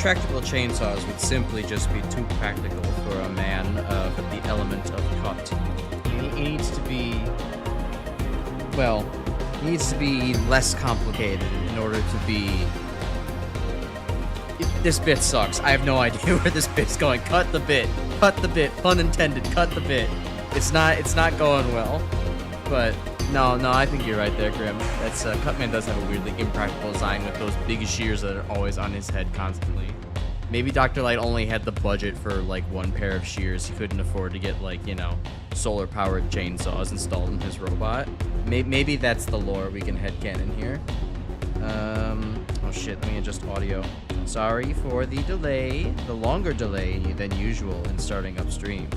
retractable chainsaws would simply just be too practical for a man of the element of cut. He needs to be, well, he needs to be less complicated in order to be... This bit sucks. I have no idea where this bit's going. Cut the bit. Cut the bit. Pun intended. Cut the bit. It's not going well. But no, I think you're right there, Grim. That's Cutman does have a weirdly impractical design with those big shears that are always on his head constantly. Maybe Dr. Light only had the budget for like one pair of shears. He couldn't afford to get like, you know, solar-powered chainsaws installed in his robot. Maybe that's the lore we can headcanon here. Oh shit, let me adjust audio. Sorry for the delay, the longer delay than usual in starting up stream.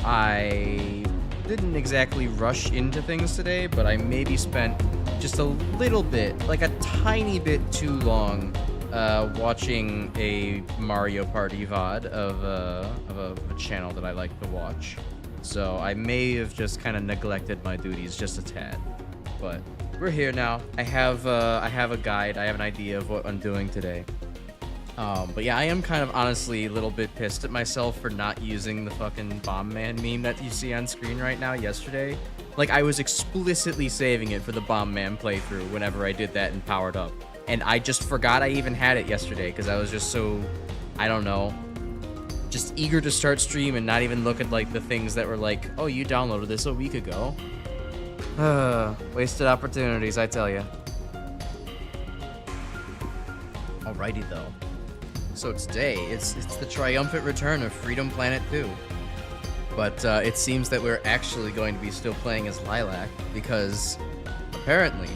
I didn't exactly rush into things today, but I maybe spent just a little bit, like a tiny bit too long, watching a Mario Party VOD of a channel that I like to watch. So I may have just kind of neglected my duties just a tad, but we're here now. I have a guide. I have an idea of what I'm doing today. But yeah, I am kind of honestly a little bit pissed at myself for not using the fucking Bomb Man meme that you see on screen right now yesterday. Like, I was explicitly saving it for the Bomb Man playthrough whenever I did that and powered up. And I just forgot I even had it yesterday because I was just so, I don't know, just eager to start stream and not even look at, like, the things that were like, oh, you downloaded this a week ago. Wasted opportunities, I tell ya. Alrighty, though. So today, it's the triumphant return of Freedom Planet 2. But it seems that we're actually going to be still playing as Lilac, because apparently,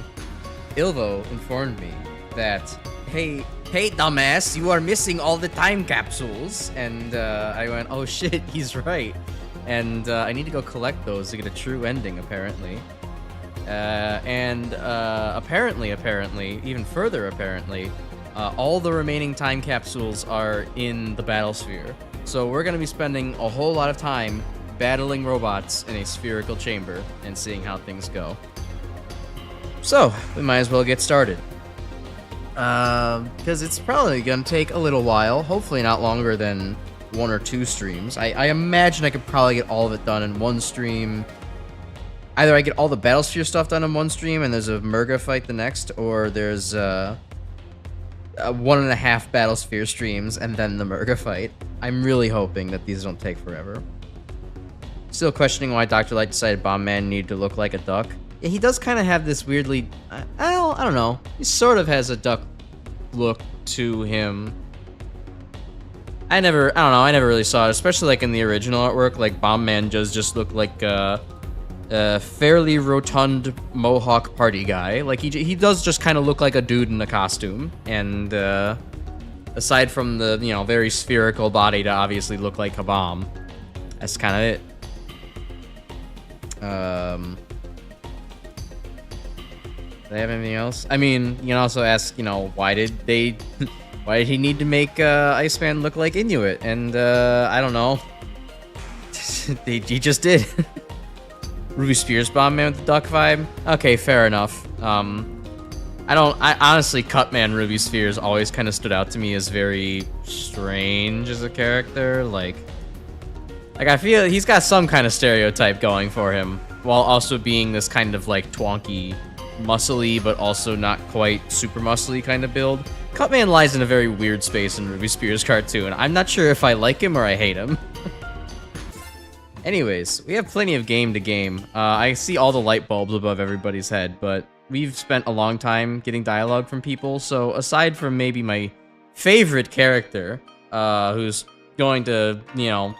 Ilvo informed me that, hey dumbass, you are missing all the time capsules. And I went, oh shit, he's right. And I need to go collect those to get a true ending, apparently. Apparently, even further apparently, all the remaining time capsules are in the battlesphere. So we're going to be spending a whole lot of time battling robots in a spherical chamber and seeing how things go. So, we might as well get started. Because it's probably going to take a little while, hopefully not longer than 1 or 2 streams. I imagine I could probably get all of it done in one stream. Either I get all the battlesphere stuff done in one stream and there's a Murga fight the next, or there's 1.5 battlesphere streams and then the Murga fight. I'm really hoping that these don't take forever. Still questioning why Dr. Light decided Bomb Man needed to look like a duck. Yeah, he does kind of have this weirdly, I don't know. He sort of has a duck look to him. I never really saw it, especially like in the original artwork. Like Bomb Man does just look like a fairly rotund mohawk party guy. Like he does just kind of look like a dude in a costume. And aside from the, you know, very spherical body to obviously look like a bomb, that's kind of it. Do they have anything else? I mean, you can also ask, you know, why did he need to make Iceman look like Inuit? And I don't know. he just did. Ruby Spears Bomb Man with the duck vibe? Okay, fair enough. I honestly, Cutman Ruby Spears always kind of stood out to me as very strange as a character. Like I feel he's got some kind of stereotype going for him, while also being this kind of like twonky, muscly, but also not quite super muscly kind of build. Cutman lies in a very weird space in Ruby Spears cartoon. I'm not sure if I like him or I hate him. Anyways, we have plenty of game to game. I see all the light bulbs above everybody's head, but we've spent a long time getting dialogue from people, so aside from maybe my favorite character, who's going to, you know,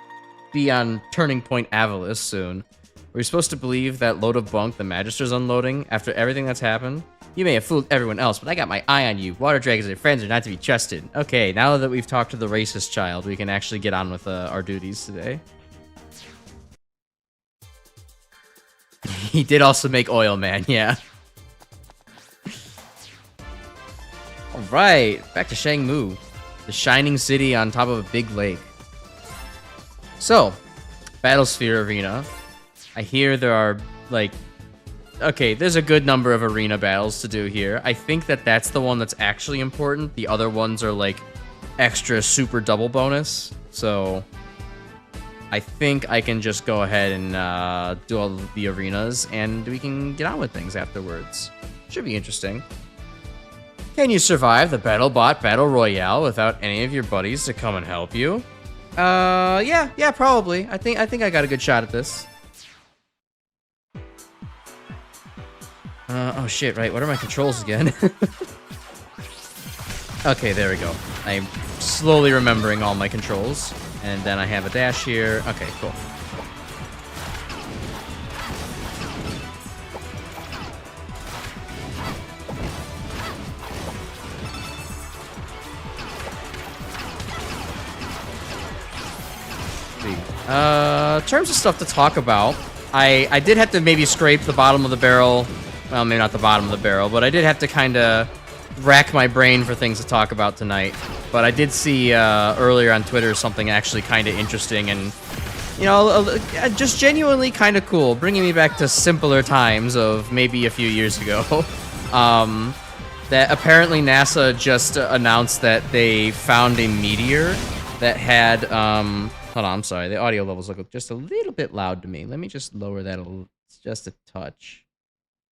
be on Turning Point Avalis soon, we're supposed to believe that load of bunk the Magister's unloading after everything that's happened. You may have fooled everyone else, but I got my eye on you. Water dragons and friends are not to be trusted. Okay, now that we've talked to the racist child, we can actually get on with our duties today. He did also make Oil Man, yeah. Alright, back to Shangmu, the shining city on top of a big lake. So, Battlesphere Arena. I hear there are, like... Okay, there's a good number of arena battles to do here. I think that that's the one that's actually important. The other ones are, like, extra super double bonus. So I think I can just go ahead and do all of the arenas, and we can get on with things afterwards. Should be interesting. Can you survive the BattleBot Battle Royale without any of your buddies to come and help you? Yeah, probably. I think I got a good shot at this. Oh shit, right, what are my controls again? Okay, there we go. I'm slowly remembering all my controls. And then I have a dash here. Okay, cool. In terms of stuff to talk about, I did have to maybe scrape the bottom of the barrel. Well, maybe not the bottom of the barrel, but I did have to kind of rack my brain for things to talk about tonight. But I did see earlier on Twitter something actually kind of interesting and, you know, just genuinely kind of cool, bringing me back to simpler times of maybe a few years ago. That apparently NASA just announced that they found a meteor that had, hold on, I'm sorry, the audio levels look just a little bit loud to me. Let me just lower that just a touch.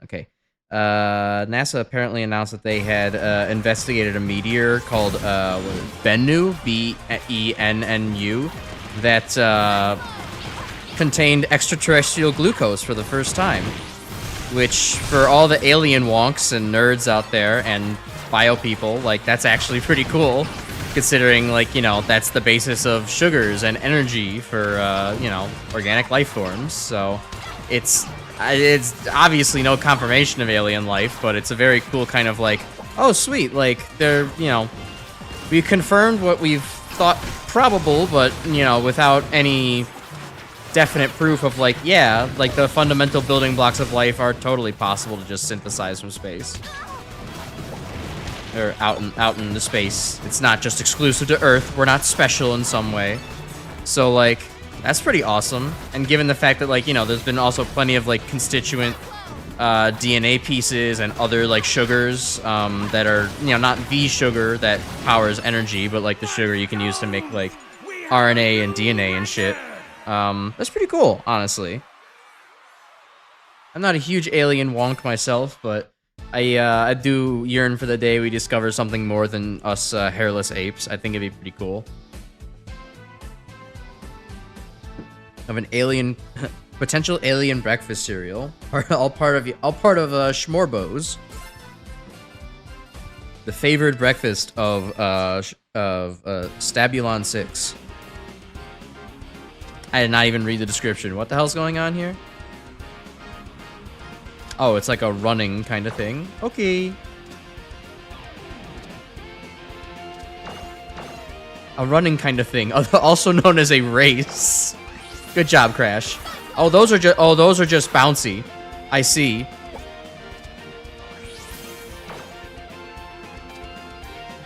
Okay. NASA apparently announced that they had investigated a meteor called Bennu, B-E-N-N-U, that contained extraterrestrial glucose for the first time. Which, for all the alien wonks and nerds out there and bio people, like, that's actually pretty cool. Considering, like, you know, that's the basis of sugars and energy for, you know, organic life forms. So, it's obviously no confirmation of alien life, but it's a very cool kind of like, oh, sweet, like, they're, you know, we confirmed what we've thought probable, but, you know, without any definite proof of, like, yeah, like, the fundamental building blocks of life are totally possible to just synthesize from space. Or out in the space. It's not just exclusive to Earth. We're not special in some way. So, like, that's pretty awesome. And given the fact that, like, you know, there's been also plenty of, like, constituent DNA pieces and other, like, sugars that are, you know, not the sugar that powers energy, but, like, the sugar you can use to make, like, RNA and DNA and shit. That's pretty cool, honestly. I'm not a huge alien wonk myself, but I do yearn for the day we discover something more than us hairless apes. I think it'd be pretty cool. Of an alien, potential alien breakfast cereal, all part of Schmorbos, the favored breakfast of Stabulon 6. I did not even read the description. What the hell's going on here? Oh, it's like a running kind of thing. Okay. A running kind of thing, also known as a race. Good job, Crash. Oh, those are just bouncy. I see.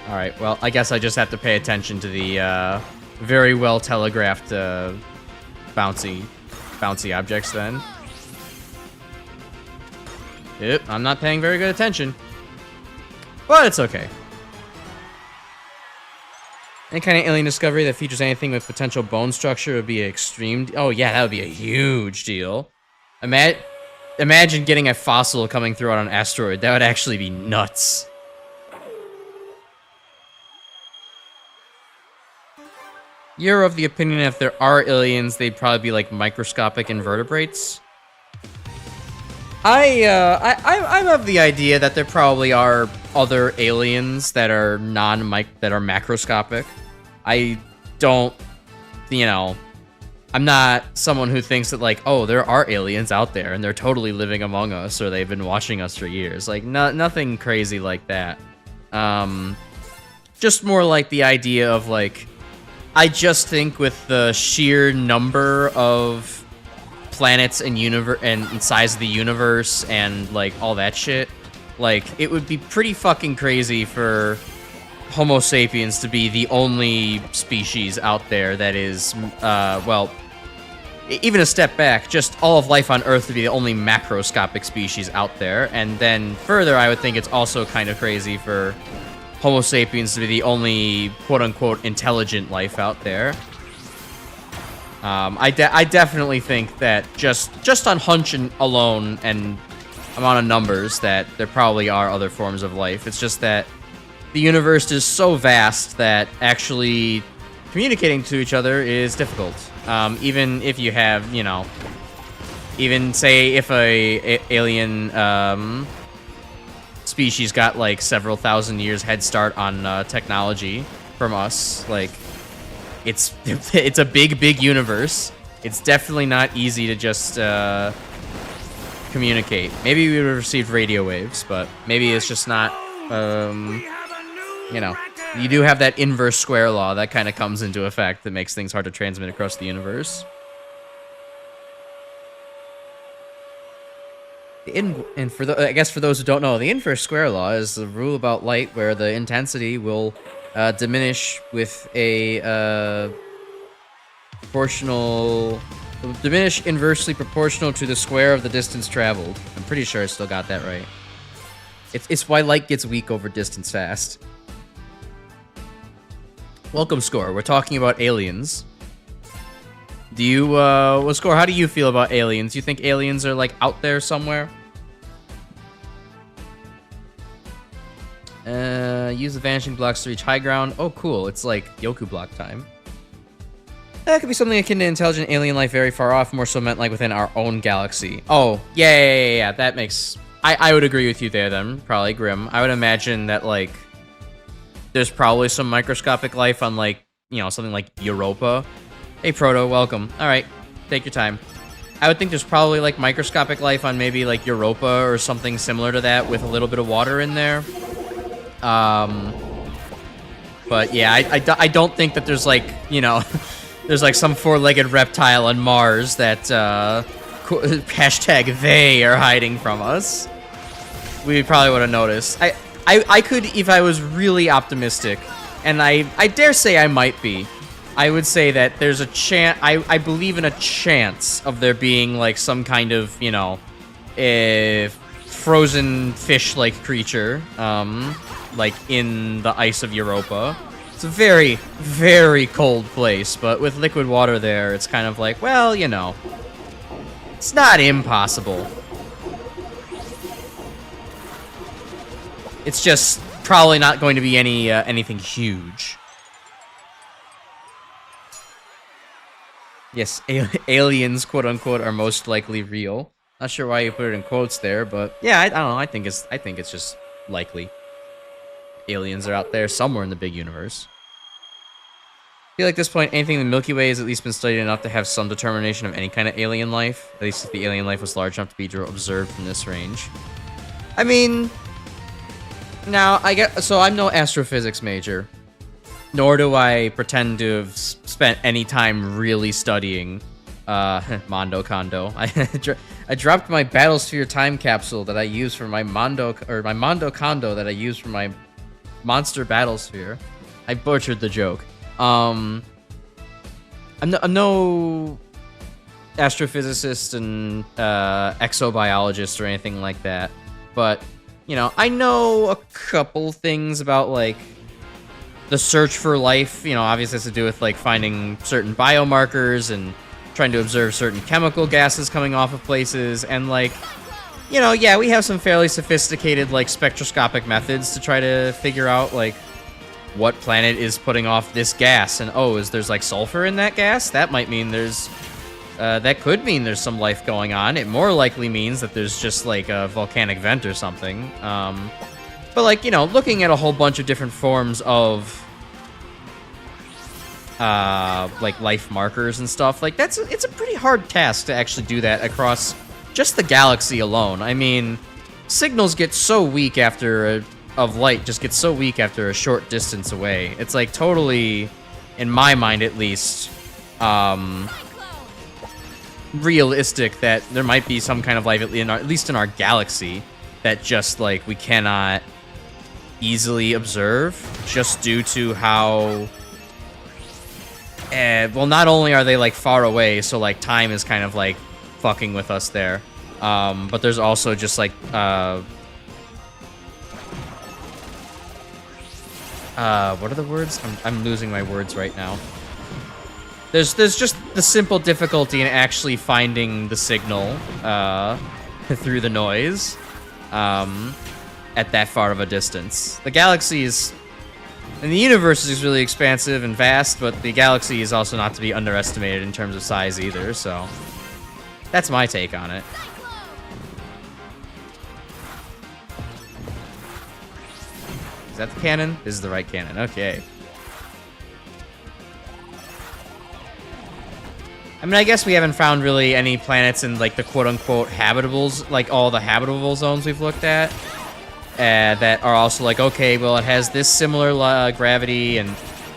All right. Well, I guess I just have to pay attention to the very well telegraphed bouncy objects then. Yep, I'm not paying very good attention. But it's okay. Any kind of alien discovery that features anything with potential bone structure would be an extreme... Oh, yeah, that would be a huge deal. Imagine getting a fossil coming through on an asteroid. That would actually be nuts. You're of the opinion if there are aliens, they'd probably be like microscopic invertebrates? I'm of the idea that there probably are other aliens that are macroscopic. I don't, you know, I'm not someone who thinks that, like, oh, there are aliens out there and they're totally living among us or they've been watching us for years. Like, nothing crazy like that. Just more like the idea of, like, I just think with the sheer number of planets and size of the universe and, like, all that shit, like, it would be pretty fucking crazy for Homo sapiens to be the only species out there that is, well, even a step back, just all of life on Earth to be the only macroscopic species out there. And then further, I would think it's also kind of crazy for Homo sapiens to be the only quote-unquote intelligent life out there. I definitely think that just on hunch alone and amount of numbers that there probably are other forms of life. It's just that the universe is so vast that actually communicating to each other is difficult. Even if you have, you know, even say if a alien species got like several thousand years head start on technology from us, like it's a big universe. It's definitely not easy to just communicate. Maybe we would have received radio waves, but maybe it's just not, you know, you do have that inverse square law that kind of comes into effect that makes things hard to transmit across the universe. And I guess for those who don't know, the inverse square law is the rule about light where the intensity will diminish with a diminish inversely proportional to the square of the distance traveled. I'm pretty sure I still got that right. It's why light gets weak over distance fast. Welcome, Score. We're talking about aliens. Do you, well, Score, how do you feel about aliens? You think aliens are, like, out there somewhere? Use the vanishing blocks to reach high ground. Oh, cool. It's like Yoku block time. That could be something akin to intelligent alien life very far off, more so meant like within our own galaxy. Oh, yeah. That makes... I would agree with you there then, probably, Grim. I would imagine that, like, there's probably some microscopic life on, like, you know, something like Europa. Hey, Proto, welcome. Alright, take your time. I would think there's probably, like, microscopic life on maybe, like, Europa or something similar to that with a little bit of water in there. But, yeah, I don't think that there's, like, you know... There's like some four-legged reptile on Mars that hashtag they are hiding from us. We probably would have noticed. I could, if I was really optimistic, and I dare say I might be, I would say that there's a chance, I believe in a chance of there being like some kind of, you know, a frozen fish-like creature, like in the ice of Europa. It's a very, very cold place, but with liquid water there, it's kind of like, well, you know, it's not impossible. It's just probably not going to be anything huge. Yes, aliens, quote unquote, are most likely real. Not sure why you put it in quotes there, but yeah, I don't know. I think it's just likely. Aliens are out there somewhere in the big universe. I feel like at this point, anything in the Milky Way has at least been studied enough to have some determination of any kind of alien life. At least if the alien life was large enough to be observed from this range. I mean, now so I'm no astrophysics major, nor do I pretend to have spent any time really studying Mondo Kondo. I dropped my Battlesphere time capsule that I use for my Mondo Kondo that I use for my Monster Battlesphere. I butchered the joke. I'm no astrophysicist and exobiologist or anything like that, but you know, I know a couple things about like the search for life. You know, obviously has to do with like finding certain biomarkers and trying to observe certain chemical gases coming off of places, and like, you know, yeah, we have some fairly sophisticated like spectroscopic methods to try to figure out like what planet is putting off this gas, and oh, there's like sulfur in that gas? That might mean there's that could mean there's some life going on. It more likely means that there's just like a volcanic vent or something. But like, you know, looking at a whole bunch of different forms of like life markers and stuff, like it's a pretty hard task to actually do that across just the galaxy alone. I mean, signals get so weak of light just gets so weak after a short distance away. It's like totally, in my mind at least, realistic that there might be some kind of life, at least in our galaxy, that just like we cannot easily observe, just due to how well, not only are they like far away, so like time is kind of like fucking with us there, but there's also just like What are the words? I'm losing my words right now. There's just the simple difficulty in actually finding the signal through the noise at that far of a distance. The galaxies and the universe is really expansive and vast, but the galaxy is also not to be underestimated in terms of size either, so that's my take on it. Is that the cannon? This is the right cannon. Okay. I mean, I guess we haven't found really any planets in, like, the quote-unquote habitables, like, all the habitable zones we've looked at, that are also like, okay, well, it has this similar gravity and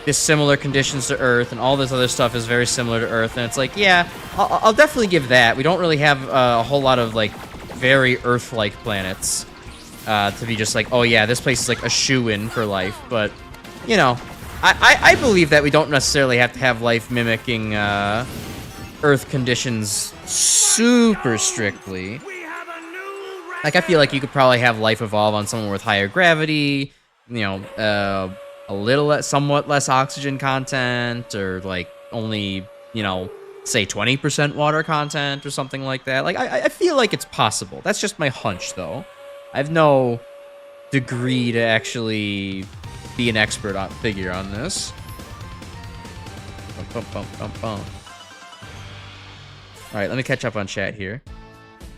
this similar conditions to Earth, and all this other stuff is very similar to Earth, and it's like, yeah, I'll definitely give that. We don't really have a whole lot of, like, very Earth-like planets to be just like, oh, yeah, this place is, like, a shoo-in for life, but, you know, I believe that we don't necessarily have to have life mimicking, Earth conditions super strictly. Like, I feel like you could probably have life evolve on somewhere with higher gravity, you know, a little, somewhat less oxygen content, or, like, only, you know, say 20% water content or something like that. Like, I feel like it's possible. That's just my hunch, though. I have no degree to actually be an expert figure on this. Bum, bum, bum, bum, bum. All right, let me catch up on chat here.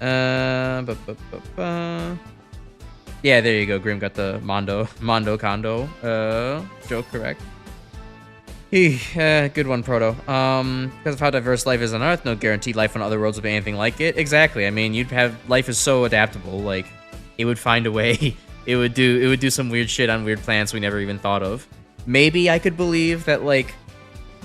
Yeah, there you go. Grim got the Mondo Kondo joke correct. Good one, Proto. Because of how diverse life is on Earth, no guaranteed life on other worlds would be anything like it. Exactly. I mean, life is so adaptable. Like, it would find a way. It would do some weird shit on weird planets we never even thought of. Maybe I could believe that, like,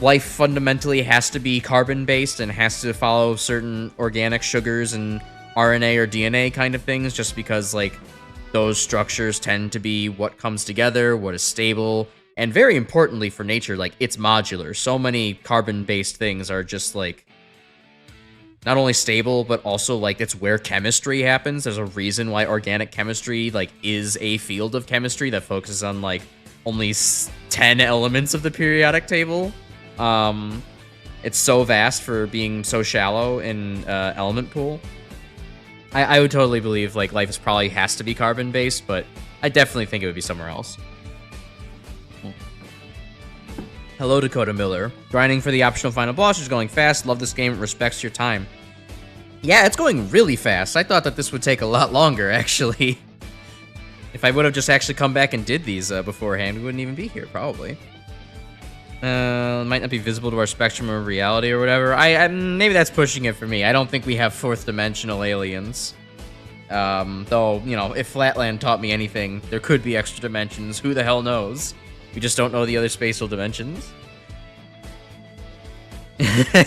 life fundamentally has to be carbon-based and has to follow certain organic sugars and RNA or DNA kind of things, just because, like, those structures tend to be what comes together, what is stable, and very importantly for nature, like, it's modular. So many carbon-based things are just, like, not only stable, but also, like, it's where chemistry happens. There's a reason why organic chemistry, like, is a field of chemistry that focuses on, like, only 10 elements of the periodic table. It's so vast for being so shallow in element pool. I would totally believe, like, life probably has to be carbon-based, but I definitely think it would be somewhere else. Hello, Dakota Miller. Grinding for the optional final boss is going fast. Love this game. It respects your time. Yeah, it's going really fast. I thought that this would take a lot longer, actually. If I would have just actually come back and did these beforehand, we wouldn't even be here, probably. Might not be visible to our spectrum of reality or whatever. Maybe that's pushing it for me. I don't think we have fourth dimensional aliens. Though, you know, if Flatland taught me anything, there could be extra dimensions. Who the hell knows? We just don't know the other spatial dimensions.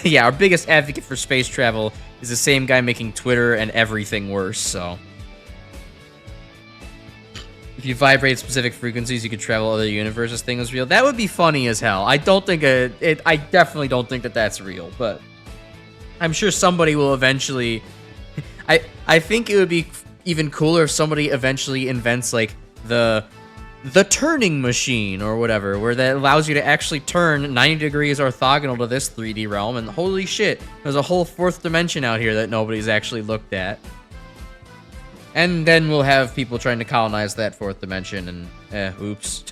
Yeah, our biggest advocate for space travel is the same guy making Twitter and everything worse, so. If you vibrate specific frequencies, you could travel other universes. Thing is real. That would be funny as hell. I don't think I definitely don't think that that's real, but I'm sure somebody will eventually. I think it would be even cooler if somebody eventually invents, like, the turning machine or whatever, where that allows you to actually turn 90 degrees orthogonal to this 3D realm. And holy shit, there's a whole fourth dimension out here that nobody's actually looked at. And then we'll have people trying to colonize that fourth dimension, and oops,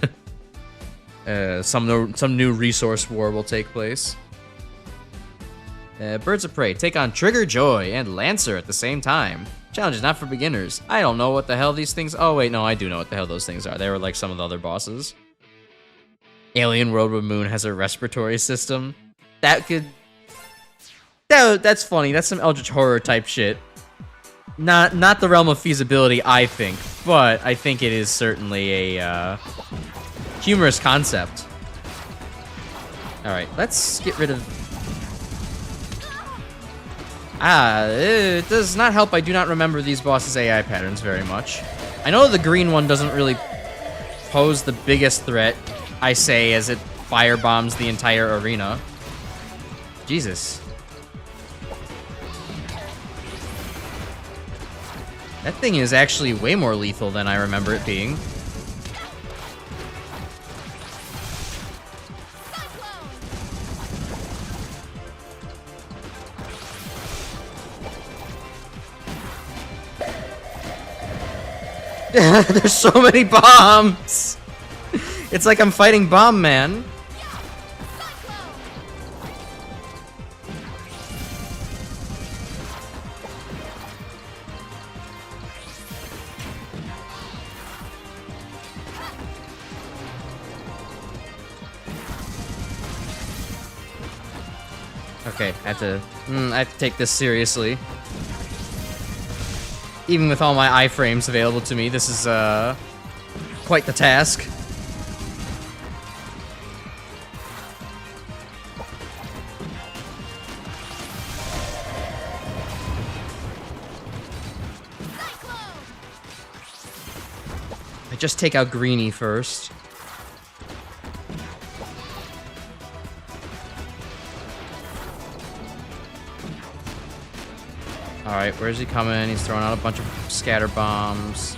some new resource war will take place. Birds of Prey take on Trigger Joy and Lancer at the same time. Challenge is not for beginners. I don't know what the hell these things. Oh wait, no, I do know what the hell those things are. They were like some of the other bosses. Alien World with Moon has a respiratory system. That's funny. That's some Eldritch Horror type shit. Not the realm of feasibility, I think, but I think it is certainly a humorous concept. All right, let's get rid of. It does not help. I do not remember these bosses' AI patterns very much. I know the green one doesn't really pose the biggest threat, I say, as it firebombs the entire arena. Jesus. That thing is actually way more lethal than I remember it being. There's so many bombs! It's like I'm fighting Bomb Man. Okay, I have to take this seriously. Even with all my iframes available to me, this is quite the task. I just take out Greenie first. Alright, where's he coming? He's throwing out a bunch of scatter bombs.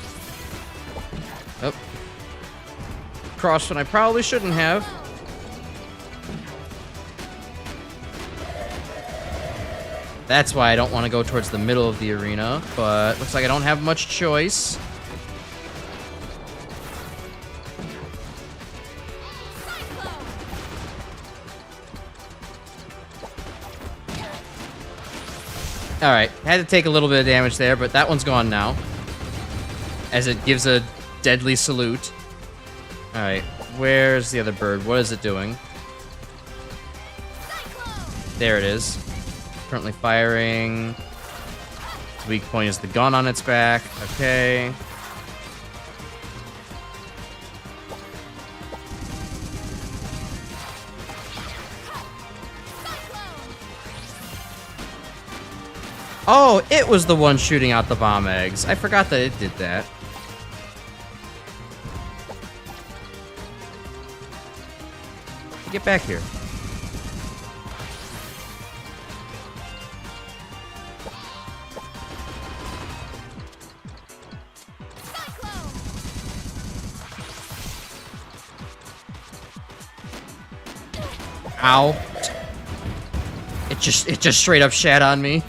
Oh. Crossed when I probably shouldn't have. That's why I don't want to go towards the middle of the arena, but looks like I don't have much choice. Alright, had to take a little bit of damage there, but that one's gone now. As it gives a deadly salute. Alright, where's the other bird? What is it doing? There it is. Currently firing. The weak point is the gun on its back. Okay. Oh, it was the one shooting out the bomb eggs. I forgot that it did that. Get back here. Ow. It just straight up shat on me.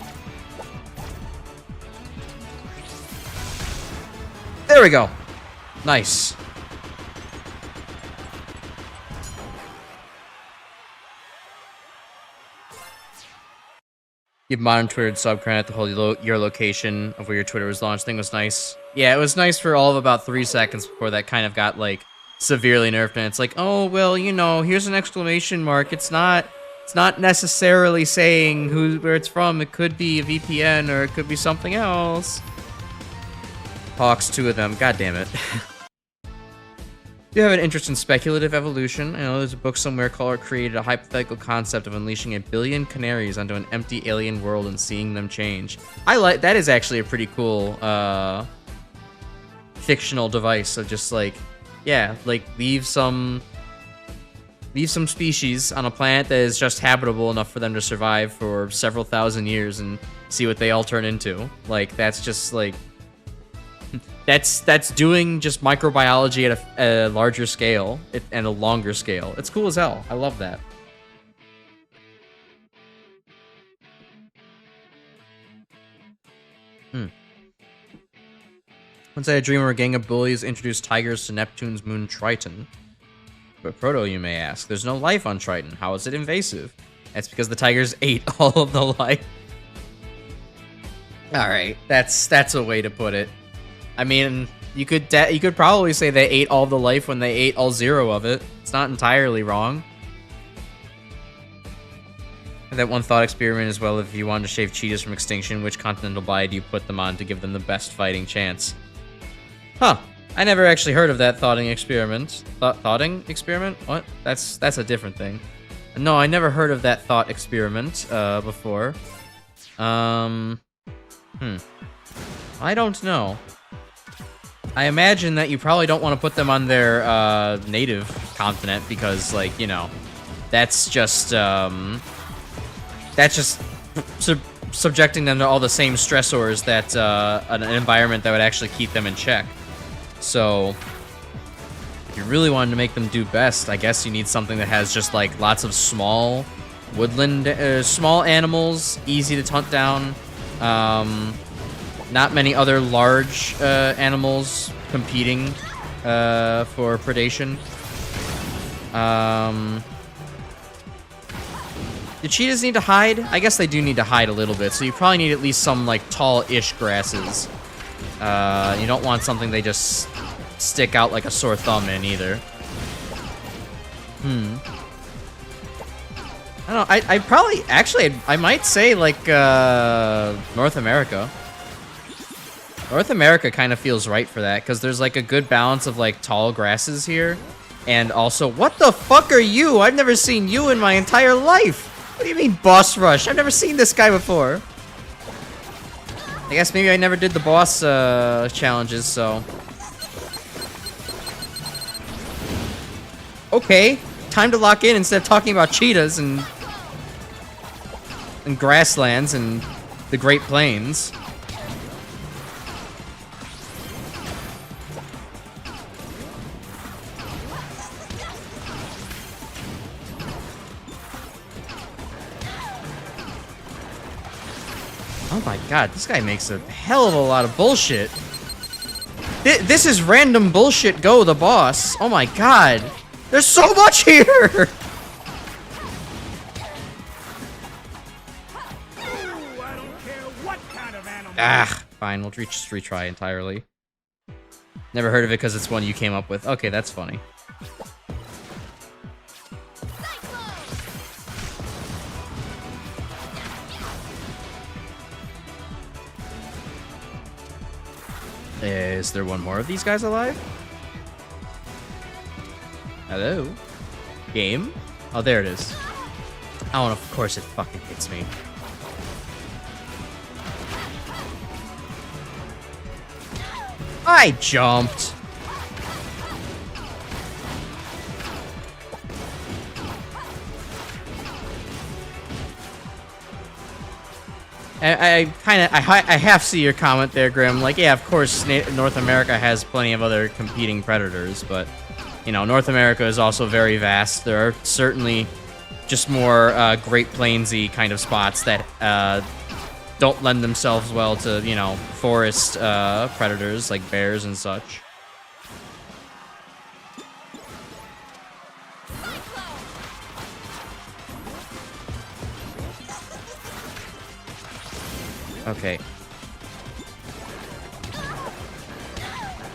There we go. Nice. You've monitored subcredit to hold your location of where your Twitter was launched. Thing was nice. Yeah, it was nice for all of about 3 seconds before that kind of got like severely nerfed, and it's like, oh well, you know, here's an exclamation mark. It's not necessarily saying where it's from. It could be a VPN or it could be something else. Hawks, 2 of them. God damn it. Do you have an interest in speculative evolution? I know there's a book somewhere called created a hypothetical concept of unleashing 1 billion canaries onto an empty alien world and seeing them change. I like that. Is actually a pretty cool fictional device of just like, yeah, like leave some species on a planet that is just habitable enough for them to survive for several thousand years and see what they all turn into. Like that's just like that's doing just microbiology at a larger scale and a longer scale. It's cool as hell. I love that. Once I had a dream where a gang of bullies introduced tigers to Neptune's moon Triton. But Proto, you may ask, there's no life on Triton. How is it invasive? That's because the tigers ate all of the life. Alright, that's a way to put it. I mean, you could probably say they ate all the life when they ate all 0 of it. It's not entirely wrong. And that one thought experiment as well, if you wanted to shave cheetahs from extinction, which continental body do you put them on to give them the best fighting chance? Huh. I never actually heard of that thoughting experiment. Thoughting experiment? What? That's a different thing. No, I never heard of that thought experiment before. I don't know. I imagine that you probably don't want to put them on their native continent because, like, you know, that's just subjecting them to all the same stressors that an environment that would actually keep them in check. So, if you really wanted to make them do best, I guess you need something that has just like lots of small woodland, small animals, easy to hunt down. Not many other large animals competing for predation. Do cheetahs need to hide? I guess they do need to hide a little bit, so you probably need at least some, like, tall-ish grasses. You don't want something they just stick out like a sore thumb in, either. I don't know, I probably, actually, I might say, like, North America. North America kind of feels right for that, because there's, like, a good balance of, like, tall grasses here. And also, what the fuck are you? I've never seen you in my entire life! What do you mean, boss rush? I've never seen this guy before. I guess maybe I never did the boss challenges, so... Okay, time to lock in instead of talking about cheetahs and grasslands and the Great Plains. Oh my god, this guy makes a hell of a lot of bullshit. This is random bullshit go, the boss. Oh my god. There's so much here! Ah, fine, we'll just retry entirely. Never heard of it because it's one you came up with. Okay, that's funny. Is there one more of these guys alive? Hello? Game? Oh, there it is. Oh, and of course it fucking hits me. I jumped! I half see your comment there, Grim. Like, yeah, of course, North America has plenty of other competing predators, but, you know, North America is also very vast. There are certainly just more Great Plainsy kind of spots that don't lend themselves well to, you know, forest predators like bears and such. Okay.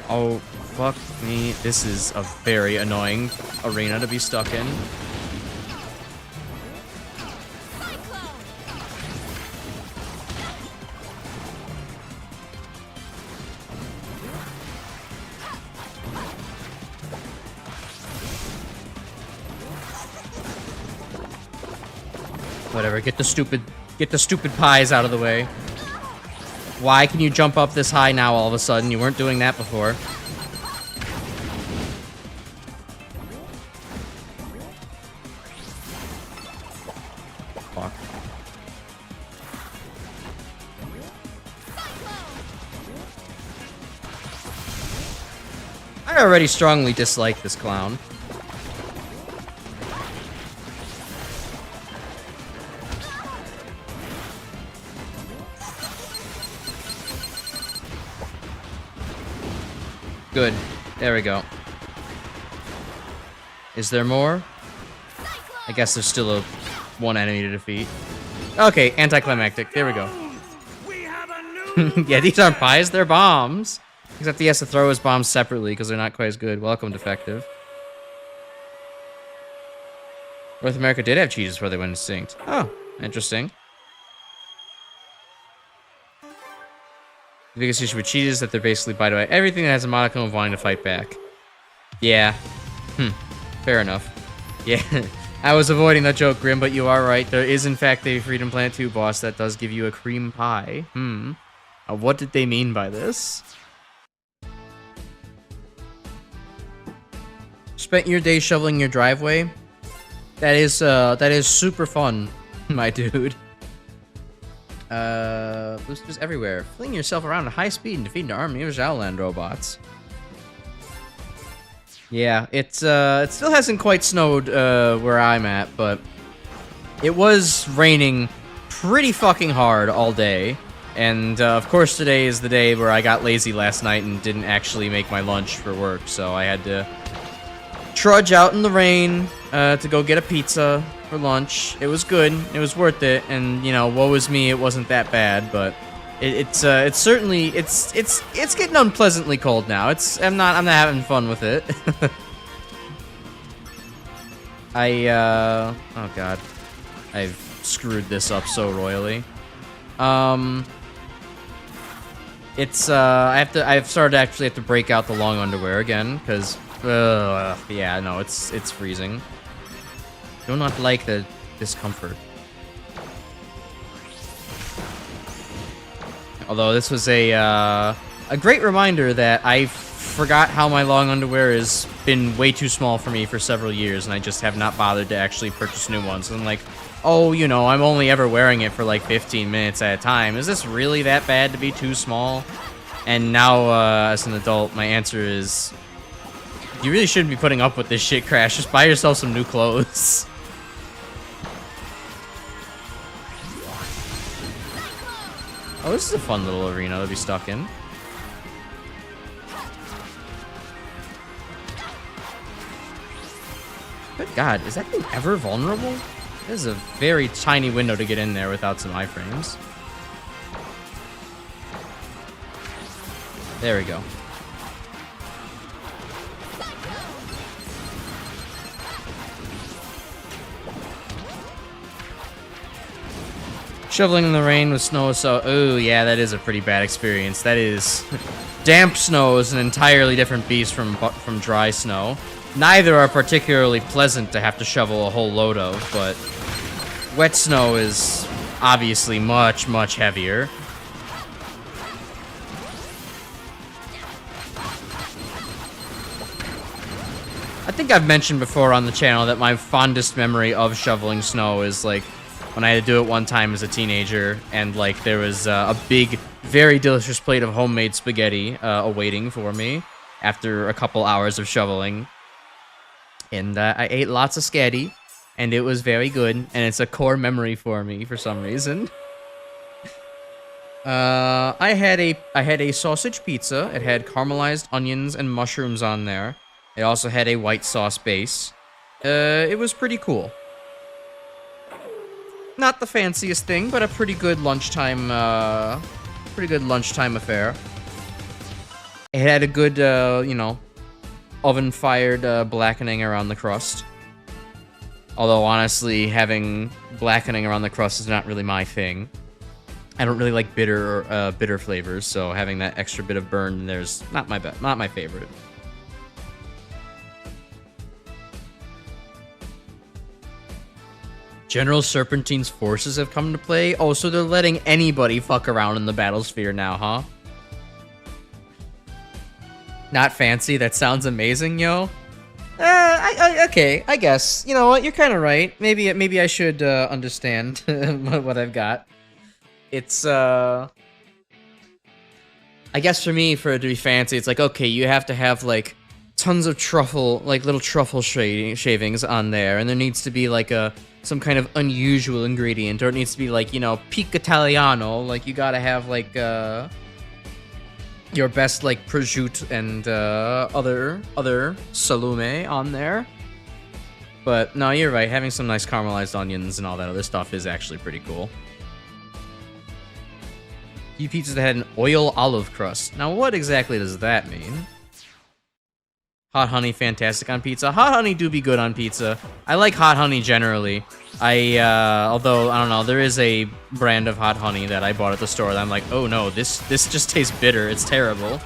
Oh, fuck me. This is a very annoying arena to be stuck in. Whatever, get the stupid pies out of the way. Why can you jump up this high now all of a sudden? You weren't doing that before. Fuck. I already strongly dislike this clown. Good. There we go. Is there more? I guess there's still one enemy to defeat. Okay, anticlimactic. There we go. Yeah, these aren't pies, they're bombs. Except he has to throw his bombs separately because they're not quite as good. Welcome, defective. North America did have cheeses before they went extinct. Oh, interesting. The biggest issue with cheetahs is that they're basically bite away everything that has a modicum of wanting to fight back. Yeah. Fair enough. Yeah. I was avoiding that joke, Grim, but you are right. There is, in fact, a Freedom Planet 2 boss that does give you a cream pie. What did they mean by this? Spent your day shoveling your driveway? That is super fun, my dude. Boosters everywhere. Fling yourself around at high speed and defeat an army of Zhaoland robots. Yeah, it still hasn't quite snowed where I'm at, but it was raining pretty fucking hard all day. And, of course, today is the day where I got lazy last night and didn't actually make my lunch for work, so I had to trudge out in the rain to go get a pizza for lunch. It was good. It was worth it, and, you know, woe is me, it wasn't that bad, but it's certainly, it's getting unpleasantly cold now. I'm not having fun with it. Oh god. I've screwed this up so royally. I've started to actually have to break out the long underwear again, because, yeah, no, it's freezing. Do not like the discomfort. Although this was a great reminder that I forgot how my long underwear has been way too small for me for several years, and I just have not bothered to actually purchase new ones. And I'm like, oh, you know, I'm only ever wearing it for like 15 minutes at a time. Is this really that bad to be too small? And now, as an adult, my answer is, you really shouldn't be putting up with this shit, Crash. Just buy yourself some new clothes. Oh, this is a fun little arena to be stuck in. Good God, is that thing ever vulnerable? This is a very tiny window to get in there without some iframes. There we go. Shoveling in the rain with snow is so... Oh, yeah, that is a pretty bad experience. That is... Damp snow is an entirely different beast from dry snow. Neither are particularly pleasant to have to shovel a whole load of, but... Wet snow is obviously much, much heavier. I think I've mentioned before on the channel that my fondest memory of shoveling snow is, like, when I had to do it one time as a teenager, and, like, there was a big, very delicious plate of homemade spaghetti awaiting for me after a couple hours of shoveling. And I ate lots of scatty, and it was very good, and it's a core memory for me for some reason. I had a sausage pizza. It had caramelized onions and mushrooms on there. It also had a white sauce base. It was pretty cool. Not the fanciest thing, but a pretty good lunchtime affair. It had a good, you know, oven-fired blackening around the crust. Although, honestly, having blackening around the crust is not really my thing. I don't really like bitter flavors, so having that extra bit of burn in there's not my favorite. General Serpentine's forces have come to play? Oh, so they're letting anybody fuck around in the battlesphere now, huh? Not fancy? That sounds amazing, yo. Okay, I guess. You know what? You're kind of right. Maybe I should understand what I've got. It's I guess for me, for it to be fancy, it's like, okay, you have to have like tons of truffle, like little truffle shavings on there, and there needs to be like some kind of unusual ingredient, or it needs to be like, you know, pic Italiano, like you gotta have like your best like prosciutto and other salume on there. But no, you're right, having some nice caramelized onions and all that other stuff is actually pretty cool. Few pizzas that had an oil olive crust. Now what exactly does that mean? Hot honey, fantastic on pizza. Hot honey do be good on pizza. I like hot honey generally. Although, I don't know, there is a brand of hot honey that I bought at the store that I'm like, oh no, this just tastes bitter. It's terrible.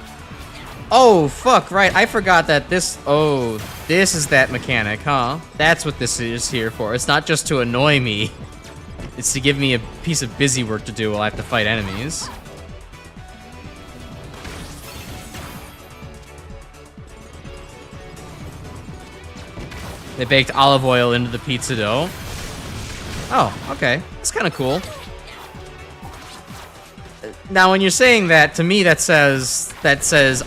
Oh, fuck, right. I forgot that this is that mechanic, huh? That's what this is here for. It's not just to annoy me. It's to give me a piece of busy work to do while I have to fight enemies. They baked olive oil into the pizza dough. Oh, okay. That's kind of cool. Now, when you're saying that, to me that says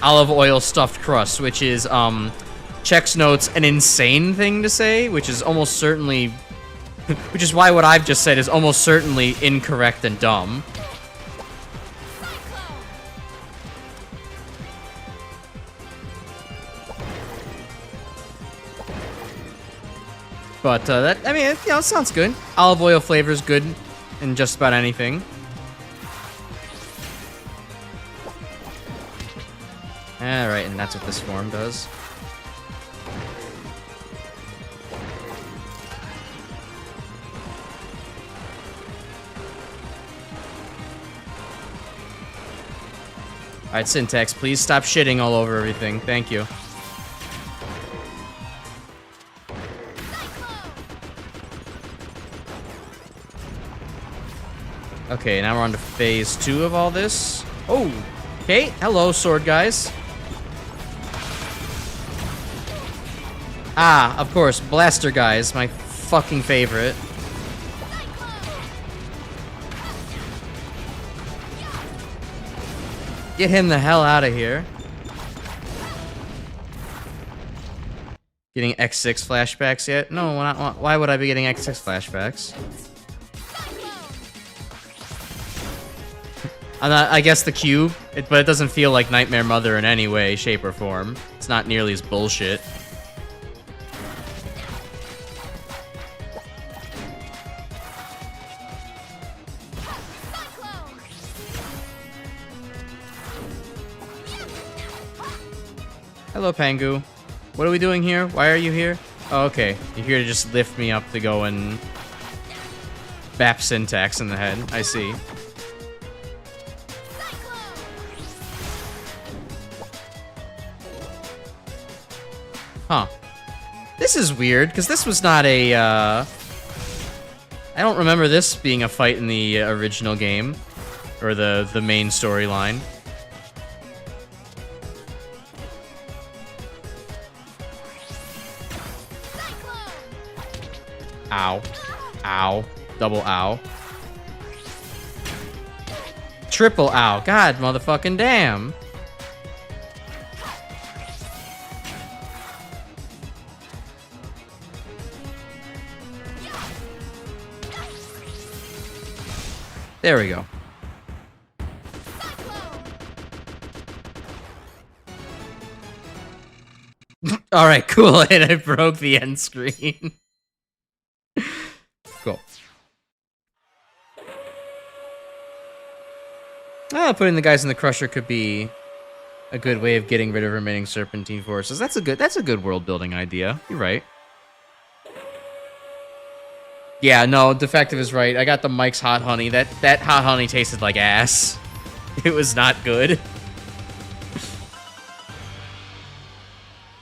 olive oil stuffed crust, which is, checks notes an insane thing to say, which is almost certainly, which is why what I've just said is almost certainly incorrect and dumb. But that, I mean, you know, it sounds good. Olive oil flavor is good in just about anything. Alright, and that's what this form does. Alright, Syntax, please stop shitting all over everything. Thank you. Okay, now we're on to phase 2 of all this. Oh, okay. Hello, sword guys. Ah, of course, blaster guys, my fucking favorite. Get him the hell out of here. Getting X6 flashbacks yet? No, why would I be getting X6 flashbacks? I guess the cube, but it doesn't feel like Nightmare Mother in any way, shape, or form. It's not nearly as bullshit. Hello, Pangu. What are we doing here? Why are you here? Oh, okay. You're here to just lift me up to go and bap Syntax in the head. I see. Huh. This is weird, because this was not a, I don't remember this being a fight in the original game. Or the main storyline. Ow. Ow. Double ow. Triple ow. God motherfucking damn. There we go. Alright, cool. And I broke the end screen. Cool. Putting the guys in the crusher could be a good way of getting rid of remaining serpentine forces. That's a good world building idea. You're right. Yeah, no, Defective is right. I got the Mike's hot honey. That hot honey tasted like ass. It was not good.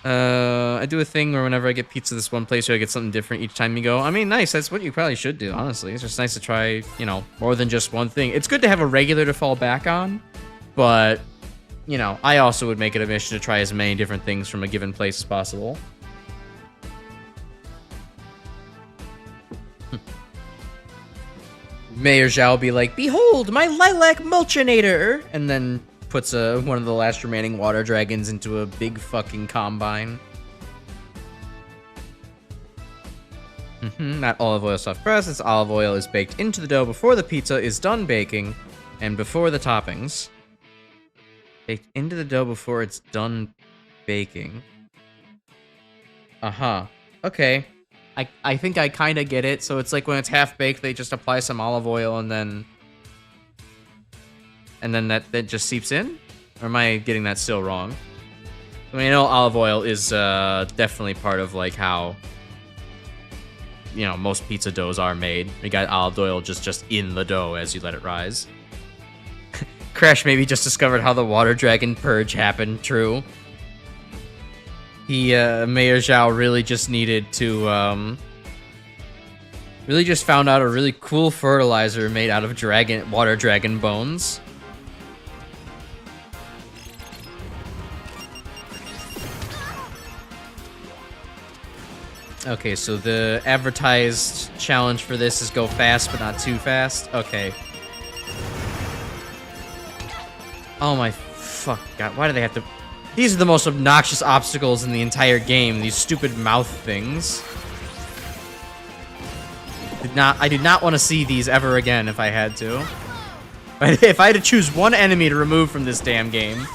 I do a thing where whenever I get pizza this one place, I get something different each time you go. I mean, nice. That's what you probably should do, honestly. It's just nice to try, you know, more than just one thing. It's good to have a regular to fall back on, but, you know, I also would make it a mission to try as many different things from a given place as possible. Mayor Zhao will be like, "Behold, my Lilac Mulchinator!" And then puts one of the last remaining water dragons into a big fucking combine. Not olive oil soft press. It's olive oil is baked into the dough before the pizza is done baking and before the toppings. Baked into the dough before it's done baking. Uh-huh. Okay. I think I kind of get it. So it's like when it's half baked, they just apply some olive oil and then that just seeps in? Or am I getting that still wrong? I mean, I know olive oil is definitely part of like how, you know, most pizza doughs are made. You got olive oil just in the dough as you let it rise. Crash maybe just discovered how the water dragon purge happened. True. Mayor Zhao really just needed to, really just found out a really cool fertilizer made out of water dragon bones. Okay, so the advertised challenge for this is go fast, but not too fast. Okay. Oh my fuck god, why do they have to... These are the most obnoxious obstacles in the entire game, these stupid mouth things. I did not want to see these ever again if I had to. If I had to choose one enemy to remove from this damn game...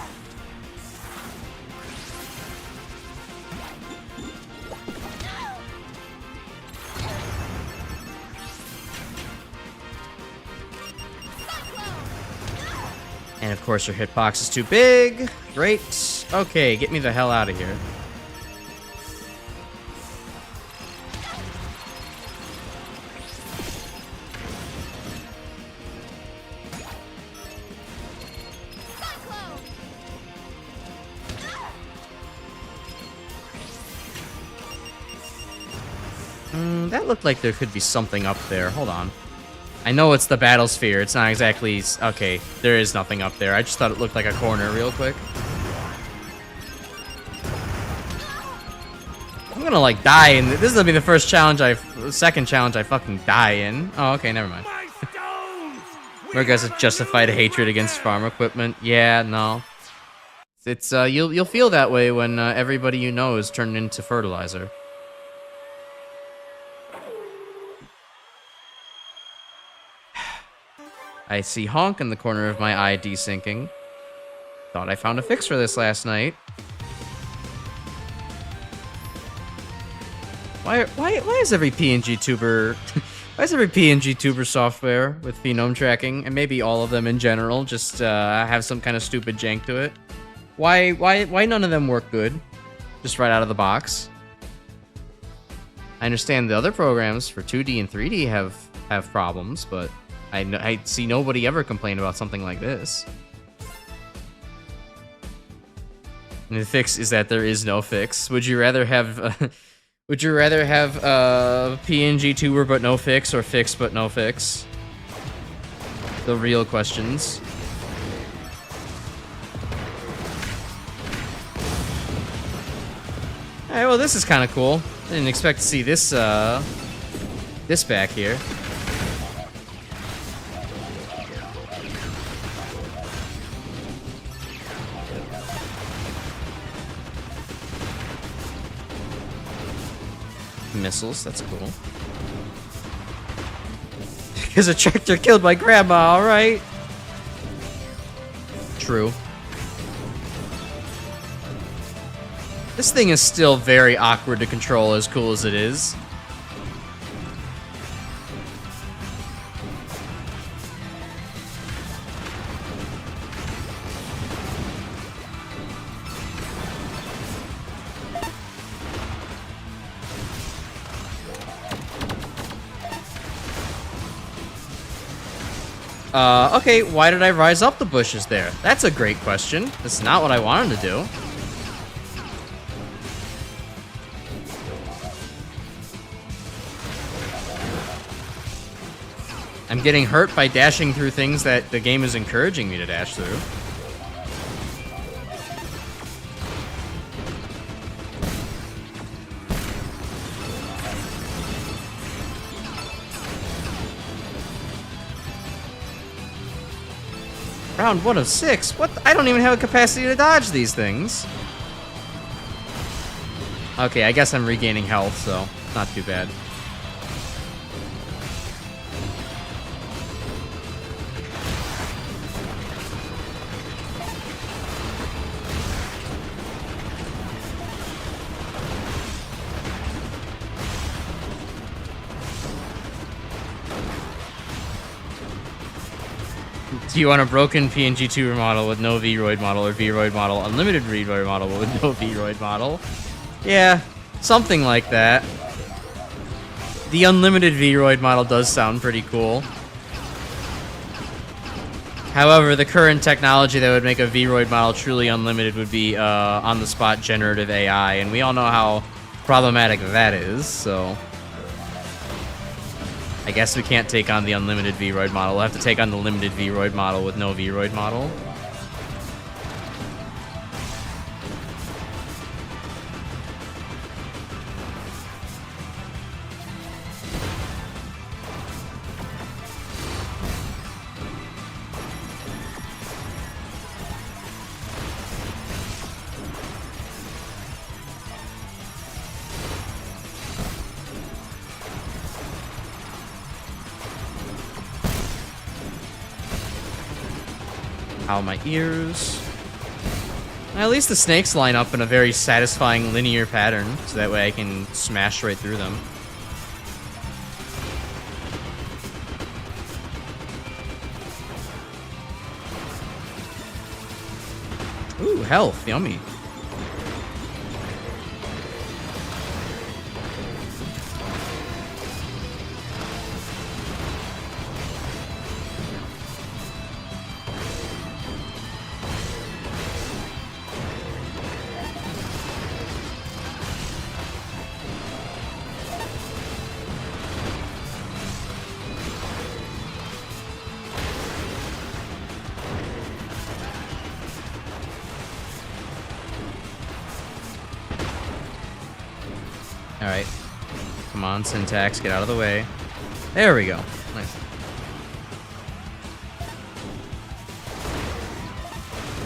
And of course your hitbox is too big. Great. Okay, get me the hell out of here. That looked like there could be something up there. Hold on. I know it's the battle sphere. It's not exactly... Okay, there is nothing up there. I just thought it looked like a corner real quick. I'm gonna, like, die in... This is gonna be the first challenge second challenge I fucking die in. Oh, okay, never mind. We're guys justified hatred against farm equipment. Yeah, no. It's, you'll feel that way when everybody you know is turned into fertilizer. I see honk in the corner of my eye desyncing. Thought I found a fix for this last night. Why is every PNG tuber why is every PNG tuber software with phenome tracking, and maybe all of them in general, just have some kind of stupid jank to it? Why none of them work good? Just right out of the box. I understand the other programs for 2D and 3D have problems, but I see nobody ever complain about something like this. And the fix is that there is no fix. Would you rather have PNG tuber but no fix, or fix but no fix? The real questions. Alright, well, this is kind of cool. I didn't expect to see this this back here. Missiles, that's cool. Because a tractor killed my grandma, alright. True. This thing is still very awkward to control, as cool as it is. Okay, why did I rise up the bushes there? That's a great question. That's not what I wanted to do. I'm getting hurt by dashing through things that the game is encouraging me to dash through. Round 1 of 6? What? I don't even have a capacity to dodge these things. Okay, I guess I'm regaining health, so not too bad. Do you want a broken PNG tuber model with no Vroid model, or Vroid model, unlimited Vroid model with no Vroid model? Yeah, something like that. The unlimited Vroid model does sound pretty cool. However, the current technology that would make a Vroid model truly unlimited would be on-the-spot generative AI, and we all know how problematic that is, so... I guess we can't take on the unlimited Vroid model. We'll have to take on the limited Vroid model with no Vroid model. Ow, my ears. At least the snakes line up in a very satisfying linear pattern, so that way I can smash right through them. Ooh, health. Yummy. Alright. Come on, Syntax, get out of the way. There we go. Nice.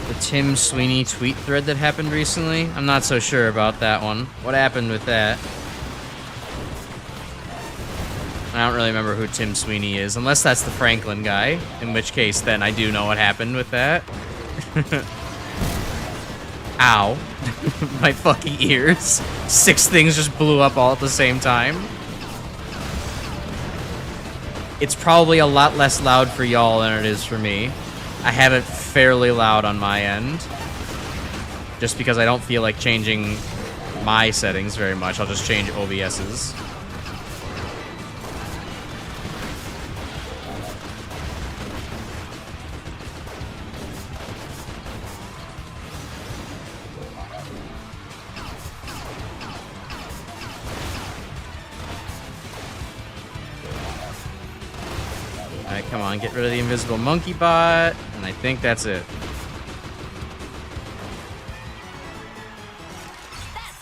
The Tim Sweeney tweet thread that happened recently? I'm not so sure about that one. What happened with that? I don't really remember who Tim Sweeney is, unless that's the Franklin guy, in which case then I do know what happened with that. Ow. My fucking ears. 6 things just blew up all at the same time. It's probably a lot less loud for y'all than it is for me. I have it fairly loud on my end. Just because I don't feel like changing my settings very much. I'll just change OBS's. Alright, come on, get rid of the invisible monkey bot, and I think that's it.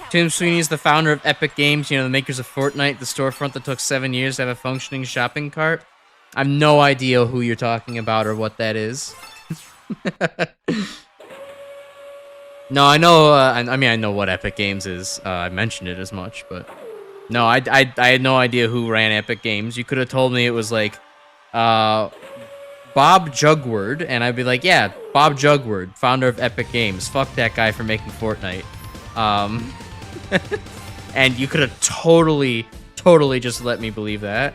Tim Sweeney is the founder of Epic Games, you know, the makers of Fortnite, the storefront that took 7 years to have a functioning shopping cart. I have no idea who you're talking about or what that is. No, I know, I mean, I know what Epic Games is. I mentioned it as much, but... No, I had no idea who ran Epic Games. You could have told me it was like... Bob Jugward, and I'd be like, yeah, Bob Jugward, founder of Epic Games. Fuck that guy for making Fortnite. And you could have totally just let me believe that.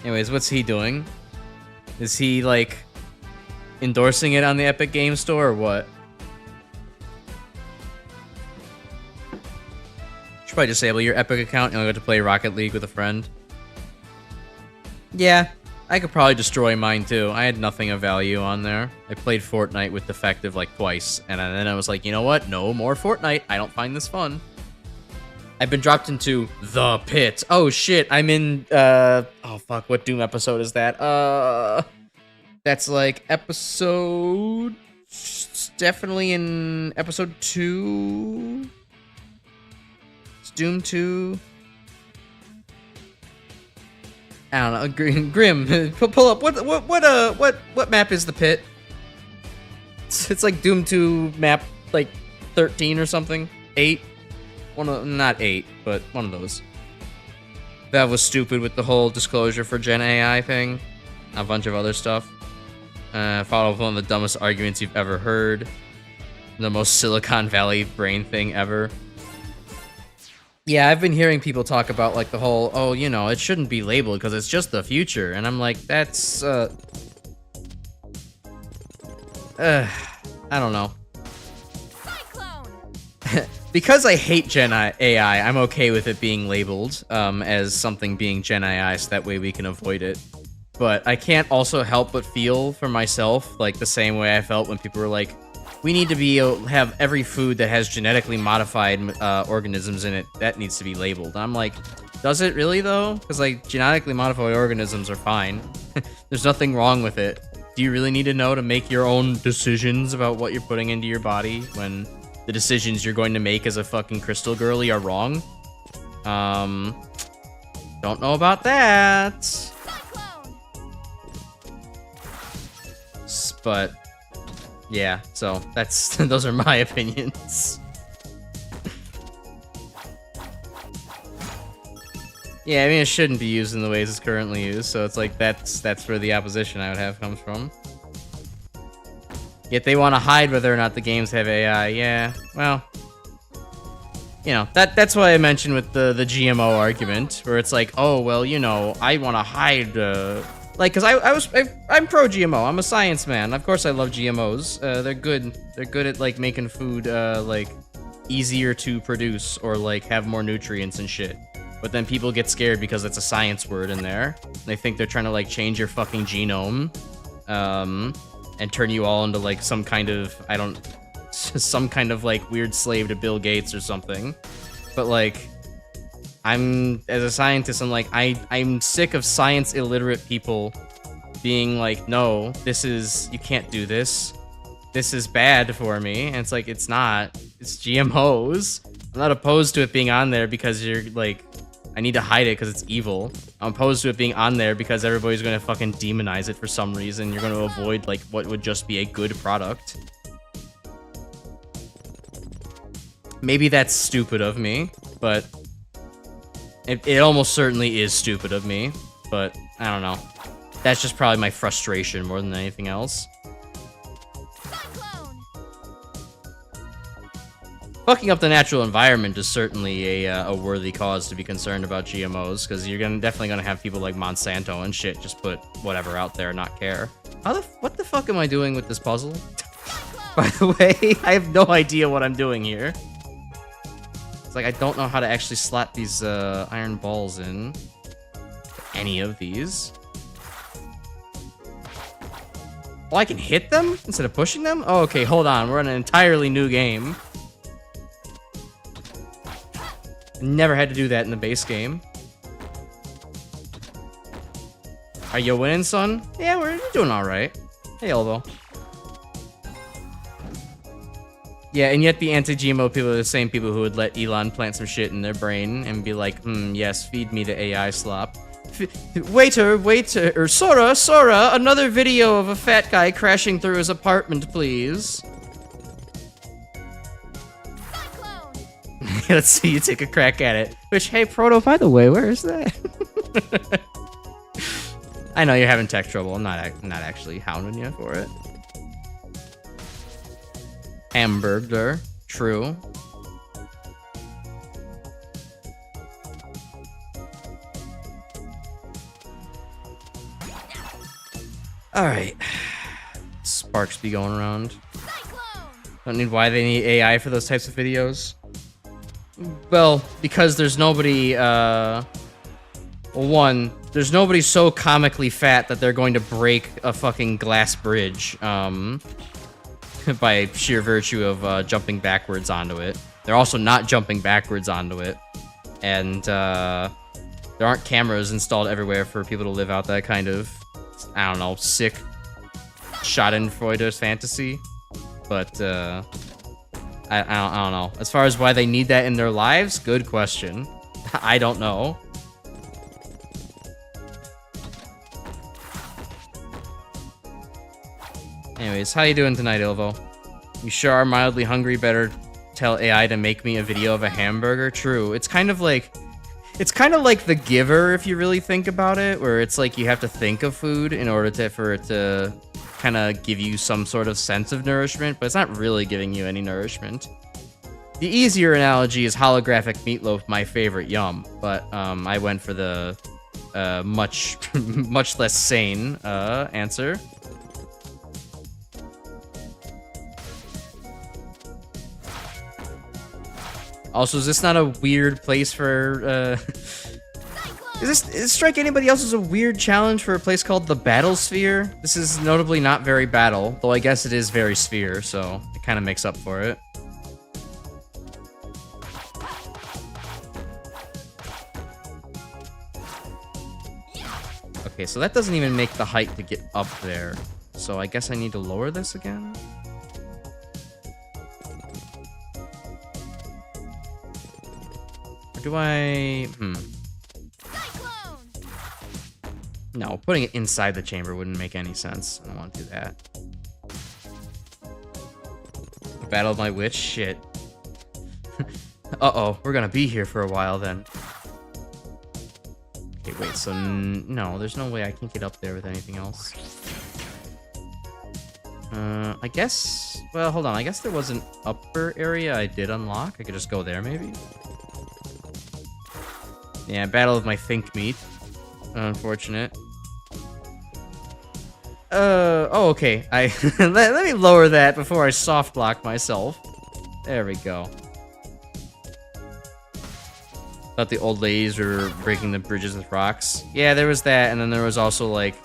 Anyways, what's he doing? Is he, like, endorsing it on the Epic Games Store, or what? Should probably disable your Epic account and only get to play Rocket League with a friend. Yeah, I could probably destroy mine too. I had nothing of value on there. I played Fortnite with Defective like twice, and then I was like, you know what? No more Fortnite. I don't find this fun. I've been dropped into the pit. Oh shit, I'm in, oh fuck, what Doom episode is that? That's like episode... Definitely in episode 2... Doom 2. I don't know. Grim, pull up. What map is the pit? It's like Doom 2 map, like 13 or something. 8. One of not 8, but one of those. That was stupid with the whole disclosure for Gen AI thing. A bunch of other stuff. Followed with one of the dumbest arguments you've ever heard. The most Silicon Valley brain thing ever. Yeah, I've been hearing people talk about, like, the whole, oh, you know, it shouldn't be labeled because it's just the future. And I'm like, that's, I don't know. Because I hate Gen AI, I'm okay with it being labeled as something being Gen AI, so that way we can avoid it. But I can't also help but feel for myself, like, the same way I felt when people were like, we need to have every food that has genetically modified organisms in it, that needs to be labeled. I'm like, does it really, though? Because, like, genetically modified organisms are fine. There's nothing wrong with it. Do you really need to know to make your own decisions about what you're putting into your body when the decisions you're going to make as a fucking crystal girly are wrong? Don't know about that. But... yeah, so that's those are my opinions. Yeah, I mean, it shouldn't be used in the ways it's currently used, so it's like that's where the opposition I would have comes from. Yet they want to hide whether or not the games have AI. Yeah, well, you know, that's why I mentioned with the GMO argument, where it's like, oh, well, you know, I want to hide Like, cause I'm pro GMO. I'm a science man. Of course, I love GMOs. They're good. They're good at like making food like easier to produce or like have more nutrients and shit. But then people get scared because it's a science word in there. They think they're trying to like change your fucking genome, and turn you all into like some kind of some kind of like weird slave to Bill Gates or something. But like, as a scientist, I'm like, I'm sick of science illiterate people being like, no, you can't do this. This is bad for me. And it's like, it's not. It's GMOs. I'm not opposed to it being on there because you're like, I need to hide it because it's evil. I'm opposed to it being on there because everybody's going to fucking demonize it for some reason. You're going to avoid like what would just be a good product. Maybe that's stupid of me, but it almost certainly is stupid of me, but I don't know. That's just probably my frustration more than anything else. Fucking up the natural environment is certainly a worthy cause to be concerned about GMOs, because you're definitely gonna have people like Monsanto and shit just put whatever out there and not care. What the fuck am I doing with this puzzle? By the way, I have no idea what I'm doing here. It's like I don't know how to actually slot these iron balls in. Any of these. Oh, I can hit them instead of pushing them? Oh, okay, hold on. We're in an entirely new game. Never had to do that in the base game. Are you winning, son? Yeah, we're doing alright. Hey, Elbow. Yeah, and yet the anti-GMO people are the same people who would let Elon plant some shit in their brain and be like, yes, feed me the AI slop. Waiter, or Sora, another video of a fat guy crashing through his apartment, please. Let's see you take a crack at it. Which, hey, Proto, by the way, where is that? I know you're having tech trouble. I'm not actually hounding you for it. Hamburger. True. Alright. Sparks be going around. Don't need why they need AI for those types of videos. Well, because there's nobody, one, there's nobody so comically fat that they're going to break a fucking glass bridge, by sheer virtue of, jumping backwards onto it. They're also not jumping backwards onto it. And, there aren't cameras installed everywhere for people to live out that kind of, I don't know, sick Schadenfreude's fantasy. But, I don't know. As far as why they need that in their lives, good question. I don't know. Anyways, how you doing tonight, Ilvo? You sure are mildly hungry. Better tell AI to make me a video of a hamburger. True. It's kind of like The Giver, if you really think about it, where it's like you have to think of food in order for it to kind of give you some sort of sense of nourishment, but it's not really giving you any nourishment. The easier analogy is holographic meatloaf, my favorite yum, but I went for the much less sane answer. Also, is this not a weird place for Does this strike anybody else as a weird challenge for a place called the Battle Sphere? This is notably not very battle, though I guess it is very sphere, so it kind of makes up for it. Okay, so that doesn't even make the height to get up there. So I guess I need to lower this again? Or do I... No, putting it inside the chamber wouldn't make any sense. I don't want to do that. Battle of my witch? Shit. Uh-oh, we're gonna be here for a while then. Okay, wait, so no, there's no way I can get up there with anything else. I guess... Well, hold on, I guess there was an upper area I did unlock. I could just go there, maybe? Yeah, Battle of my think meat. Unfortunate. Oh, okay. Let me lower that before I soft block myself. There we go. Thought the old ladies were breaking the bridges with rocks. Yeah, there was that, and then there was also, like,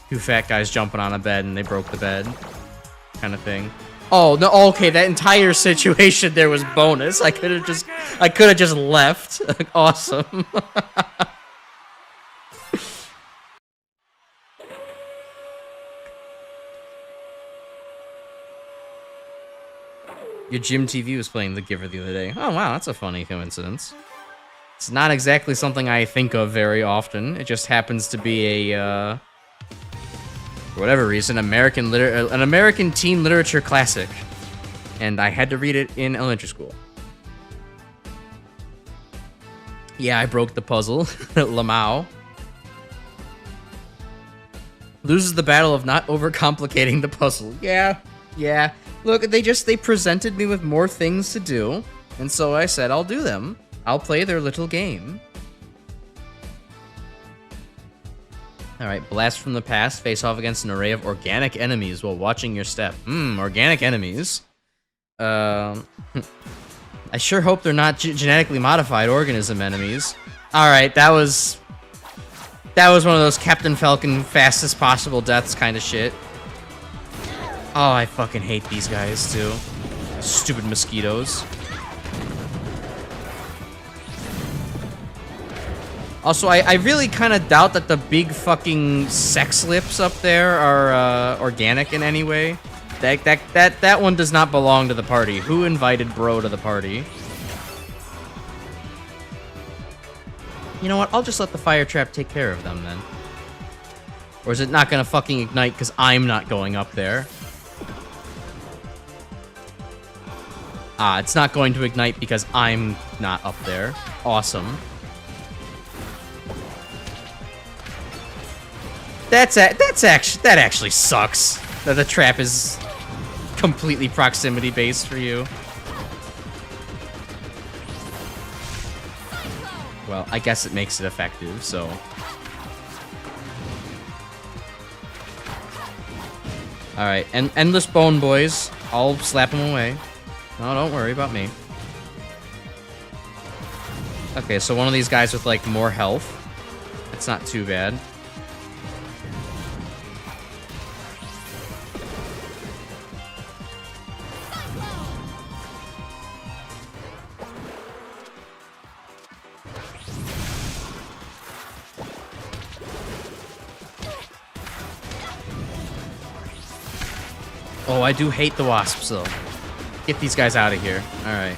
two fat guys jumping on a bed and they broke the bed. Kind of thing. Oh, no, okay, that entire situation there was bonus. I could have just left. Awesome. Your gym TV was playing The Giver the other day. Oh, wow, that's a funny coincidence. It's not exactly something I think of very often. It just happens to be a, for whatever reason, an American teen literature classic. And I had to read it in elementary school. Yeah, I broke the puzzle. Lamau. Loses the battle of not overcomplicating the puzzle. Yeah. Look, they presented me with more things to do, and so I said I'll do them. I'll play their little game. Alright, blast from the past, face off against an array of organic enemies while watching your step. Organic enemies. I sure hope they're not genetically modified organism enemies. Alright, that was one of those Captain Falcon fastest possible deaths kind of shit. Oh, I fucking hate these guys, too. Stupid mosquitoes. Also, I really kind of doubt that the big fucking sex lips up there are organic in any way. That one does not belong to the party. Who invited bro to the party? You know what? I'll just let the fire trap take care of them, then. Or is it not gonna fucking ignite because I'm not going up there? Ah, it's not going to ignite because I'm not up there. Awesome. That actually sucks. That the trap is completely proximity based for you. Well, I guess it makes it effective, so. Alright, and endless bone boys. I'll slap them away. No, don't worry about me. Okay, so one of these guys with, like, more health. It's not too bad. Oh, I do hate the wasps, though. Get these guys out of here. Alright.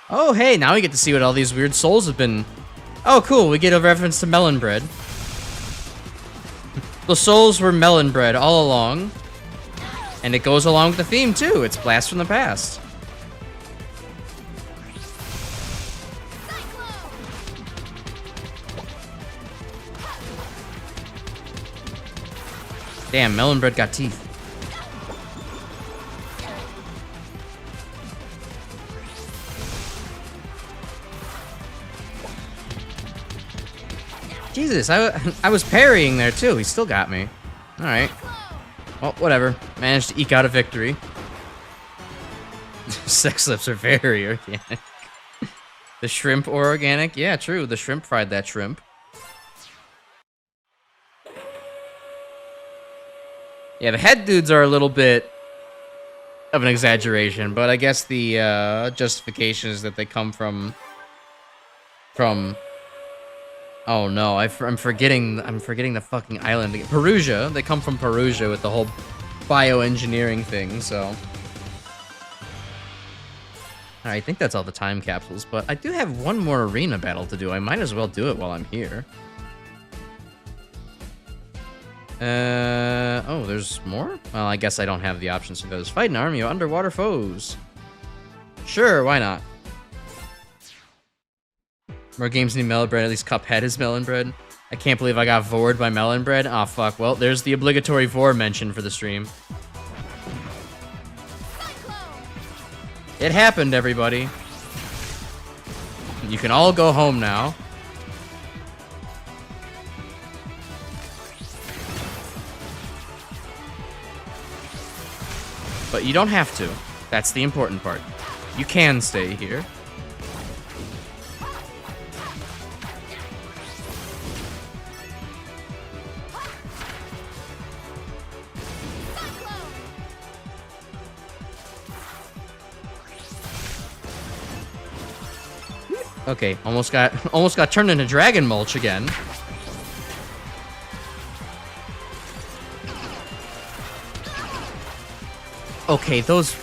Oh, hey, now we get to see what all these weird souls have been... Oh, cool, we get a reference to melon bread. The souls were melon bread all along. And it goes along with the theme, too. It's Blast from the Past. Damn, melon bread got teeth. Jesus, I was parrying there too. He still got me. Alright. Well, whatever. Managed to eke out a victory. Sex lips are very organic. The shrimp are organic? Yeah, true. The shrimp fried that shrimp. Yeah, the head dudes are a little bit of an exaggeration, but I guess the justification is that they come from... Oh no, I'm forgetting the fucking island again. Perugia. They come from Perugia with the whole bioengineering thing, so. Alright, I think that's all the time capsules, but I do have one more arena battle to do. I might as well do it while I'm here. Oh, there's more? Well, I guess I don't have the options for those. Fight an army of underwater foes. Sure, why not? More games need melon bread. At least Cuphead is melon bread. I can't believe I got vored by melon bread. Aw, fuck. Well, there's the obligatory vor mention for the stream. It happened, everybody. You can all go home now. But you don't have to. That's the important part. You can stay here. Okay, almost got turned into dragon mulch again. Okay, those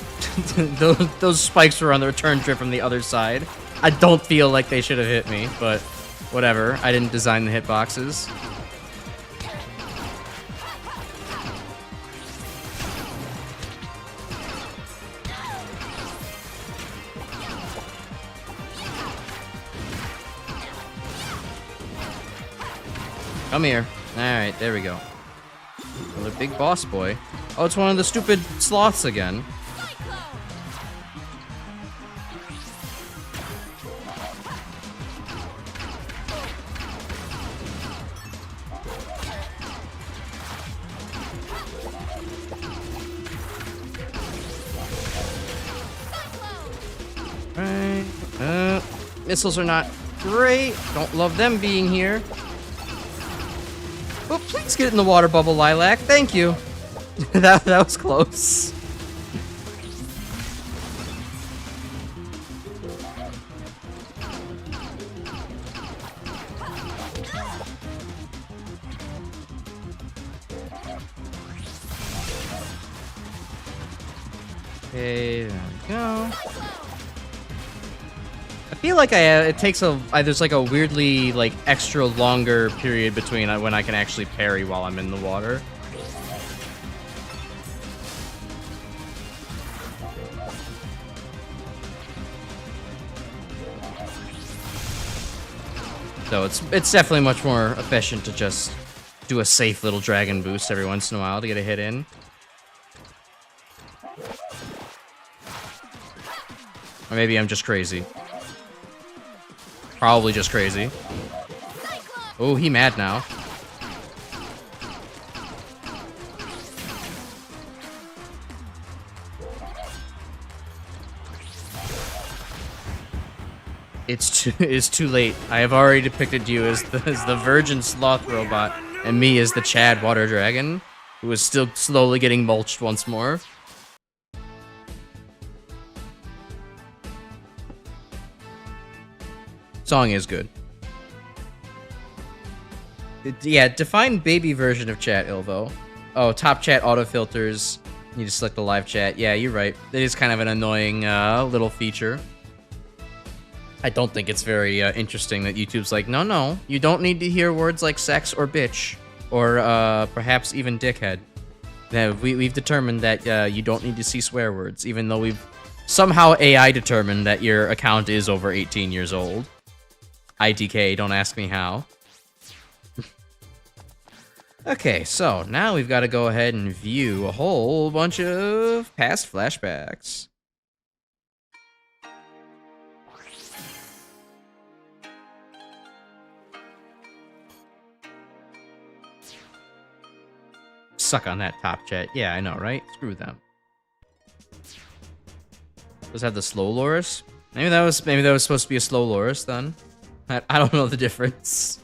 those spikes were on the return trip from the other side. I don't feel like they should have hit me, but whatever. I didn't design the hitboxes. Come here. Alright, there we go. Another big boss boy. Oh, it's one of the stupid sloths again. Alright. Missiles are not great. Don't love them being here. Oh, please get in the water bubble, Lilac. Thank you. that was close. Okay, there we go. I feel like it takes there's like a weirdly like extra longer period between when I can actually parry while I'm in the water. So it's definitely much more efficient to just do a safe little dragon boost every once in a while to get a hit in. Or maybe I'm just crazy. Probably just crazy. Oh, he mad now. It's too late. I have already depicted you as the virgin sloth robot, and me as the Chad water dragon, who is still slowly getting mulched once more. Song is good. Yeah, define baby version of chat, Ilvo. Oh, top chat autofilters. You just select the live chat. Yeah, you're right. It is kind of an annoying little feature. I don't think it's very interesting that YouTube's like, no, you don't need to hear words like sex or bitch, or perhaps even dickhead. We've determined that you don't need to see swear words, even though we've somehow AI determined that your account is over 18 years old. IDK, don't ask me how. Okay, so now we've got to go ahead and view a whole bunch of past flashbacks. Suck on that top chat. Yeah, I know, right? Screw them. Does it have the slow Loris? Maybe that was supposed to be a slow Loris then. I don't know the difference.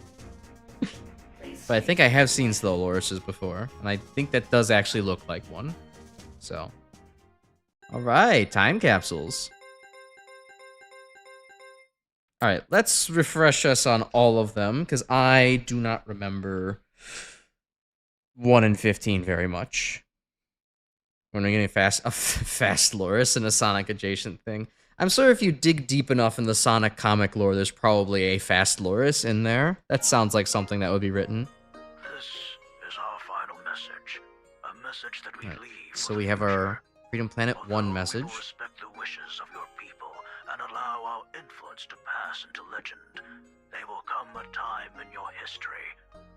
But I think I have seen slow Lorises before, and I think that does actually look like one. So, all right, time capsules. All right, let's refresh us on all of them because I do not remember 1 and 15 very much. When we're getting a fast Loris and a Sonic adjacent thing. I'm sure if you dig deep enough in the Sonic comic lore, there's probably a fast Loris in there. That sounds like something that would be written. This is our final message. A message that we leave. So we have our Freedom Planet 1 message. We will respect the wishes of your people and allow our influence to pass into legend. There will come a time in your history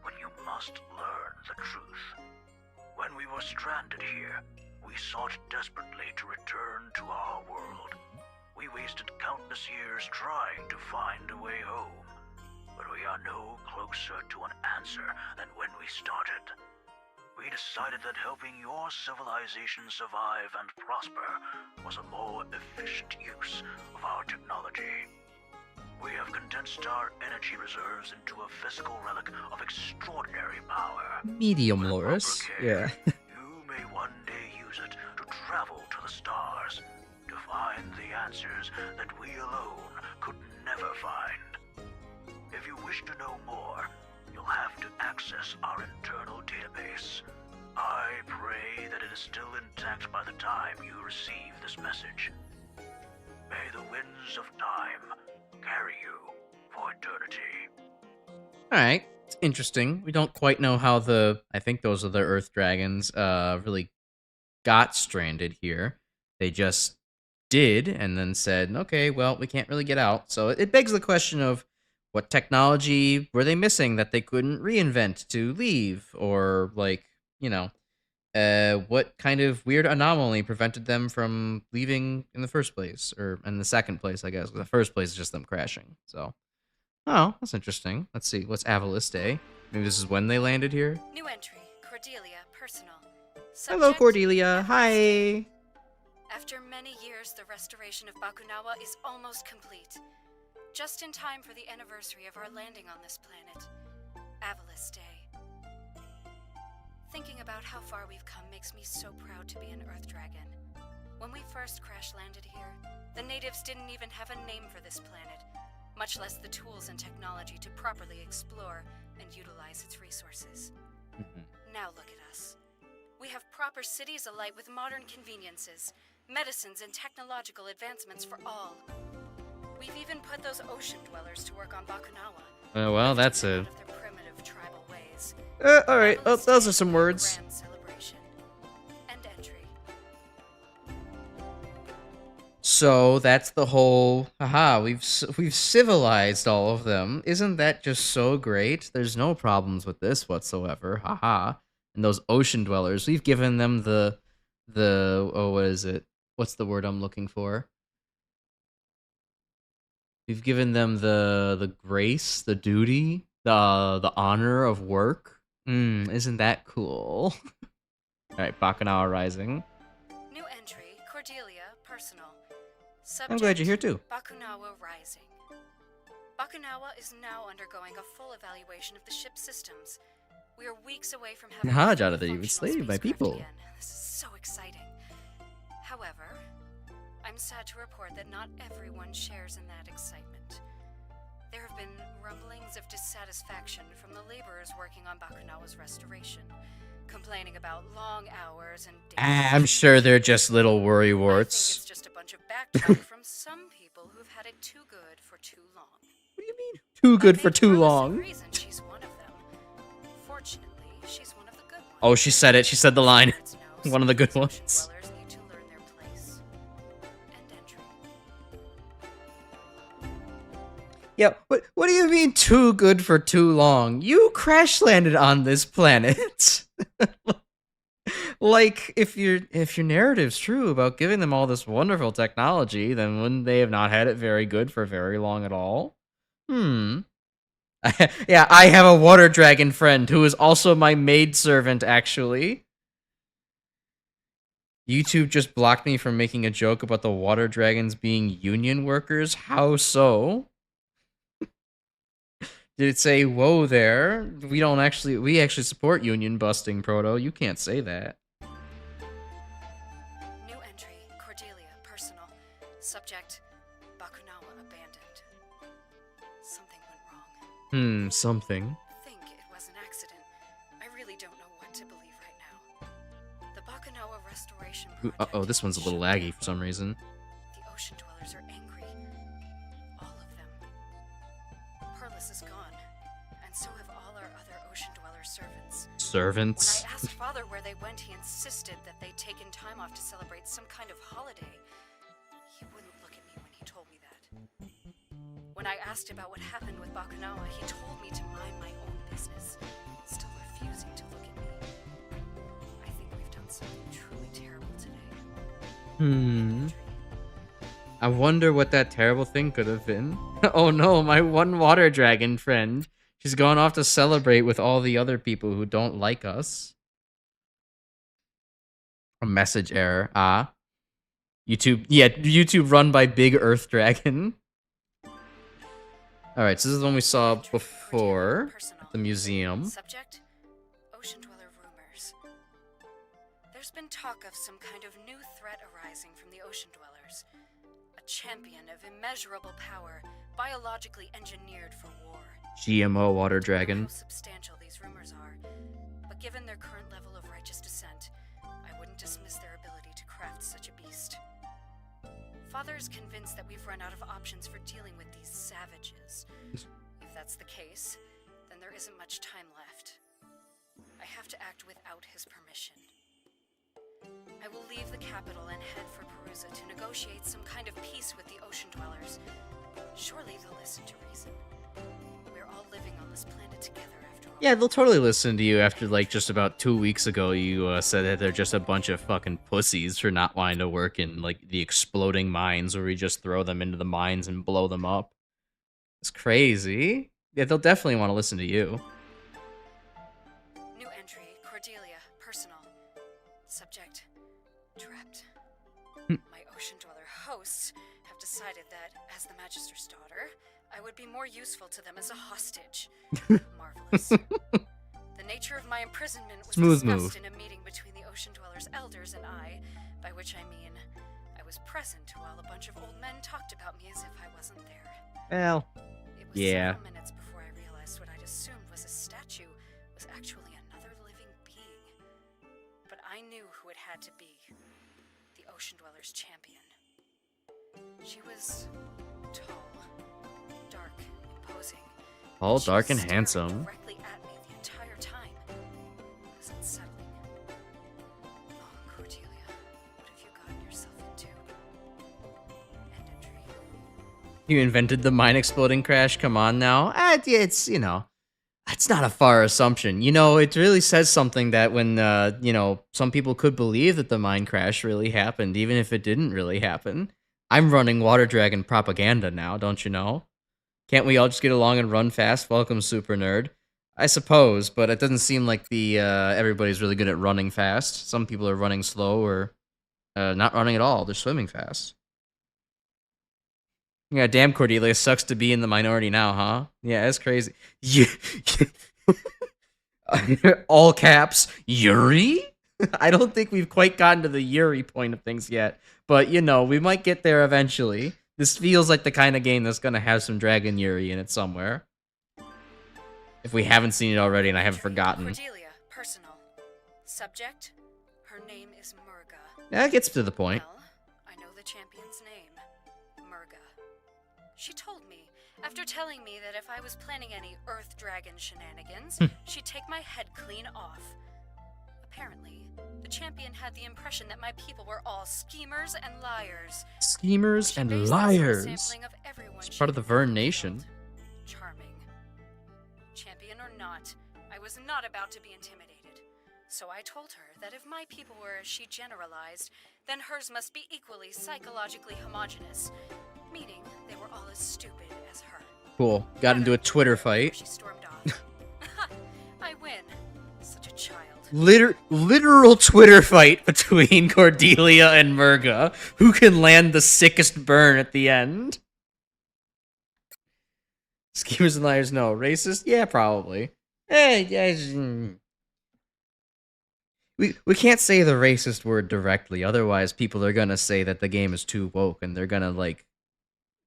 when you must learn the truth. When we were stranded here, we sought desperately to return to our world. We wasted countless years trying to find a way home, but we are no closer to an answer than when we started. we decided that helping your civilization survive and prosper was a more efficient use of our technology. We have condensed our energy reserves into a physical relic of extraordinary power. Medium With Loris. proper Yeah. care, you may one day use it to travel to the stars, to find the answers that we alone could never find. If you wish to know more, you'll have to access our internal database. I pray that it is still intact by the time you receive this message. May the winds of time carry you for eternity. Alright. It's interesting. We don't quite know how I think those are the Earth Dragons, really got stranded here. They just did, and then said, okay, well, we can't really get out. So it begs the question of what technology were they missing that they couldn't reinvent to leave? Or, like, you know, what kind of weird anomaly prevented them from leaving in the first place? Or in the second place, I guess. The first place is just them crashing. So, oh, that's interesting. Let's see. What's Avalis Day? Maybe this is when they landed here? New entry, Cordelia, personal. Hello, Subject, Cordelia. Evidence. Hi. After many years, the restoration of Bakunawa is almost complete. Just in time for the anniversary of our landing on this planet. Avalis Day. Thinking about how far we've come makes me so proud to be an Earth Dragon. When we first crash-landed here, the natives didn't even have a name for this planet, much less the tools and technology to properly explore and utilize its resources. Now look at us. We have proper cities alight with modern conveniences, medicines, and technological advancements for all. We've even put those ocean dwellers to work on Bakunawa. Oh, well, that's out a... of their primitive tribal ways. Alright, well, those are some words. Grand celebration. End entry. So, that's the whole... Haha, we've civilized all of them. Isn't that just so great? There's no problems with this whatsoever. Haha. And those ocean dwellers, we've given them the... Oh, what is it? What's the word I'm looking for? We've given them the grace, the duty, the honor of work. Isn't that cool? Alright, Bakunawa Rising. New entry, Cordelia, personal. I'm glad you're here too. Bakunawa Rising. Bakunawa is now undergoing a full evaluation of the ship's systems. We are weeks away from having Nah, a fully Jonathan, you've been functional slaved by spacecraft people. again. This is so exciting. However, I'm sad to report that not everyone shares in that excitement. There have been rumblings of dissatisfaction from the laborers working on Bakunawa's restoration, complaining about long hours and days. I'm sure they're just little I think worrywarts. it's just a bunch of backtalk from some people who've had it too good for too long. What do you mean? Too good But for maybe too Promise long? agrees and she's one of them. Fortunately, she's one of the good ones. Oh, she said it. She said the line. Birds know One of the good some ocean ones. dwellers need to learn their place. End entry. Yeah, what do you mean too good for too long? You crash landed on this planet. Like, if your narrative's true about giving them all this wonderful technology, then wouldn't they have not had it very good for very long at all? Yeah, I have a water dragon friend who is also my maidservant, actually. YouTube just blocked me from making a joke about the water dragons being union workers. How so? Did it say, whoa there? We actually support union busting, Proto. You can't say that. New entry, Cordelia, personal. Subject, Bakunawa abandoned. Something went wrong. Something. Think it was an accident. I really don't know what to believe right now. The Bakunawa restoration project. Uh-oh, this one's a little laggy for some reason. The ocean dwellers are angry. All of them. Perlis is gone, and so have all our other ocean dweller servants. When Servants. I asked Father where they went, he insisted that they'd taken time off to celebrate some kind of holiday. He wouldn't look at me when he told me that. When I asked about what happened with Bakunawa, he told me to mind my own business, still refusing to look at me. I think we've done something truly terrible today. I wonder what that terrible thing could have been. Oh no, my one water dragon friend. She's gone off to celebrate with all the other people who don't like us. A message error. YouTube. Yeah, YouTube run by Big Earth Dragon. All right, so this is the one we saw before at the museum. Subject: Ocean Dweller rumors. There's been talk of some kind of new threat arising from the Ocean Dwellers. A champion of immeasurable power, biologically engineered for war. GMO water dragon. I don't know how substantial these rumors are, but given their current level of righteous descent, I wouldn't dismiss their ability to craft such a beast. Father is convinced that we've run out of options for dealing with these savages. If that's the case, then there isn't much time left. I have to act without his permission. I will leave the capital and head for Perusa to negotiate some kind of peace with the Ocean Dwellers. Surely they'll listen to reason. We're all living on this planet together after all. Yeah, they'll totally listen to you after, like, just about 2 weeks ago you said that they're just a bunch of fucking pussies for not wanting to work in, like, the exploding mines where we just throw them into the mines and blow them up. It's crazy. Yeah, they'll definitely want to listen to you. New entry, Cordelia, personal. Subject: trapped. My Ocean Dweller hosts have decided that, as the Magister's daughter, I would be more useful to them as a hostage. Marvelous. The nature of my imprisonment was Smooth discussed move. in a meeting between the Ocean Dwellers' elders and I, by which I mean I was present while a bunch of old men talked about me as if I wasn't there. Well, It was yeah. several minutes before I realized what I'd assumed was a statue was actually another living being. But I knew who it had to be. The Ocean Dwellers' champion. She was tall, dark, imposing. All She dark was and staring handsome. directly at me the entire time. It was unsettling. Oh, Cordelia, what have you gotten yourself into? End entry. You invented the mine exploding crash. Come on now. It's, you know, that's not a far assumption. You know, it really says something that when, you know, some people could believe that the mine crash really happened, even if it didn't really happen. I'm running Water Dragon propaganda now, don't you know? Can't we all just get along and run fast? Welcome, Super Nerd. I suppose, but it doesn't seem like the everybody's really good at running fast. Some people are running slow or not running at all. They're swimming fast. Yeah, damn, Cordelia, sucks to be in the minority now, huh? Yeah, that's crazy. All caps, Yuri? I don't think we've quite gotten to the Yuri point of things yet, but you know, we might get there eventually. This feels like the kind of game that's gonna have some Dragon Yuri in it somewhere. If we haven't seen it already and I haven't forgotten. Cordelia, personal. Subject: her name is Murga. That gets to the point. Well, I know the champion's name. Murga. She told me, after telling me that if I was planning any Earth Dragon shenanigans, she'd take my head clean off. Apparently, the champion had the impression that my people were all schemers and liars. Schemers She and based this on a liars. sampling of everyone It's she part of the knew in Vern the Nation. world. Charming. Champion or not, I was not about to be intimidated. So I told her that if my people were as she generalized, then hers must be equally psychologically homogenous, meaning they were all as stupid as her. Cool. Got into a Twitter fight. She stormed off. I win. Such a child. Literal Twitter fight between Cordelia and Murga. Who can land the sickest burn at the end? Schemers and liars, no. Racist? Yeah, probably. We can't say the racist word directly, otherwise people are gonna say that the game is too woke, and they're gonna, like...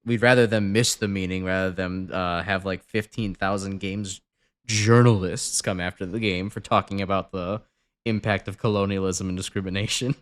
We'd rather them miss the meaning rather than have, like, 15,000 games journalists come after the game for talking about the impact of colonialism and discrimination.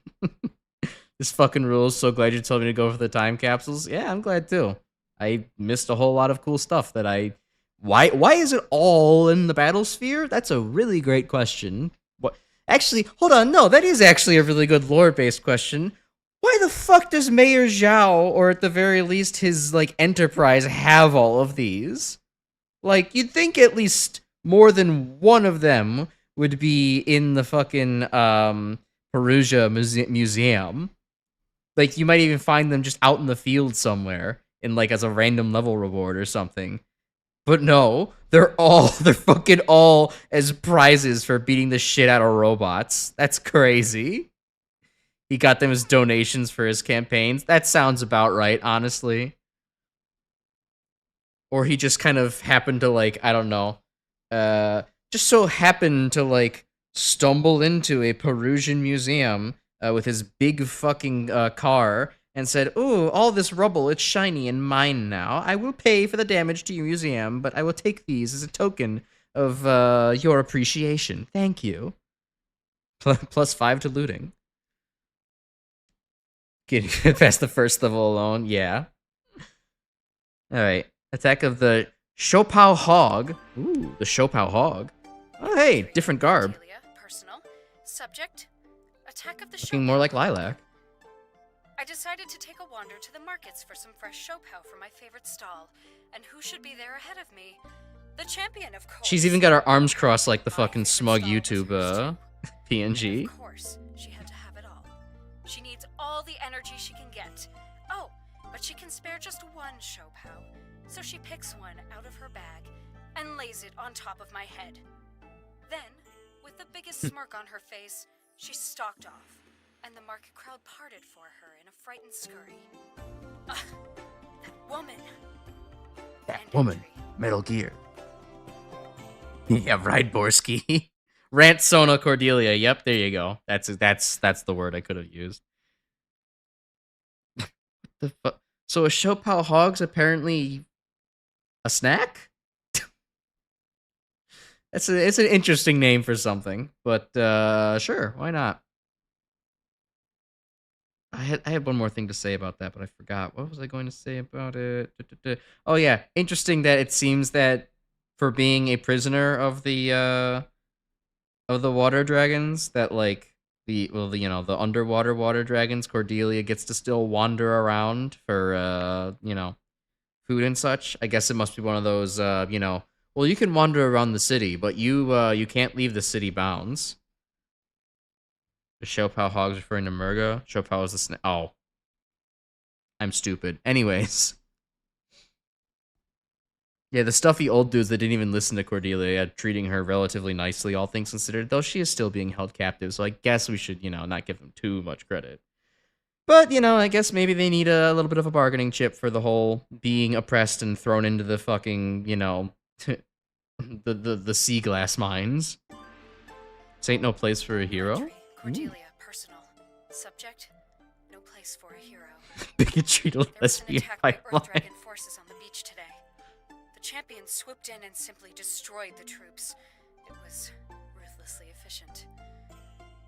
This fucking rules. So glad you told me to go for the time capsules. Yeah, I'm glad too. I missed a whole lot of cool stuff that I... Why is it all in the Battlesphere? That's a really great question. What? Actually, hold on. No, that is actually a really good lore-based question. Why the fuck does Mayor Zhao, or at the very least his, like, enterprise, have all of these? Like, you'd think at least more than one of them would be in the fucking Perugia museum. Like, you might even find them just out in the field somewhere, in, like, as a random level reward or something. But no, they're fucking all as prizes for beating the shit out of robots. That's crazy. He got them as donations for his campaigns. That sounds about right, honestly. Or he just kind of happened to, like, I don't know, just so happened to, like, stumble into a Perusian museum with his big fucking car and said, "Ooh, all this rubble, it's shiny and mine now. I will pay for the damage to your museum, but I will take these as a token of your appreciation. Thank you." Plus 5 to looting. Getting past the first level alone, yeah. Alright. Attack of the Shopao Hog. Ooh, the Shopao Hog. Oh, hey, different garb. Personal. Subject. Attack of the Looking more like Shopao. Lilac. I decided to take a wander to the markets for some fresh Shopao for my favorite stall. And who should be there ahead of me? The champion, of course. She's even got her arms crossed like the My fucking favorite smug stall was YouTube hers too. PNG. Of course, she had to have it all. She needs all the energy she can get. Oh, but she can spare just one Shopao. So she picks one out of her bag and lays it on top of my head. Then, with the biggest smirk on her face, she stalked off, and the market crowd parted for her in a frightened scurry. Ugh, that woman! That And woman. entry. Metal Gear. Yeah, right, Borsky. Rant Sona Cordelia. Yep, there you go. That's the word I could have used. The so a Shopao Hog's apparently a snack? It's an interesting name for something, but sure, why not? I had one more thing to say about that, but I forgot. What was I going to say about it? Oh yeah, interesting that it seems that for being a prisoner of the water dragons, that like the underwater water dragons, Cordelia gets to still wander around for food and such. I guess it must be one of those well, you can wander around the city, but you can't leave the city bounds. The Shopao Hog's referring to Murga. Shopao is the snake. Oh. I'm stupid. Anyways. Yeah, the stuffy old dudes that didn't even listen to Cordelia, treating her relatively nicely, all things considered, though she is still being held captive, so I guess we should, not give them too much credit. But, I guess maybe they need a little bit of a bargaining chip for the whole being oppressed and thrown into the fucking, the sea glass mines. This ain't no place for a hero. Entry. Cordelia, personal. Subject. No place for a hero. Bigotry to There was an lesbian attack by Earth pipeline. Dragon forces on the beach today. The champion swooped in and simply destroyed the troops. It was ruthlessly efficient.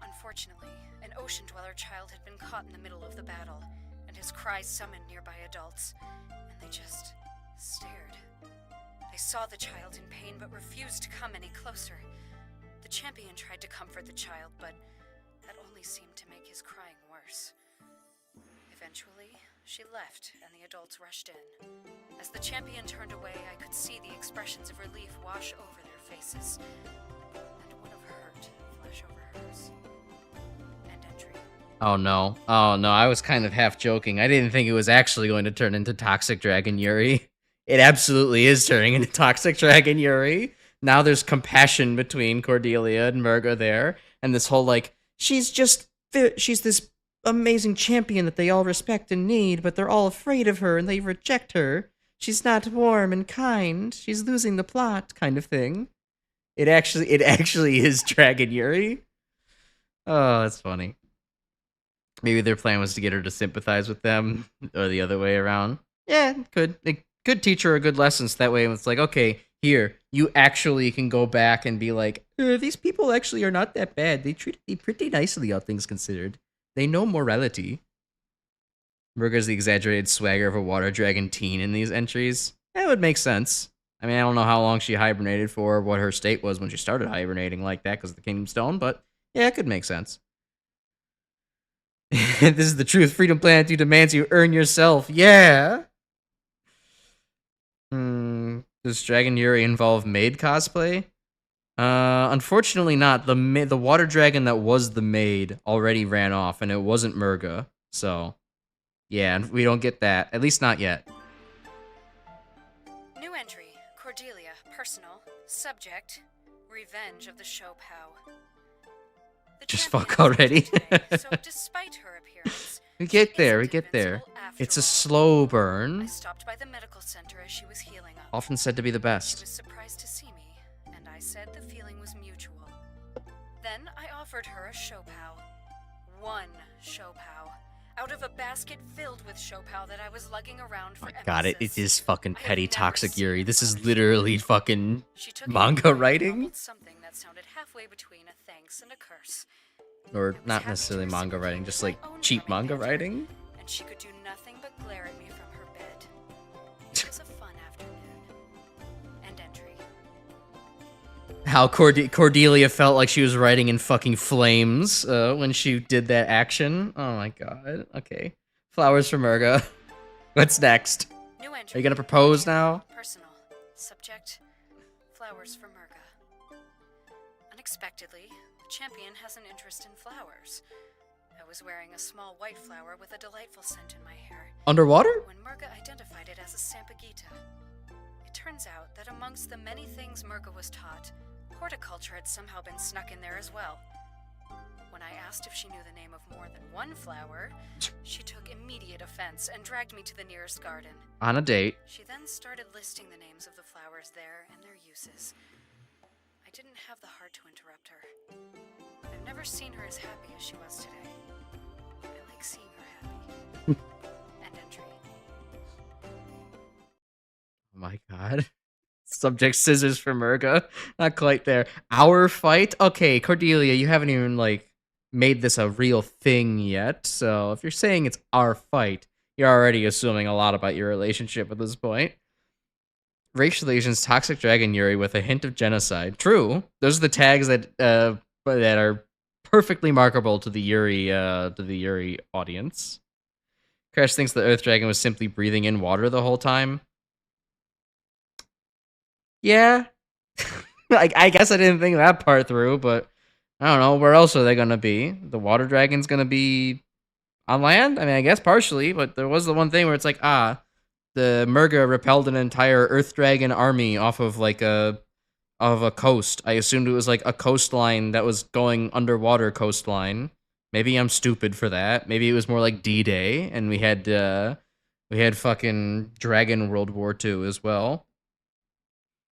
Unfortunately, an ocean dweller child had been caught in the middle of the battle, and his cries summoned nearby adults, and they just stared. They saw the child in pain but refused to come any closer. The champion tried to comfort the child, but that only seemed to make his crying worse. Eventually, she left, and the adults rushed in. As the champion turned away, I could see the expressions of relief wash over their faces, and one of hurt flash over hers. End entry. Oh no, I was kind of half joking. I didn't think it was actually going to turn into Toxic Dragon Yuri. It absolutely is turning into Toxic Dragon Yuri. Now there's compassion between Cordelia and Murga there, and this whole, like, she's this amazing champion that they all respect and need, but they're all afraid of her and they reject her. She's not warm and kind. She's losing the plot, kind of thing. It actually is Dragon Yuri. Oh, that's funny. Maybe their plan was to get her to sympathize with them, or the other way around. Yeah, it could teach her a good lesson, so that way it's like, okay, here, you actually can go back and be like, these people actually are not that bad. They treat me pretty nicely, all things considered. They know morality. Murga's the exaggerated swagger of a water dragon teen in these entries. That would make sense. I mean, I don't know how long she hibernated for, what her state was when she started hibernating like that because of the Kingdom Stone, but yeah, it could make sense. This is the truth. Freedom Planet 2 demands you earn yourself. Yeah. Does Dragon Yuri involve maid cosplay? Unfortunately not. The water dragon that was the maid already ran off, and it wasn't Murga. So, yeah, we don't get that. At least not yet. New entry. Cordelia, personal. Subject. Revenge of the Shopao. The Just champion fuck is already. today, so despite her appearance, We get she there, we isn't get there. invincible after It's a all. slow I burn. stopped by the medical center as she was healing up. Often said to be the She best. was surprised to see me, and I said the feeling was mutual. Then I offered her a Shopao. One Shopao. Out of a basket filled with Shopao that I was lugging around for God, it emphasis. is fucking I have petty never toxic seen Yuri. a This is flower literally fucking She took manga it and writing? mumbled something that sounded halfway between a thanks and a curse. Or I was not happy necessarily to manga writing, reciprocate just with like my own cheap yummy manga banter, writing. And she could do nothing but glare at me from her bed. It was a fun afternoon. End entry. How Cordelia felt like she was writing in fucking flames when she did that action. Oh my god. Okay. Flowers for Murga. What's next? New entry. Are you gonna propose now? Personal. Subject. Flowers for Murga. Unexpectedly, the champion has an interest in flowers. I was wearing a small white flower with a delightful scent in my hair Underwater? when Murga identified it as a Sampagita. It turns out that amongst the many things Murga was taught, horticulture had somehow been snuck in there as well. When I asked if she knew the name of more than one flower, she took immediate offense and dragged me to the nearest garden. On a date. She then started listing the names of the flowers there and their uses. I didn't have the heart to interrupt her. I've never seen her as happy as she was today. I like seeing her happy. End entry. Oh my god. Subject scissors for Murga. Not quite there. Our fight? Okay, Cordelia, you haven't even, like, made this a real thing yet. So if you're saying it's our fight, you're already assuming a lot about your relationship at this point. Racial relations, toxic dragon Yuri with a hint of genocide. True. Those are the tags that are perfectly markable to the Yuri audience. Crash thinks the Earth Dragon was simply breathing in water the whole time. Yeah. I guess I didn't think that part through, but I don't know. Where else are they going to be? The water dragon's going to be on land? I mean, I guess partially, but there was the one thing where it's like, the Murga repelled an entire Earth Dragon army off of like a coast. I assumed it was like a coastline that was going underwater coastline. Maybe I'm stupid for that. Maybe it was more like D-Day, and we had fucking Dragon World War II as well.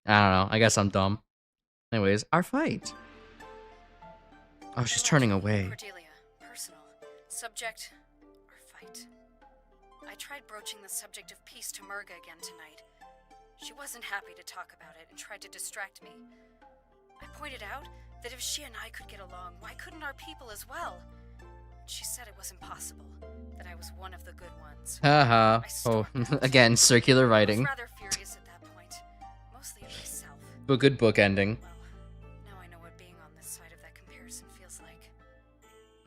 I don't know. I guess I'm dumb. Anyways, our fight. Oh, she's turning away. Cordelia. Personal. Subject. Or fight. I tried broaching the subject of peace to Murga again tonight. She wasn't happy to talk about it and tried to distract me. I pointed out that if she and I could get along, why couldn't our people as well? She said it was impossible, that I was one of the good ones. Haha. I Oh, stormed out. again, circular I was writing. rather furious at that point, mostly at myself. But good book ending. Well, now I know what being on this side of that comparison feels like.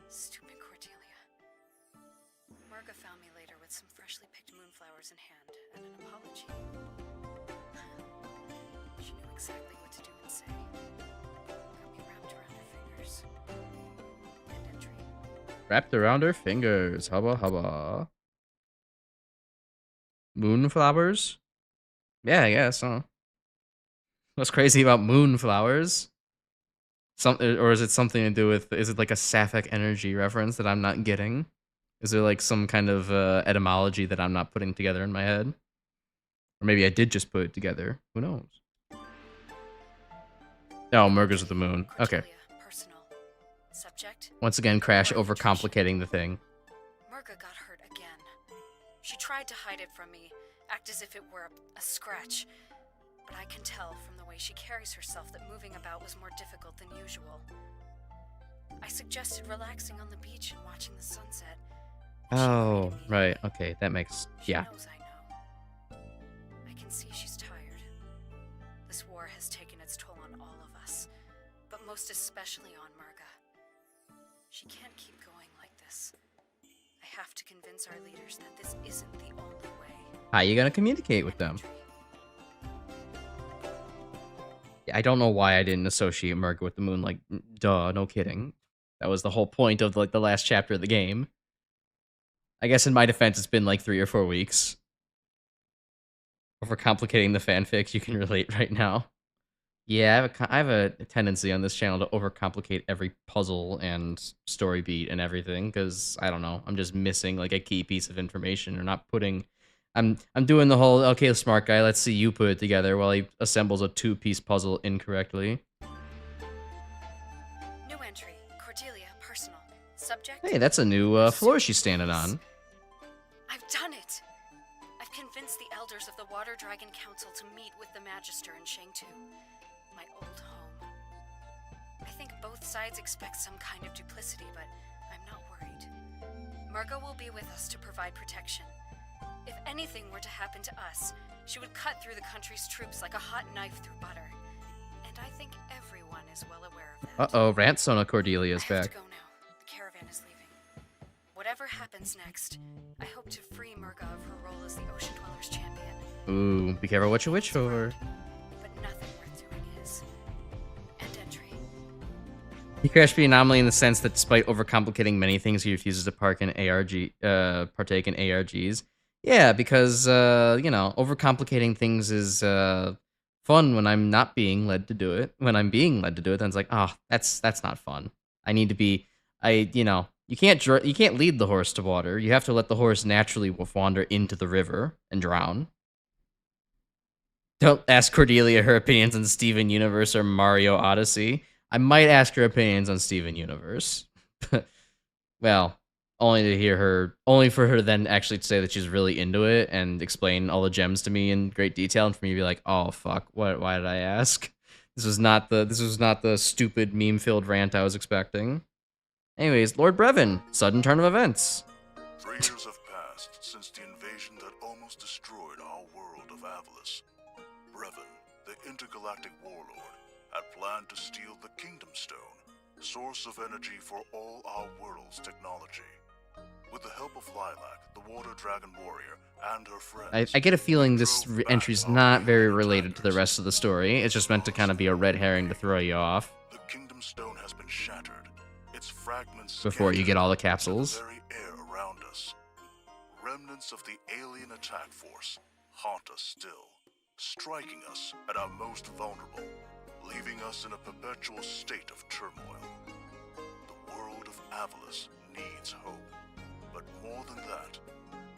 Stupid Cordelia. Murga found me later with some freshly picked moonflowers in hand and an apology. She knew exactly what to do and say. Got me wrapped around her fingers. End entry. Wrapped around her fingers. Hubba hubba. Moonflowers? Yeah, I guess, huh? What's crazy about moonflowers? Or is it something to do with, is it like a sapphic energy reference that I'm not getting? Is there like some kind of etymology that I'm not putting together in my head? Or maybe I did just put it together. Who knows? Oh, Murga's with the moon. Okay. Cordelia, personal. Subject. Once again, Crash overcomplicating the thing. Murga got hurt again. She tried to hide it from me, act as if it were a scratch. But I can tell from the way she carries herself that moving about was more difficult than usual. I suggested relaxing on the beach and watching the sunset. and she agreed Oh, immediately. right. Okay, that makes... She yeah. knows I know. I can see she's tired. This war has taken its toll on all of us, but most especially on Murga. She can't keep going like this. I have to convince our leaders that this isn't the only way. How are you gonna communicate with them? Entry. I don't know why I didn't associate Murga with the moon. Like, duh, no kidding. That was the whole point of like the last chapter of the game. I guess in my defense, it's been like 3 or 4 weeks. Overcomplicating the fanfics, you can relate right now. Yeah, I have a tendency on this channel to overcomplicate every puzzle and story beat and everything because I don't know, I'm just missing like a key piece of information or not putting. I'm doing the whole okay, smart guy. Let's see you put it together while he assembles a two-piece puzzle incorrectly. New entry. Cordelia, personal. Subject. Hey, that's a new floor she's standing on. I've done it! I've convinced the elders of the Water Dragon Council to meet with the Magister in Shangtu, my old home. I think both sides expect some kind of duplicity, but I'm not worried. Murga will be with us to provide protection. If anything were to happen to us, she would cut through the country's troops like a hot knife through butter. And I think everyone is well aware of that. Uh-oh, Rantsona Cordelia's I have back. to go now. The caravan is leaving. Whatever happens next, I hope to free Murga of her role as the Ocean Dwellers champion. Ooh, be careful what you wish for. But nothing worth doing is. End entry. He crashed the anomaly in the sense that despite overcomplicating many things, he refuses to partake in ARGs. Yeah, because, you know, overcomplicating things is fun when I'm not being led to do it. When I'm being led to do it, then it's like, oh, that's not fun. I need to be, you know, you can't lead the horse to water. You have to let the horse naturally wander into the river and drown. Don't ask Cordelia her opinions on Steven Universe or Mario Odyssey. I might ask her opinions on Steven Universe. Well, only for her then actually to say that she's really into it and explain all the gems to me in great detail, and for me to be like, oh fuck, why did I ask? This was not the stupid meme-filled rant I was expecting. Anyways, Lord Brevin, sudden turn of events. 3 years have passed since the invasion that almost destroyed our world of Avalis. Brevin, the intergalactic warlord, had planned to steal the Kingdom Stone, source of energy for all our world's technology. With the help of Lilac, the Water Dragon warrior, and her friends, I get a feeling this entry's not very related to the rest of the story. It's just meant to kind of be a red herring to throw you off. The Kingdom Stone has been shattered. Its fragments Before you get all the scattered capsules. into the very air around us. Remnants of the alien attack force haunt us still, striking us at our most vulnerable, leaving us in a perpetual state of turmoil. The world of Avalis needs hope, but more than that,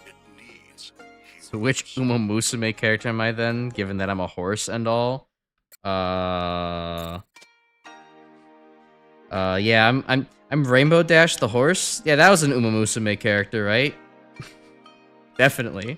it needs heroes. So which Uma Musume character am I then, given that I'm a horse and all? Yeah, I'm Rainbow Dash the horse. Yeah, that was an Uma Musume character, right? Definitely.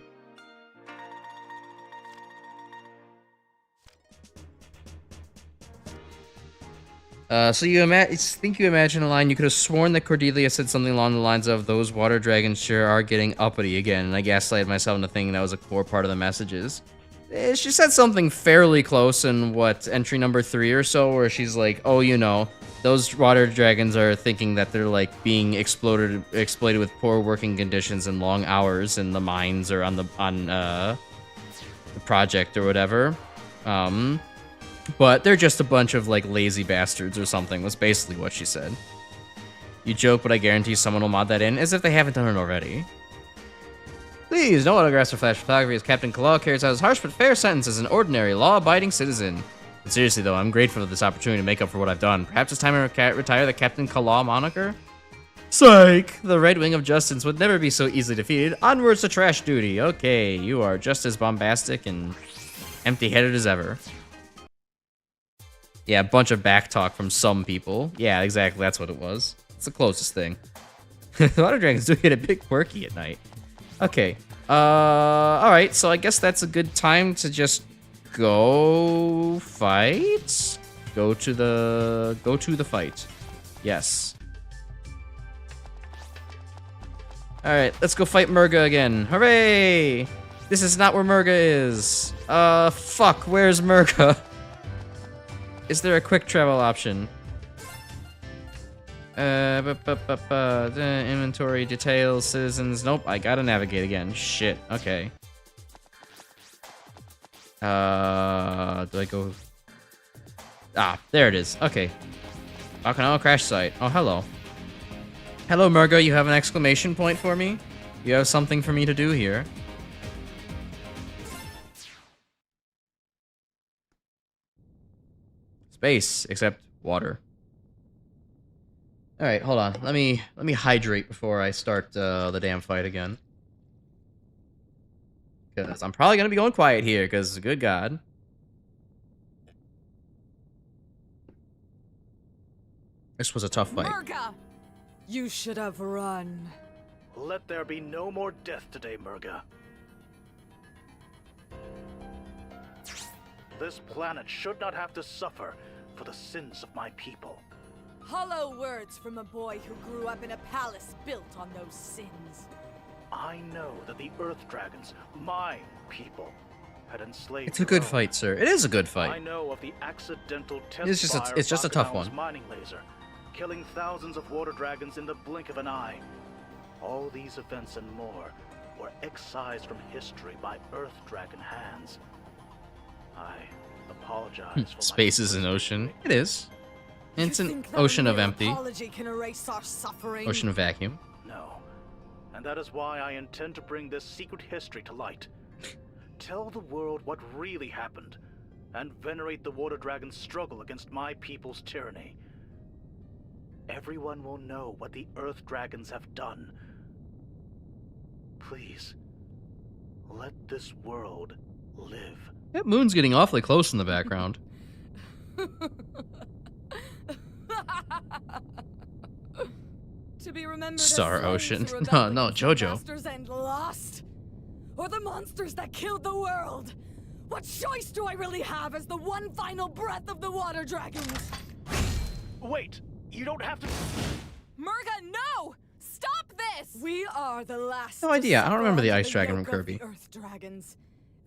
So you think you imagine a line, you could have sworn that Cordelia said something along the lines of, those water dragons sure are getting uppity again, and I gaslighted myself into thinking that was a core part of the messages. She said something fairly close in, what, entry number 3 or so, where she's like, oh, you know, those water dragons are thinking that they're, like, being exploited with poor working conditions and long hours in the mines or on the project or whatever. But they're just a bunch of, like, lazy bastards or something, was basically what she said. You joke, but I guarantee someone will mod that in, as if they haven't done it already. Please, no autographs or flash photography, as Captain Kalal carries out his harsh but fair sentence as an ordinary, law-abiding citizen. But seriously, though, I'm grateful for this opportunity to make up for what I've done. Perhaps it's time I retire the Captain Kalal moniker? Psych! The Red Wing of Justice would never be so easily defeated. Onwards to trash duty. Okay, you are just as bombastic and empty-headed as ever. Yeah, a bunch of backtalk from some people. Yeah, exactly, that's what it was. It's the closest thing. The water dragons do get a bit quirky at night. Okay. Alright, so I guess that's a good time to just go fight? Go to the fight. Yes. Alright, let's go fight Murga again. Hooray! This is not where Murga is. Fuck, where's Murga? Is there a quick travel option? Inventory, details, citizens. Nope, I gotta navigate again. Shit, okay. Do I go? Ah, there it is. Okay. Okinawa crash site. Oh, hello. Hello, Murga. You have an exclamation point for me? You have something for me to do here. Space, except water. All right, hold on. Let me hydrate before I start the damn fight again. Because I'm probably gonna be going quiet here. Because good God. This was a tough fight. Murga! You should have run. Let there be no more death today, Murga. This planet should not have to suffer for the sins of my people. Hollow words from a boy who grew up in a palace built on those sins. I know that the Earth Dragons, my people, had enslaved. It's a good their own. fight, sir. It is a good I fight. know of the accidental test It's just a- fire it's just a of tough Bakugan's one. mining laser, killing thousands of water dragons in the blink of an eye. All these events and more were excised from history by Earth Dragon hands. I apologize for Space my is an ocean. mistake. It is. It's You an think that ocean of mere empty. apology can erase our suffering? Ocean of vacuum. No. And that is why I intend to bring this secret history to light. Tell the world what really happened, and venerate the Water Dragon's struggle against my people's tyranny. Everyone will know what the Earth Dragons have done. Please, let this world live. That moon's getting awfully close in the background. To be remembered Star as souls Ocean. who No, rebelled no, against the Jojo. masters and lost, or the monsters that killed the world. What choice do I really have as the one final breath of the water dragons? Wait, you don't have to. Murga, no! Stop this! We are the last. No idea. I don't remember the to ice suffer dragon under from the yoke Kirby. of the Earth dragons.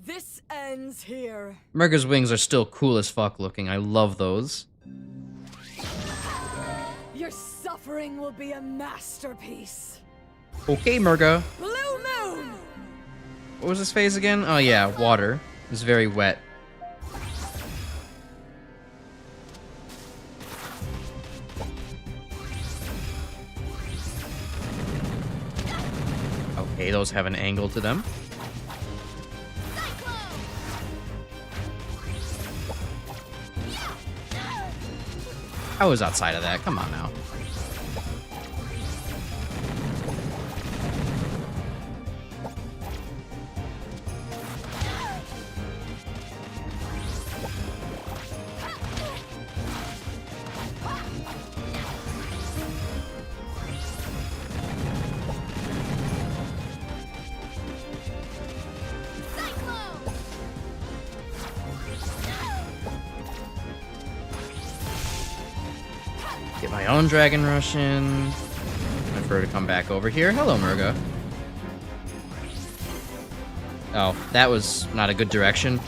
This ends here. Murga's wings are still cool as fuck looking. I love those. Your suffering will be a masterpiece. Okay, Murga. Blue Moon! What was this phase again? Oh yeah, water. It was very wet. Okay, those have an angle to them. I was outside of that. Come on now. Get my own Dragon Rush in. Wait for her to come back over here. Hello, Murga. Oh, that was not a good direction.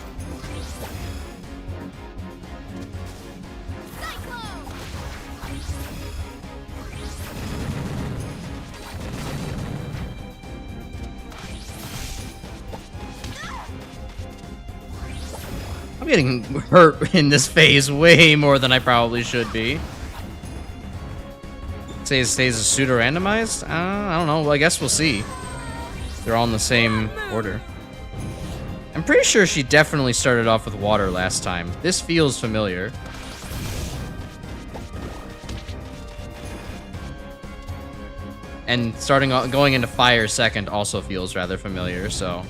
I'm getting hurt in this phase way more than I probably should be. Stays a pseudo randomized? I don't know. Well, I guess we'll see. They're all in the same order. I'm pretty sure she definitely started off with water last time. This feels familiar. And going into fire second also feels rather familiar, so.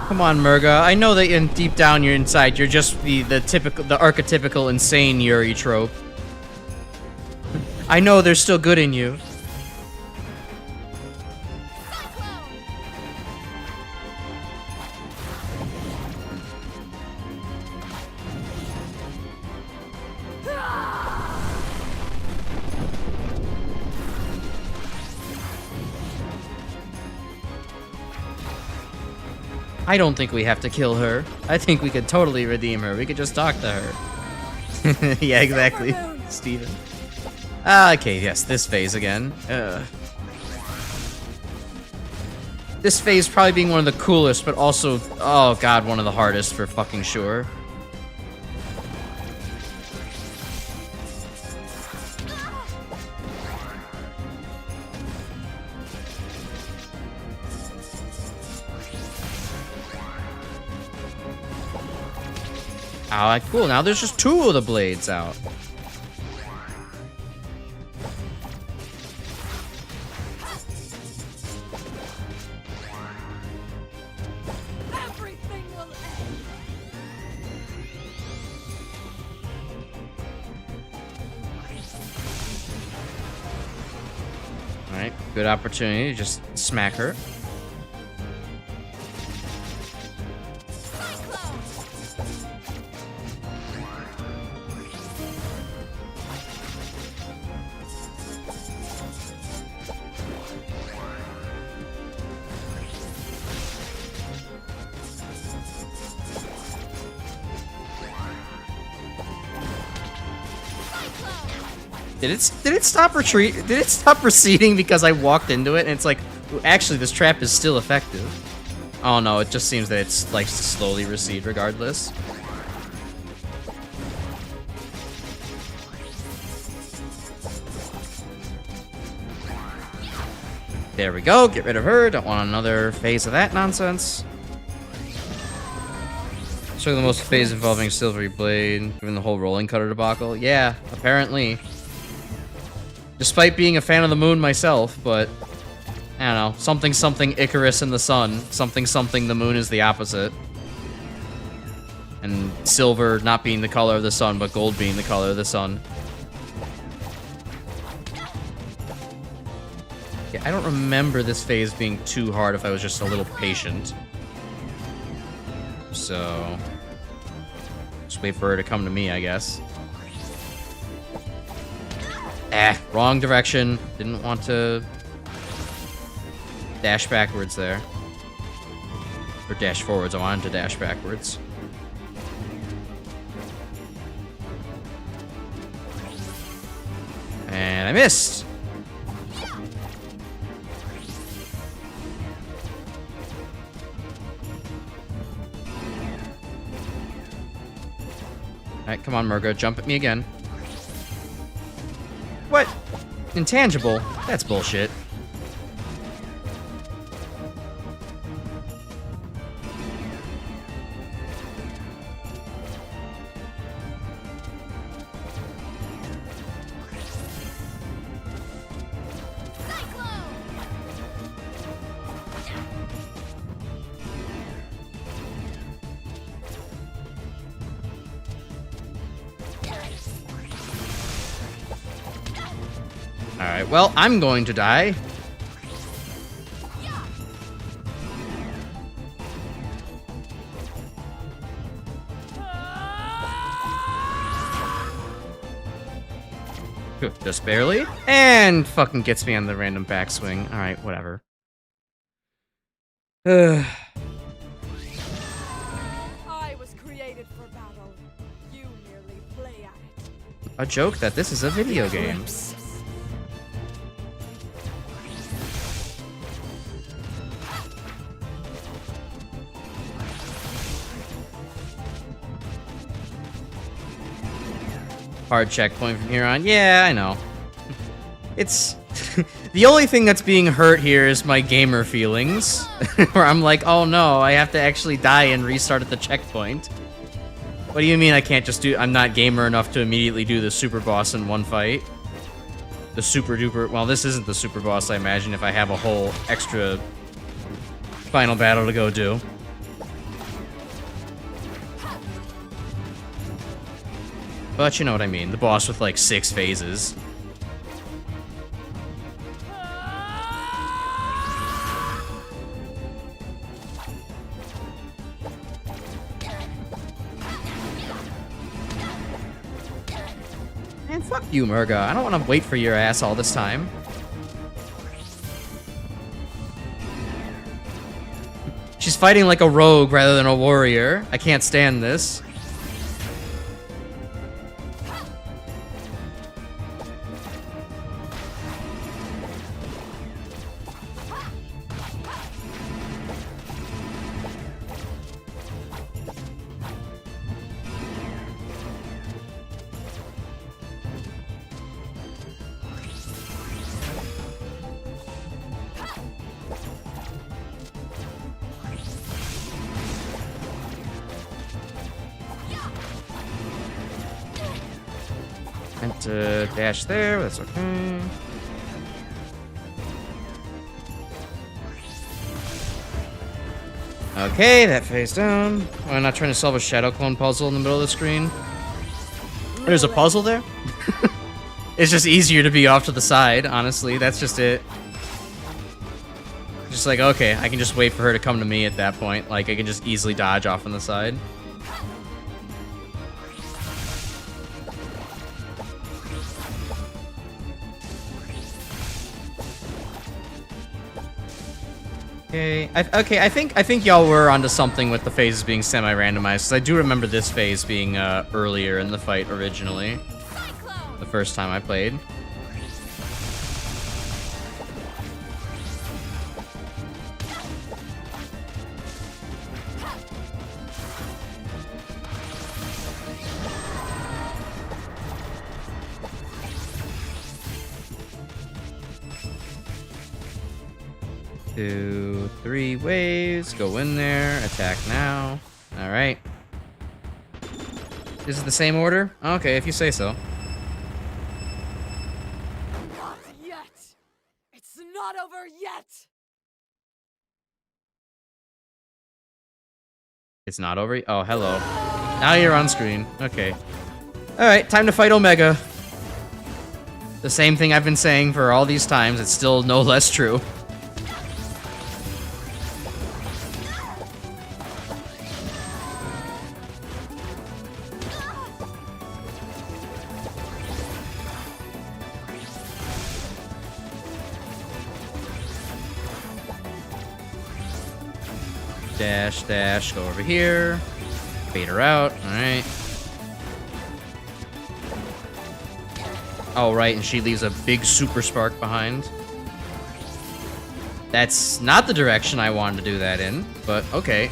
Come on, Murga. I know that deep down you're inside. You're just the archetypical insane Yuri trope. I know there's still good in you. I don't think we have to kill her. I think we could totally redeem her. We could just talk to her. Yeah, exactly, Steven. Okay, yes, this phase again. This phase probably being one of the coolest, but also, oh god, one of the hardest for fucking sure. Alright, cool. Now there's just 2 of the blades out. Everything will end. Alright, good opportunity to just smack her. Did it stop retreat? Did it stop receding because I walked into it and it's like, actually this trap is still effective. Oh no, it just seems that it's likes to slowly recede regardless. There we go, get rid of her. Don't want another phase of that nonsense. So the most phase involving Silvery Blade, given the whole rolling cutter debacle. Yeah, apparently. Despite being a fan of the moon myself, but I don't know, something something Icarus in the sun, something something the moon is the opposite. And silver not being the color of the sun, but gold being the color of the sun. Yeah, I don't remember this phase being too hard if I was just a little patient. So just wait for her to come to me, I guess. Wrong direction. Didn't want to dash backwards there. Or dash forwards. I wanted to dash backwards. And I missed. Alright, come on, Murga. Jump at me again. What? Intangible? That's bullshit. Alright, well, I'm going to die. Just barely. And fucking gets me on the random backswing. Alright, whatever. I was created for battle. You merely play at it. A joke that this is a video game. Hard checkpoint from here on. Yeah, I know. It's... the only thing that's being hurt here is my gamer feelings. Where I'm like, oh no, I have to actually die and restart at the checkpoint. What do you mean I can't just do... I'm not gamer enough to immediately do the super boss in one fight? The super duper... Well, this isn't the super boss, I imagine, if I have a whole extra final battle to go do. But you know what I mean, the boss with like 6 phases. Man, fuck you, Murga. I don't want to wait for your ass all this time. She's fighting like a rogue rather than a warrior. I can't stand this. Meant to dash there, that's okay. Okay, that face down. Oh, I'm not trying to solve a shadow clone puzzle in the middle of the screen. There's a puzzle there? It's just easier to be off to the side, honestly. That's just it. Just like, okay, I can just wait for her to come to me at that point. Like, I can just easily dodge off on the side. Okay, I think y'all were onto something with the phases being semi-randomized, because I do remember this phase being earlier in the fight originally. The first time I played. Two, three waves, go in there, attack now. Alright. Is it the same order? Okay, if you say so. Not yet! It's not over yet! It's not over? Oh, hello. Now you're on screen. Okay. Alright, time to fight Omega. The same thing I've been saying for all these times, it's still no less true. Dash, dash, go over here. Bait her out, alright. Oh, right, and she leaves a big super spark behind. That's not the direction I wanted to do that in, but okay.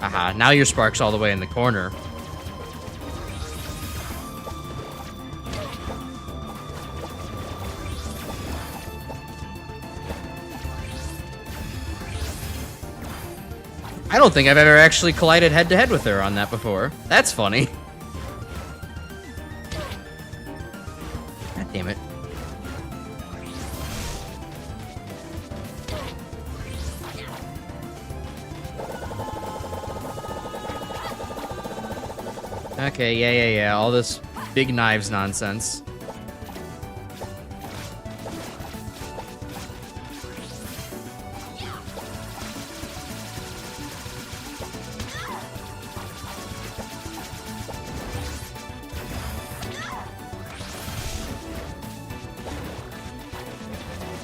Aha, now your spark's all the way in the corner. I don't think I've ever actually collided head-to-head with her on that before. That's funny. God damn it. Okay, yeah. All this big knives nonsense.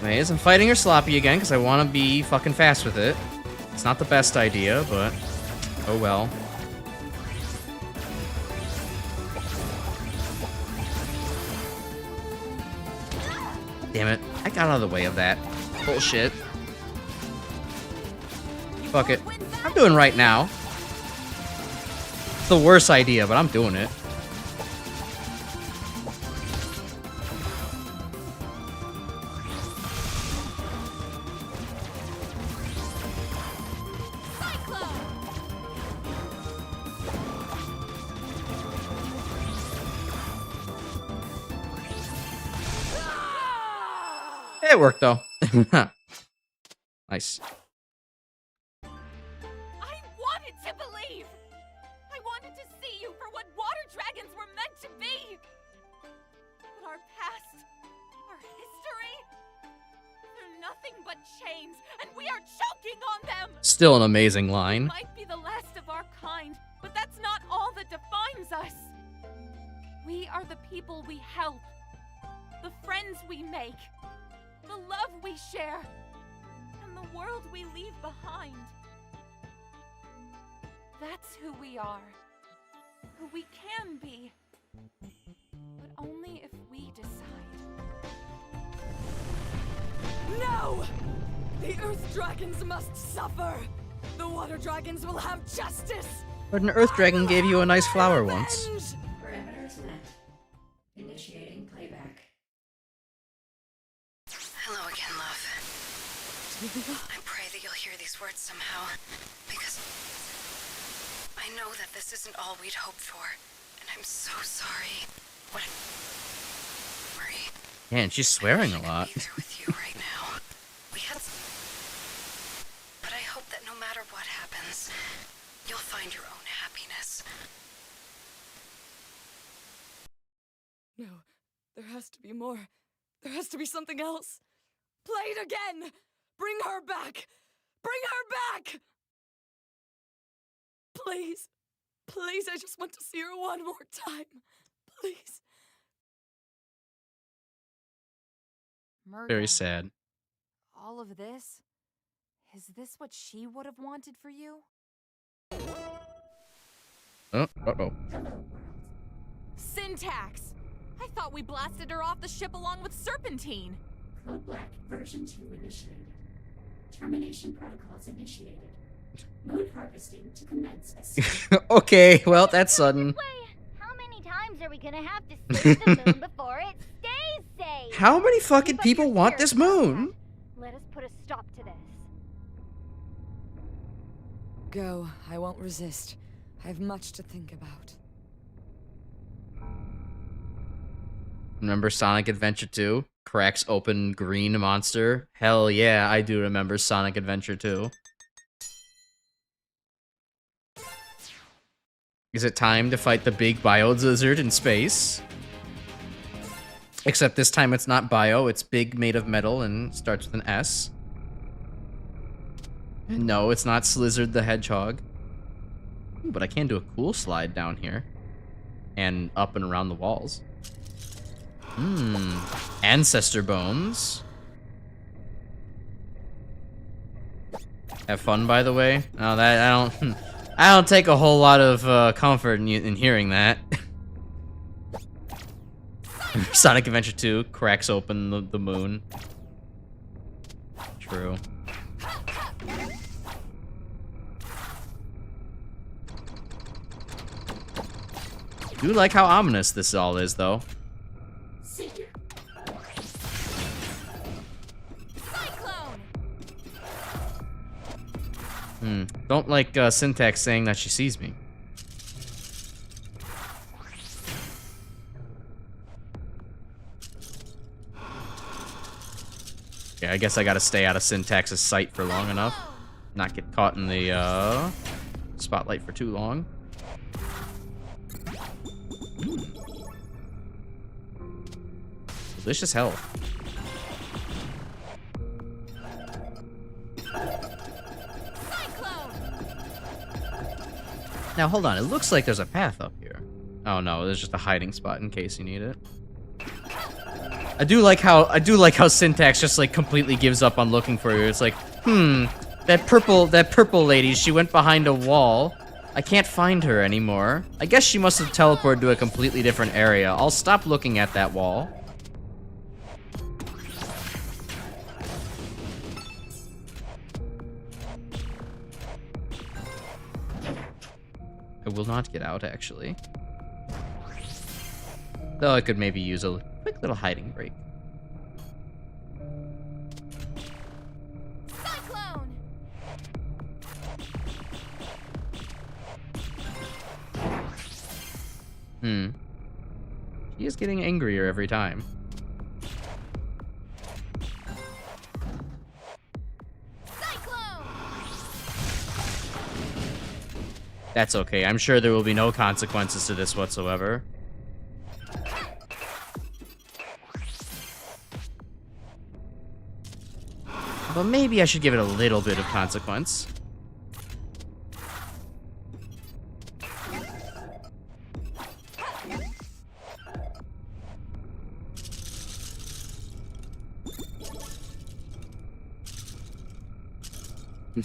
Anyways, I'm fighting her sloppy again because I want to be fucking fast with it. It's not the best idea, but oh well. Damn it. I got out of the way of that. Bullshit. Fuck it. I'm doing right now. It's the worst idea, but I'm doing it. It worked though. Nice. I wanted to believe! I wanted to see you for what water dragons were meant to be! But our past, our history, they're nothing but chains, and we are choking on them! Still an amazing line. Might be the last of our kind, but that's not all that defines us. We are the people we help, the friends we make, the love we share, and the world we leave behind. That's who we are, who we can be, but only if we decide. No! The Earth Dragons must suffer! The Water Dragons will have justice! But an Earth Dragon gave you a nice flower once. Parameters met. Initiating I pray that you'll hear these words somehow, because I know that this isn't all we'd hoped for, and I'm so sorry. Marie. Yeah, and she's swearing a lot. I wish I could be there with you right now. We had but I hope that no matter what happens, you'll find your own happiness. No, there has to be more. There has to be something else. Play it again! Bring her back! Bring her back! Please. Please, I just want to see her one more time. Please. Murda, Very sad. all of this? Is this what she would have wanted for you? Oh, uh-oh. Syntax! I thought we blasted her off the ship along with Serpentine. Code Black version 2 initiated. Termination protocols initiated. Moon harvesting to commence as soon. Okay, well, that's sudden. How many times are we gonna have to save the moon before it stays safe? How many fucking Keep up people your want this spirits, moon? Contact. Let us put a stop to this. Go. I won't resist. I have much to think about. Remember Sonic Adventure 2? Cracks open green monster? Hell yeah, I do remember Sonic Adventure 2. Is it time to fight the big bio-lizard in space? Except this time it's not bio, it's big made of metal and starts with an S. And no, it's not Slizzard the Hedgehog. Ooh, but I can do a cool slide down here. And up and around the walls. Ancestor bones. Have fun, by the way. Oh, that I don't take a whole lot of comfort in hearing that. Sonic Adventure 2 cracks open the moon. True. Do like how ominous this all is, though. Don't like Syntax saying that she sees me. Yeah, I guess I gotta stay out of Syntax's sight for long enough. Not get caught in the spotlight for too long. Delicious health. Now hold on, it looks like there's a path up here. Oh no, there's just a hiding spot in case you need it. I do like how Syntax just like completely gives up on looking for you. It's like, that purple lady, she went behind a wall. I can't find her anymore. I guess she must have teleported to a completely different area. I'll stop looking at that wall. I will not get out, actually. Though I could maybe use a quick little hiding break. Cyclone! She is getting angrier every time. That's okay. I'm sure there will be no consequences to this whatsoever. But maybe I should give it a little bit of consequence.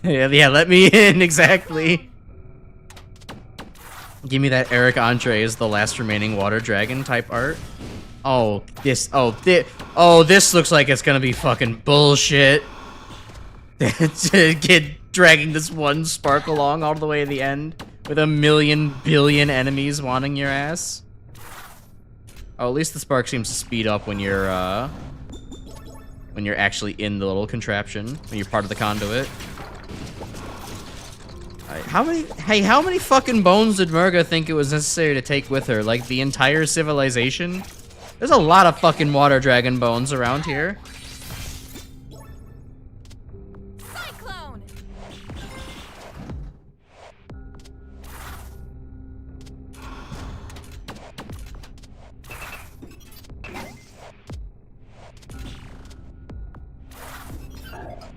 Yeah, let me in, exactly. Give me that Eric Andre is the last remaining water dragon type art. Oh, this looks like it's gonna be fucking bullshit. Kid dragging this one spark along all the way to the end with a billion enemies wanting your ass. Oh, at least the spark seems to speed up when you're when you're actually in the little contraption, when you're part of the conduit. Alright, how many fucking bones did Murga think it was necessary to take with her? Like, the entire civilization? There's a lot of fucking water dragon bones around here. Cyclone!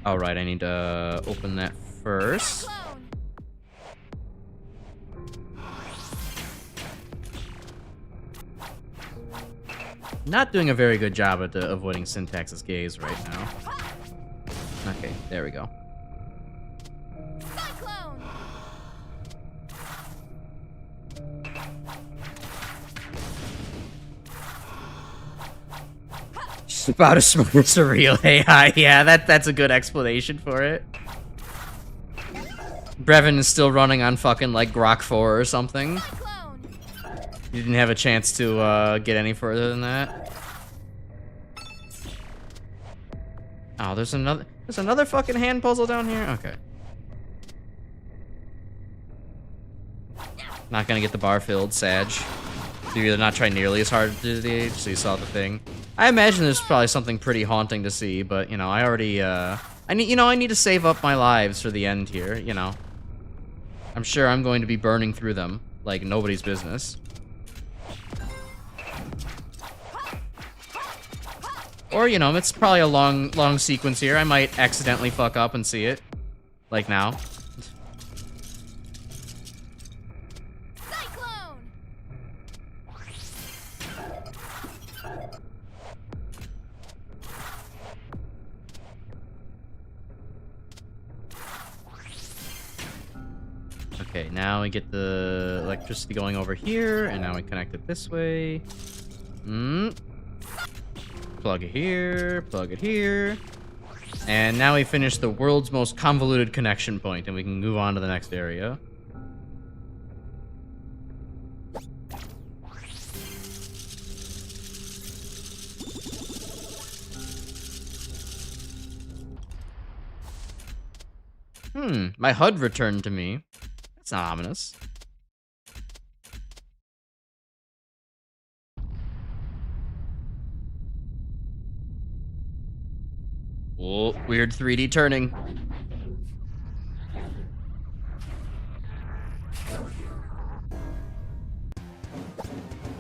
Alright, I need to open that first. Cyclone! Not doing a very good job at avoiding Syntax's gaze right now. Okay, there we go. Cyclone! She's about as smart as a real AI. Yeah, that's a good explanation for it. Brevin is still running on fucking like Grok 4 or something. Cyclone! You didn't have a chance to get any further than that. Oh, there's another fucking hand puzzle down here? Okay. Not gonna get the bar filled, Sag. You're either not trying nearly as hard to the age, so you saw the thing. I imagine there's probably something pretty haunting to see, but you know, I already I need to save up my lives for the end here, you know. I'm sure I'm going to be burning through them like nobody's business. Or, you know, it's probably a long sequence here. I might accidentally fuck up and see it. Like now. Cyclone! Okay, now we get the electricity going over here, and now we connect it this way. Plug it here. And now we finish the world's most convoluted connection point, and we can move on to the next area. My HUD returned to me. That's not ominous. Oh, weird 3D turning.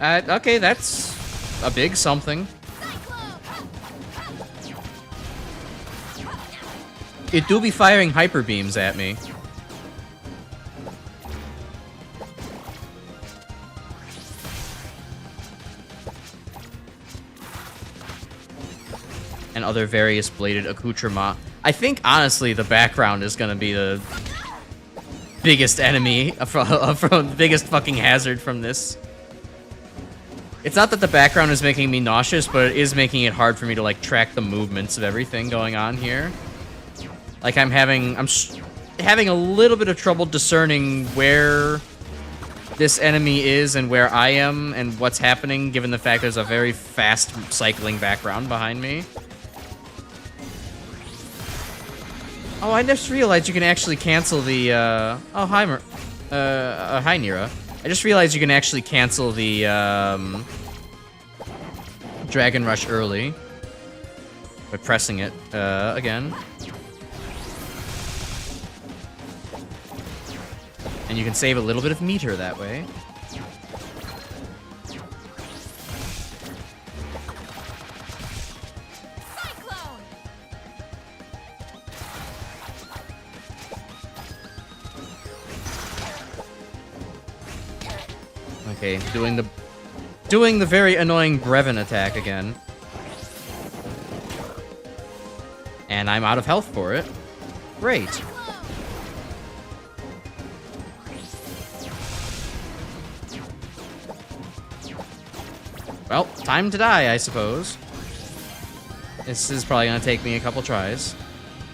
Okay, that's a big something. It do be firing hyper beams at me. And other various bladed accoutrements. I think, honestly, the background is gonna be the biggest enemy, from the biggest fucking hazard from this. It's not that the background is making me nauseous, but it is making it hard for me to, like, track the movements of everything going on here. Like, I'm having a little bit of trouble discerning where this enemy is and where I am and what's happening, given the fact there's a very fast cycling background behind me. Oh, I just realized you can actually cancel the, oh, hi, hi, Nira. I just realized you can actually cancel the, Dragon Rush early by pressing it, again. And you can save a little bit of meter that way. Okay, doing the very annoying Brevin attack again. And I'm out of health for it. Great. Well, time to die, I suppose. This is probably gonna take me a couple tries.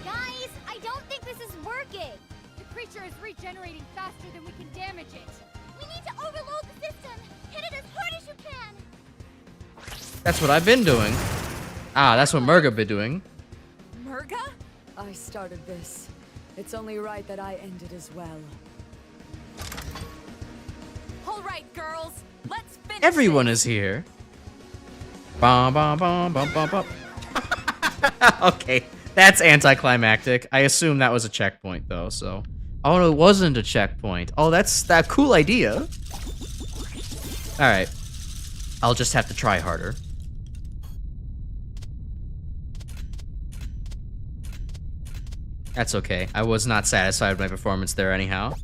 Guys, I don't think this is working. The creature is regenerating faster than we can damage it. We need to overload the system. Hit it as hard as you can. That's what I've been doing. Ah, that's what Murga been doing. I started this. It's only right that I end it as well. All right, girls, let's finish. Everyone is here. Bum, bum, bum, bum, bum, bum. Okay, that's anticlimactic. I assume that was a checkpoint, though, so... Oh, no, it wasn't a checkpoint. Oh, that's that cool idea. Alright. I'll just have to try harder. That's okay. I was not satisfied with my performance there anyhow.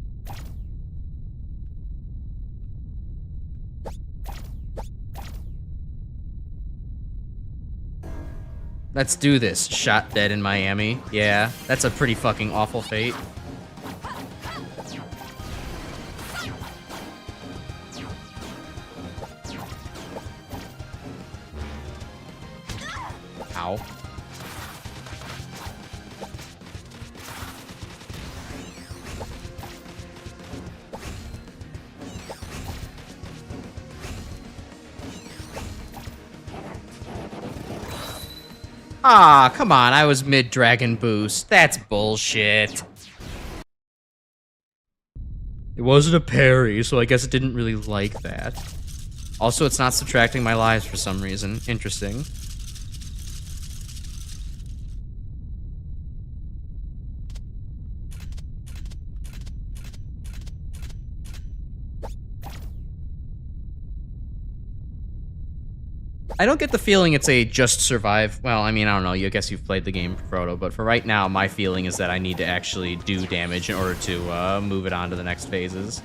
Let's do this. Shot dead in Miami. Yeah, that's a pretty fucking awful fate. Ow. Ah, come on, I was mid-dragon boost. That's bullshit. It wasn't a parry, so I guess it didn't really like that. Also, it's not subtracting my lives for some reason. Interesting. I don't get the feeling it's a just survive. Well, I mean, I don't know. I guess you've played the game, Frodo, but for right now, my feeling is that I need to actually do damage in order to move it on to the next phases.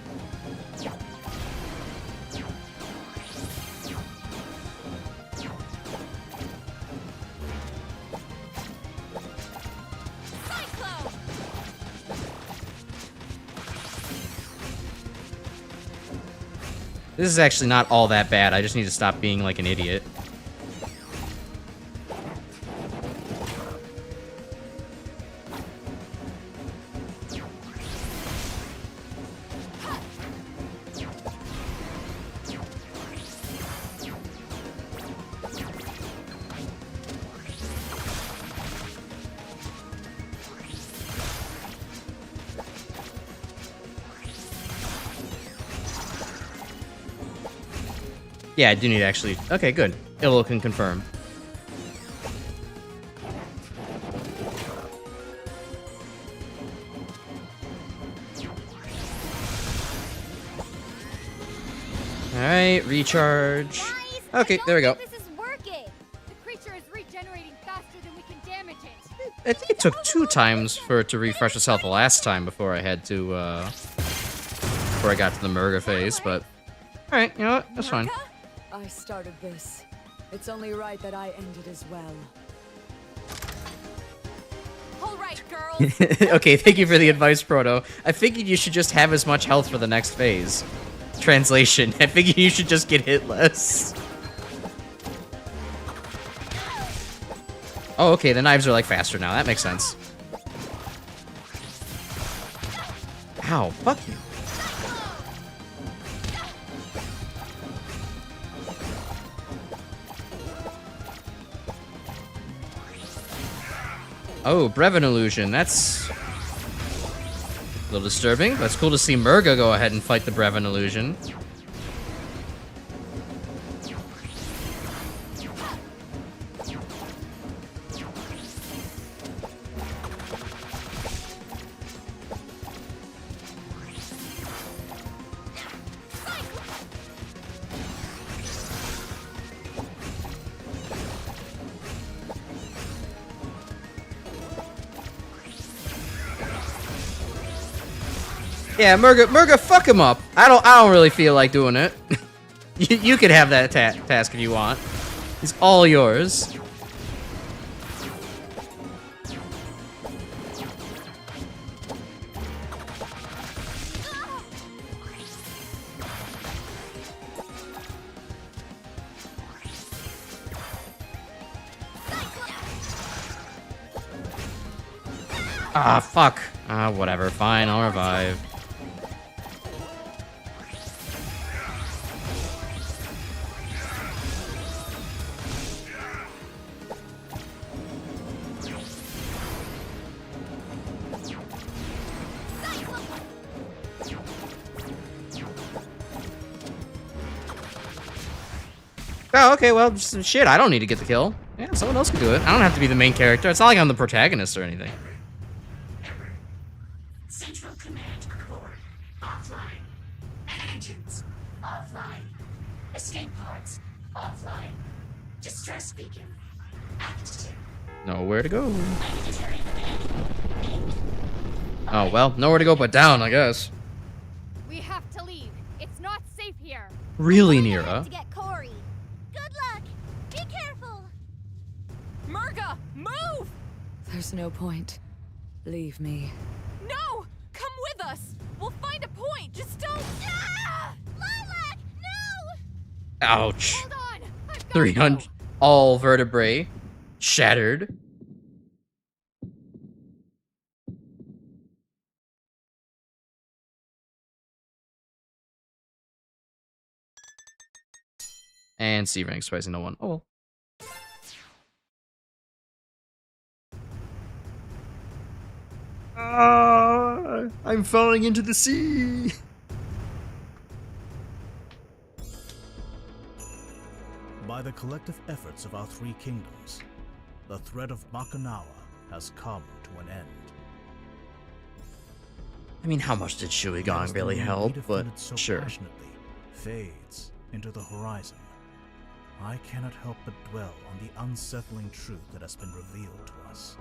This is actually not all that bad. I just need to stop being like an idiot. Yeah, I do need to actually... Okay, good. Illo can confirm. Alright, recharge. Okay, there we go. This is working. The creature is regenerating faster than we can damage it. I think it took 2 times for it to refresh its health the last time before I had to, before I got to the Murga phase, but... Alright, you know what? That's fine. I started this. It's only right that I end it as well. All right, girls. Okay, thank you for the advice, Proto. I figured you should just have as much health for the next phase. Translation, I figured you should just get hit less. Oh, okay, the knives are like faster now. That makes sense. Ow, fuck you. Oh, Brevin illusion. That's a little disturbing, but it's cool to see Murga go ahead and fight the Brevin illusion. Yeah, Murga, fuck him up. I don't really feel like doing it. you could have that task if you want. It's all yours. Ah, fuck. Ah, whatever. Fine, I'll revive. Oh, okay, well, just, shit, I don't need to get the kill. Yeah, someone else can do it. I don't have to be the main character. It's not like I'm the protagonist or anything. Central Command Core offline. Engines offline. Escape pods offline. Distress beacon active. Nowhere to go. Planetary command. Oh, well, nowhere to go but down, I guess. We have to leave. It's not safe here. Really, Going ahead Nira? to get Corey. Good luck. Be careful. Murga, move! There's no point. Leave me. No! Come with us! We'll find a point! Just don't... Ah! Lilac, no! Ouch. Hold on. I've got 300. All vertebrae shattered. And C rank spicy no one. Oh well. I'm falling into the sea. By the collective efforts of our three kingdoms, the threat of Bakunawa has come to an end. I mean, how much did Shuigang really help? But so sure. Passionately fades into the horizon. I cannot help but dwell on the unsettling truth that has been revealed to us.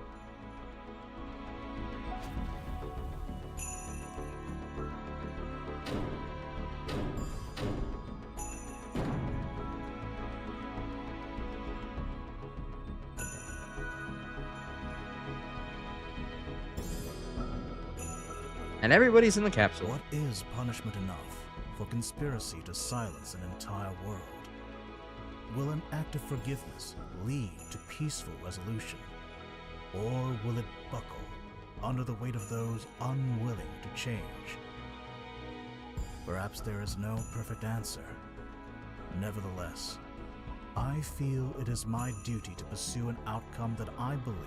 And everybody's in the capsule. What is punishment enough for conspiracy to silence an entire world? Will an act of forgiveness lead to peaceful resolution? Or will it buckle under the weight of those unwilling to change? Perhaps there is no perfect answer. Nevertheless, I feel it is my duty to pursue an outcome that I believe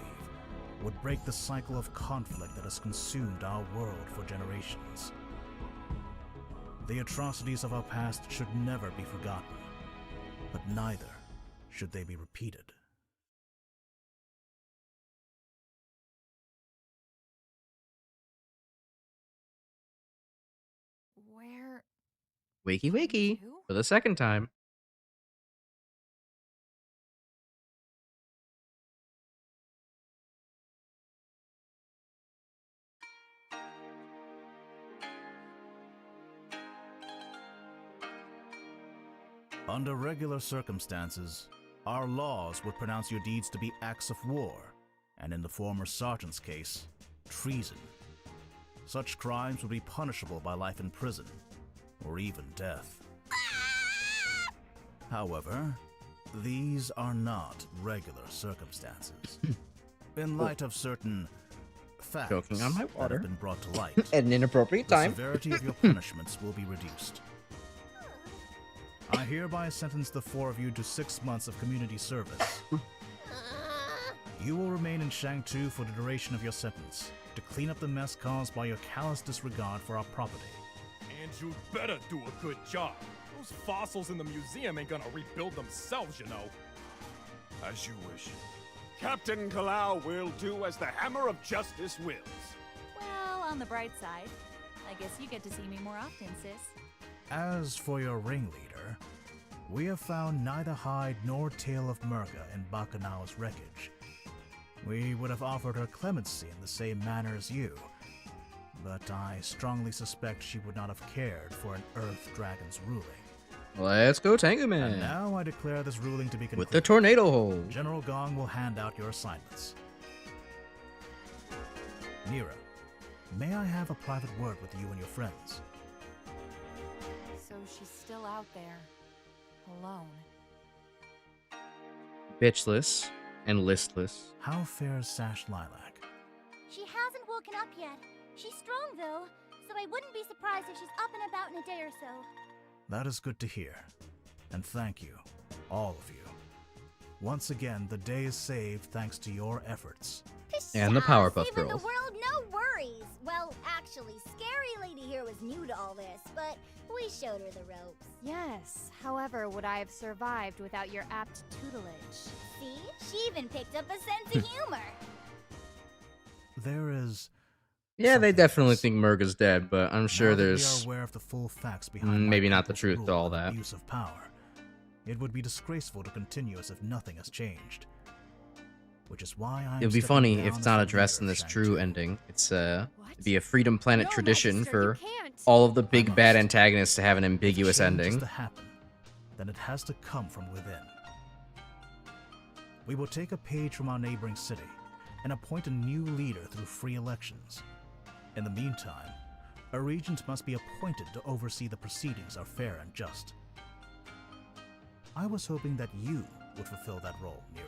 would break the cycle of conflict that has consumed our world for generations. The atrocities of our past should never be forgotten, but neither should they be repeated. Where? Wakey wakey. You? For the second time. Under regular circumstances, our laws would pronounce your deeds to be acts of war, and in the former sergeant's case, treason. Such crimes would be punishable by life in prison, or even death. However, these are not regular circumstances. In light of certain facts Choking on my that water. have been brought to light, At an inappropriate the time. severity of your punishments will be reduced. I hereby sentence the four of you to 6 months of community service. You will remain in Shangtu for the duration of your sentence, to clean up the mess caused by your callous disregard for our property. And you'd better do a good job. Those fossils in the museum ain't gonna rebuild themselves, you know. As you wish. Captain Kalau will do as the Hammer of Justice wills. Well, on the bright side, I guess you get to see me more often, sis. As for your ringleader, we have found neither hide nor tail of Murga in Bakunawa's wreckage. We would have offered her clemency in the same manner as you, but I strongly suspect she would not have cared for an Earth Dragon's ruling. Let's go, Tango And Man. now I declare this ruling to be concluded. With the tornado hole. General Gong will hand out your assignments. Nira, may I have a private word with you and your friends? So she's still out there, alone. Bitchless and listless. How fares Sash Lilac? She hasn't woken up yet. She's strong, though, so I wouldn't be surprised if she's up and about in a day or so. That is good to hear. And thank you, all of you. Once again, the day is saved thanks to your efforts. And the Powerpuff Saving Girls. the world, no worries. Well, actually, Actually, Scary Lady here was new to all this, but we showed her the ropes. Yes, however, would I have survived without your apt tutelage? See? She even picked up a sense of humor. There is. Yeah, they something definitely else. think Murga's dead, but I'm sure Now that we there's are aware of the full facts behind maybe my not the people's truth to rule all and that. abuse of power. It would be disgraceful to continue as if nothing has changed. Which is why I. It'll be funny if it's not addressed in this true ending. It's it'd be a Freedom Planet No, tradition Magister, for you can't. all of the big bad antagonists to have an ambiguous If change is ending. to happen, then it has to come from within. We will take a page from our neighboring city and appoint a new leader through free elections. In the meantime, a regent must be appointed to oversee the proceedings are fair and just. I was hoping that you would fulfill that role, Mira.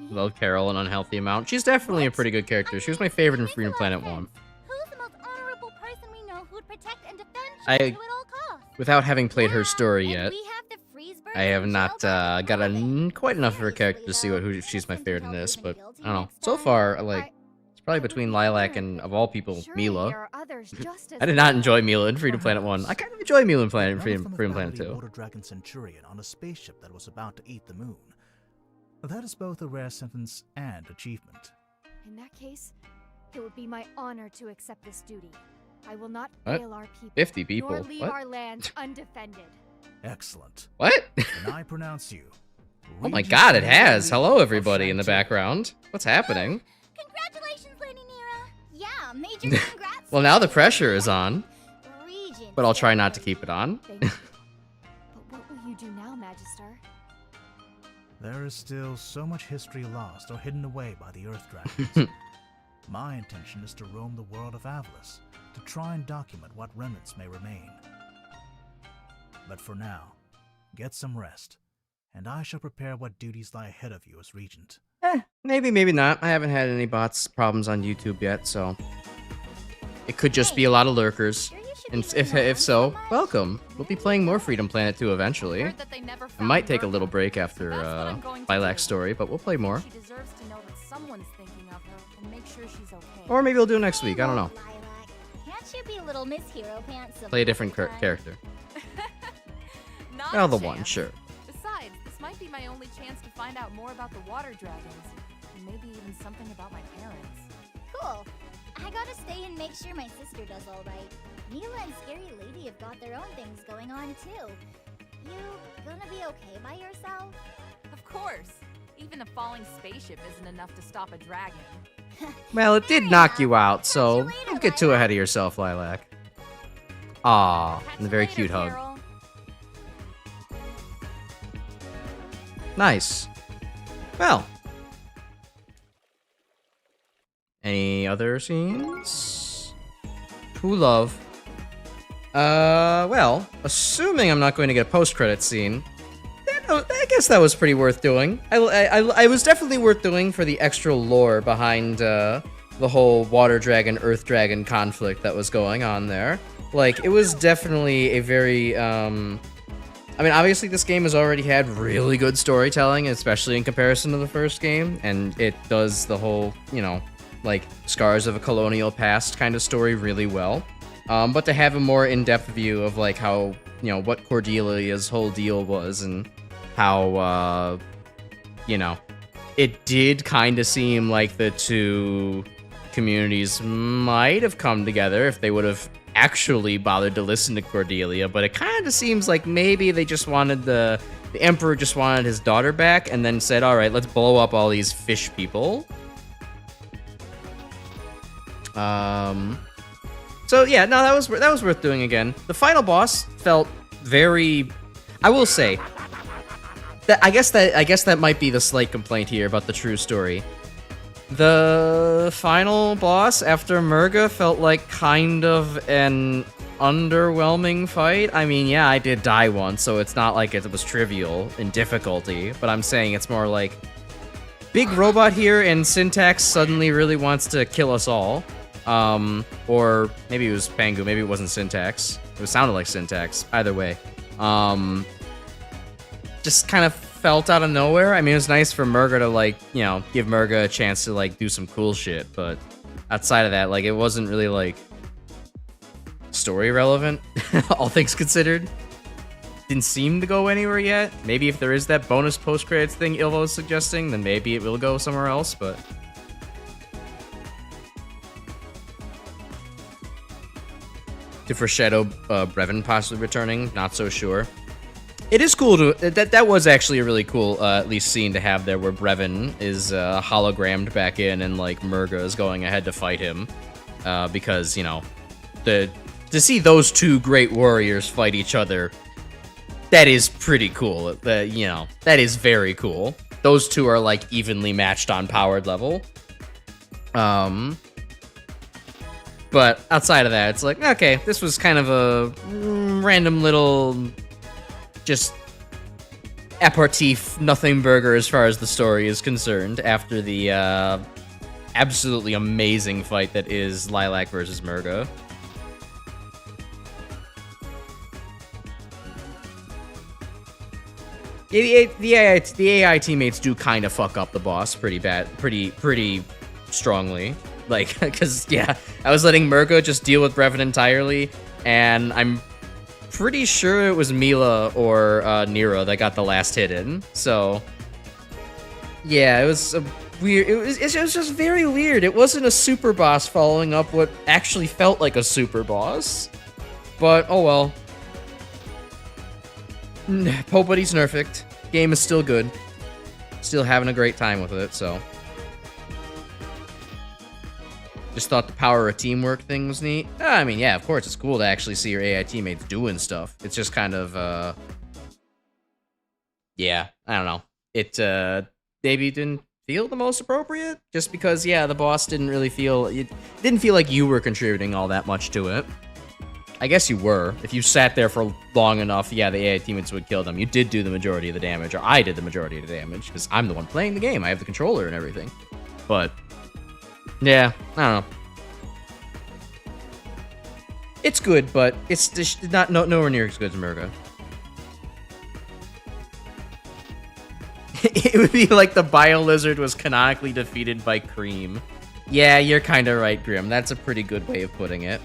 Love Carol an unhealthy amount. She's definitely a pretty good character. She was my favorite in Freedom Planet 1. Who's the most honorable person we know who would protect and defend I- Shiro at all costs? Without having played her Yeah, story and yet, we have the Freesburg I have and not Jailbird gotten Rabbit. quite enough of her character to see who she's my favorite in this, but I don't know. So far, it's probably between Lilac and, of all people, Surely Mila. there are others just as I did not good. enjoy Mila in Freedom Planet 1. I kind of enjoy Mila in None of Freedom them Planet found a 2. Water Dragon Centurion on a spaceship that was about to eat the moon. That is both a rare sentence and achievement. In that case, it would be my honor to accept this duty. I will not What? fail our people. 50 people. Nor leave What? our lands undefended. Excellent. What? And I pronounce you. Oh my Regent god, it of has. the Hello, of everybody in the Shanti. background. What's happening? Congratulations, Lady Nira. Yeah, major congrats. Well, now the pressure is on, Regent but I'll try not to keep it on. Thank you. But what will you do now, Magister? There is still so much history lost or hidden away by the Earth Dragons. My intention is to roam the world of Avalis, to try and document what remnants may remain. But for now, get some rest, and I shall prepare what duties lie ahead of you as Regent. Maybe, maybe not. I haven't had any bots problems on YouTube yet, so it could just be a lot of lurkers. Sure you should And be if so, much. welcome. We'll be playing more Freedom Planet 2 eventually. Heard that they never I found might take a Murga. little break after That's what I'm going to Lilac's do. story, but we'll play more. She deserves to know that someone's thinking of her and make sure she's okay. Or maybe we'll do it next week. I don't know. Lilac. Can't you be little Miss Hero Pants? some Play a different time? character. Not Well, a the one, chance. sure. Besides, this might be my only chance to find out more about the water dragons. And maybe even something about my parents. Cool. I gotta stay and make sure my sister does all right. Mila and Scary Lady have got their own things going on too. You gonna be okay by yourself? Of course. Even a falling spaceship isn't enough to stop a dragon. Well, it did Fair knock enough. you out, Catch so you later, don't get too Lilac. ahead of yourself, Lilac. Aw, Catch and a you very later, cute hug. Carol. Nice. Well. Any other scenes? True love. Well, assuming I'm not going to get a post-credit scene, I guess that was pretty worth doing. I was definitely worth doing for the extra lore behind the whole water dragon, earth dragon conflict that was going on there. Like, it was definitely a very, I mean, obviously this game has already had really good storytelling, especially in comparison to the first game, and it does the whole, you know, like, scars of a colonial past kind of story really well. But to have a more in-depth view of, like, how, you know, what Cordelia's whole deal was, and how, you know, it did kind of seem like the two communities might have come together if they would have actually bothered to listen to Cordelia, but it kind of seems like maybe they just wanted the Emperor just wanted his daughter back and then said, all right, let's blow up all these fish people. So yeah, no, that was worth doing again. The final boss felt very, I will say, that I guess that might be the slight complaint here about the true story. The final boss after Murga felt like kind of an underwhelming fight. I mean, yeah, I did die once, so it's not like it was trivial in difficulty, but I'm saying it's more like big robot here and Syntax suddenly really wants to kill us all. Or maybe it was Pangu, maybe it wasn't Syntax. It sounded like Syntax. Either way. Just kind of felt out of nowhere. I mean, it was nice for Murga to, like, you know, give Murga a chance to, like, do some cool shit, but outside of that, like, it wasn't really, like, story relevant, all things considered. Didn't seem to go anywhere yet. Maybe if there is that bonus post-credits thing Ilva was suggesting, then maybe it will go somewhere else, but... To foreshadow Brevin possibly returning, not so sure. It is cool to... That was actually a really cool, at least, scene to have there, where Brevin is hologrammed back in, and, like, Murga is going ahead to fight him. Because, you know, to see those two great warriors fight each other... That is pretty cool. You know, that is very cool. Those two are, like, evenly matched on powered level. But outside of that, it's like, okay, this was kind of a random little, just aperitif nothing burger as far as the story is concerned after the absolutely amazing fight that is Lilac versus Murga. The AI teammates do kind of fuck up the boss pretty strongly. Like, because, yeah, I was letting Murga just deal with Brevin entirely, and I'm pretty sure it was Mila or Nira that got the last hit in. So, yeah, it was a weird. It was just very weird. It wasn't a super boss following up what actually felt like a super boss. But, oh well. Nobody's nerfed. Game is still good. Still having a great time with it, so. Just thought the power of teamwork thing was neat. I mean, yeah, of course, it's cool to actually see your AI teammates doing stuff. It's just kind of, yeah, I don't know. It, maybe didn't feel the most appropriate, just because, yeah, the boss didn't really feel, it didn't feel like you were contributing all that much to it. I guess you were. If you sat there for long enough, yeah, the AI teammates would kill them. You did do the majority of the damage, or I did the majority of the damage, because I'm the one playing the game. I have the controller and everything. But, yeah, I don't know. It's good, but it's just nowhere near as good as Murga. It would be like the Bio-Lizard was canonically defeated by Cream. Yeah, you're kind of right, Grim. That's a pretty good way of putting it.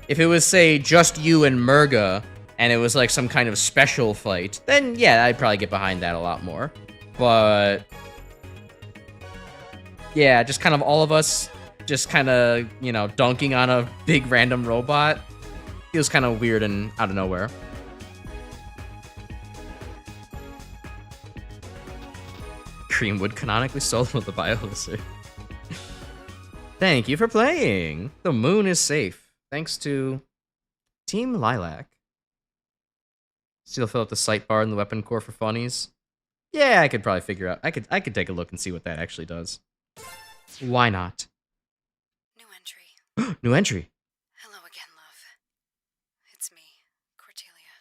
If it was, say, just you and Murga, and it was like some kind of special fight, then yeah, I'd probably get behind that a lot more. But yeah, just kind of all of us just kind of, you know, dunking on a big random robot feels kind of weird and out of nowhere. Cream would canonically solo the Bio-Lizard. Thank you for playing. The moon is safe. Thanks to Team Lilac. Still fill up the sight bar in the weapon core for funnies. Yeah, I could probably figure out. I could take a look and see what that actually does. Why not? New entry. New entry. Hello again, love. It's me, Cordelia.